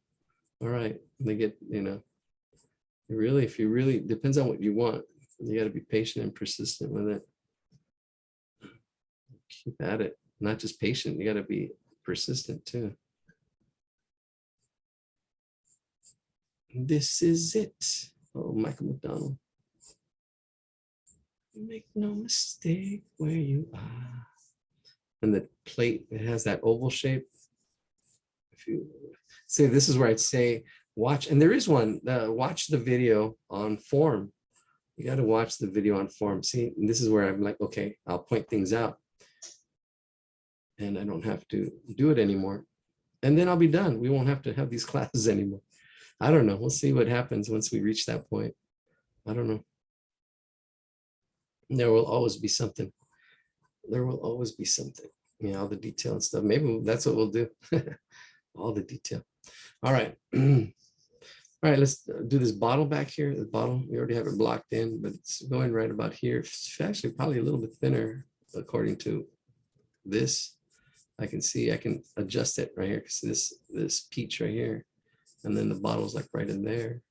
all right. And they get, if you really, depends on what you want. You got to be patient and persistent with it. Keep at it. Not just patient. You got to be persistent too. This is it. Oh, Michael McDonald. Make no mistake where you are. And the plate, it has that oval shape. If you say, this is where I'd say watch, and there is one, watch the video on form. You got to watch the video on form. See, and this is where I'm like, okay, I'll point things out. And I don't have to do it anymore. And then I'll be done. We won't have to have these classes anymore. I don't know. We'll see what happens once we reach that point. I don't know. There will always be something. There will always be something. All the detail and stuff. Maybe that's what we'll do. All the detail. All right. All right, let's do this bottle back here. The bottle, we already have it blocked in, but it's going right about here. It's actually probably a little bit thinner according to this. I can see, I can adjust it right here because this peach right here, and then the bottle's like right in there.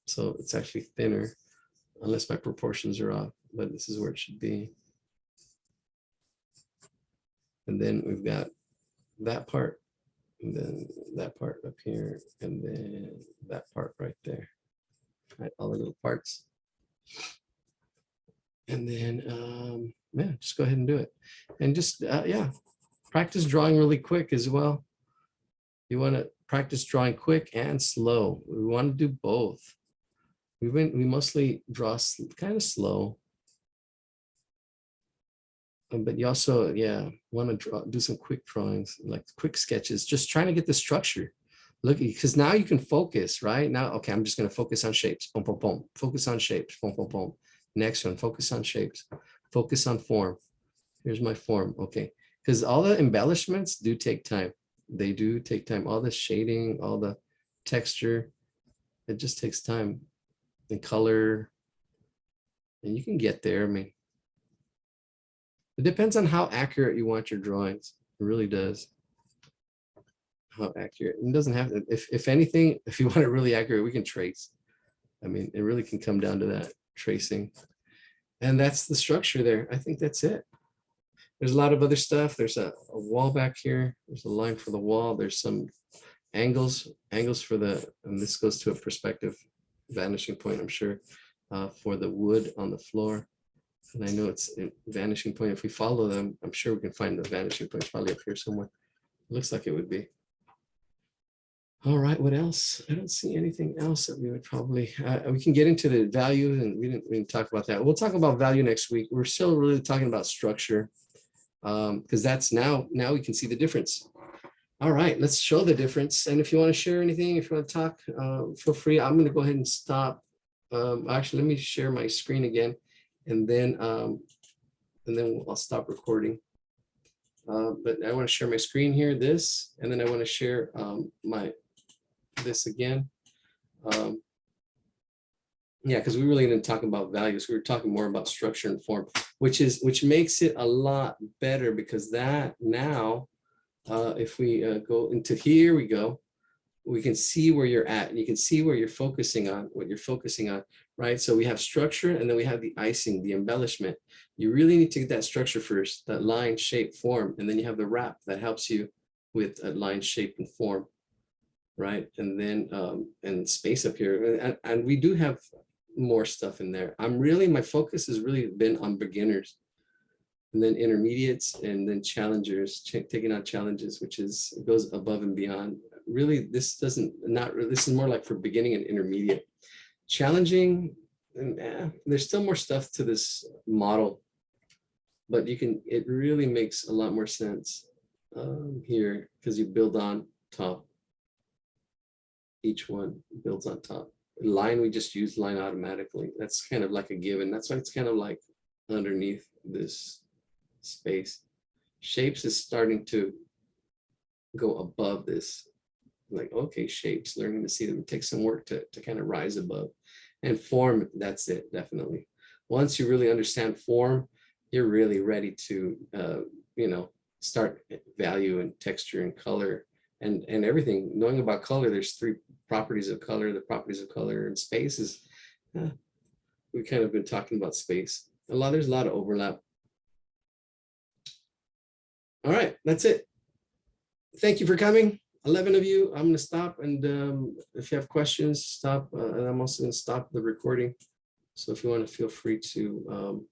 So it's actually thinner unless my proportions are off, but this is where it should be. And then we've got that part, and then that part up here, and then that part right there. Right, all the little parts. And then, yeah, just go ahead and do it. And just, yeah, practice drawing really quick as well. You want to practice drawing quick and slow. We want to do both. We mostly draw kind of slow. But you also, yeah, want to do some quick drawings, like quick sketches, just trying to get the structure. Look, because now you can focus, right? Now, okay, I'm just going to focus on shapes. Boom, boom, boom. Focus on shapes. Boom, boom, boom. Next one, focus on shapes. Focus on form. Here's my form. Okay. Because all the embellishments do take time. They do take time. All the shading, all the texture, it just takes time. And color. And you can get there. I mean, it depends on how accurate you want your drawings. It really does. How accurate. It doesn't have to, if anything, if you want it really accurate, we can trace. I mean, it really can come down to that tracing. And that's the structure there. I think that's it. There's a lot of other stuff. There's a wall back here. There's a line for the wall. There's some angles for the, and this goes to a perspective vanishing point, I'm sure, for the wood on the floor. And I know it's a vanishing point. If we follow them, I'm sure we can find the vanishing point probably up here somewhere. It looks like it would be. All right, what else? I don't see anything else that we would probably, we can get into the value, and we didn't talk about that. We'll talk about value next week. We're still really talking about structure, because that's now we can see the difference. All right, let's show the difference. And if you want to share anything, if you want to talk, feel free. I'm going to go ahead and stop. Actually, let me share my screen again, and then I'll stop recording. But I want to share my screen here, this, and then I want to share this again. Yeah, because we really didn't talk about values. We were talking more about structure and form, which makes it a lot better, because that now, if we go into here, we can see where you're at, and you can see where you're focusing on, what you're focusing on, right? So we have structure, and then we have the icing, the embellishment. You really need to get that structure first, that line, shape, form, and then you have the wrap that helps you with a line, shape, and form, right? And then and space up here, and we do have more stuff in there. My focus has really been on beginners, and then intermediates, and then challengers, taking on challenges, which goes above and beyond. Really, this is more like for beginning and intermediate. Challenging, there's still more stuff to this model, but it really makes a lot more sense here, because you build on top. Each one builds on top. Line, we just use line automatically. That's kind of like a given. That's why it's kind of like underneath this space. Shapes is starting to go above this. Like, okay, shapes, learning to see them. It takes some work to kind of rise above. And form, that's it, definitely. Once you really understand form, you're really ready to, start value and texture and color and everything. Knowing about color, there's 3 properties of color. The properties of color and space is, we've kind of been talking about space. There's a lot of overlap. All right, that's it. Thank you for coming. 11 of you. I'm going to stop, and if you have questions, stop. And I'm also going to stop the recording. So if you want to, feel free to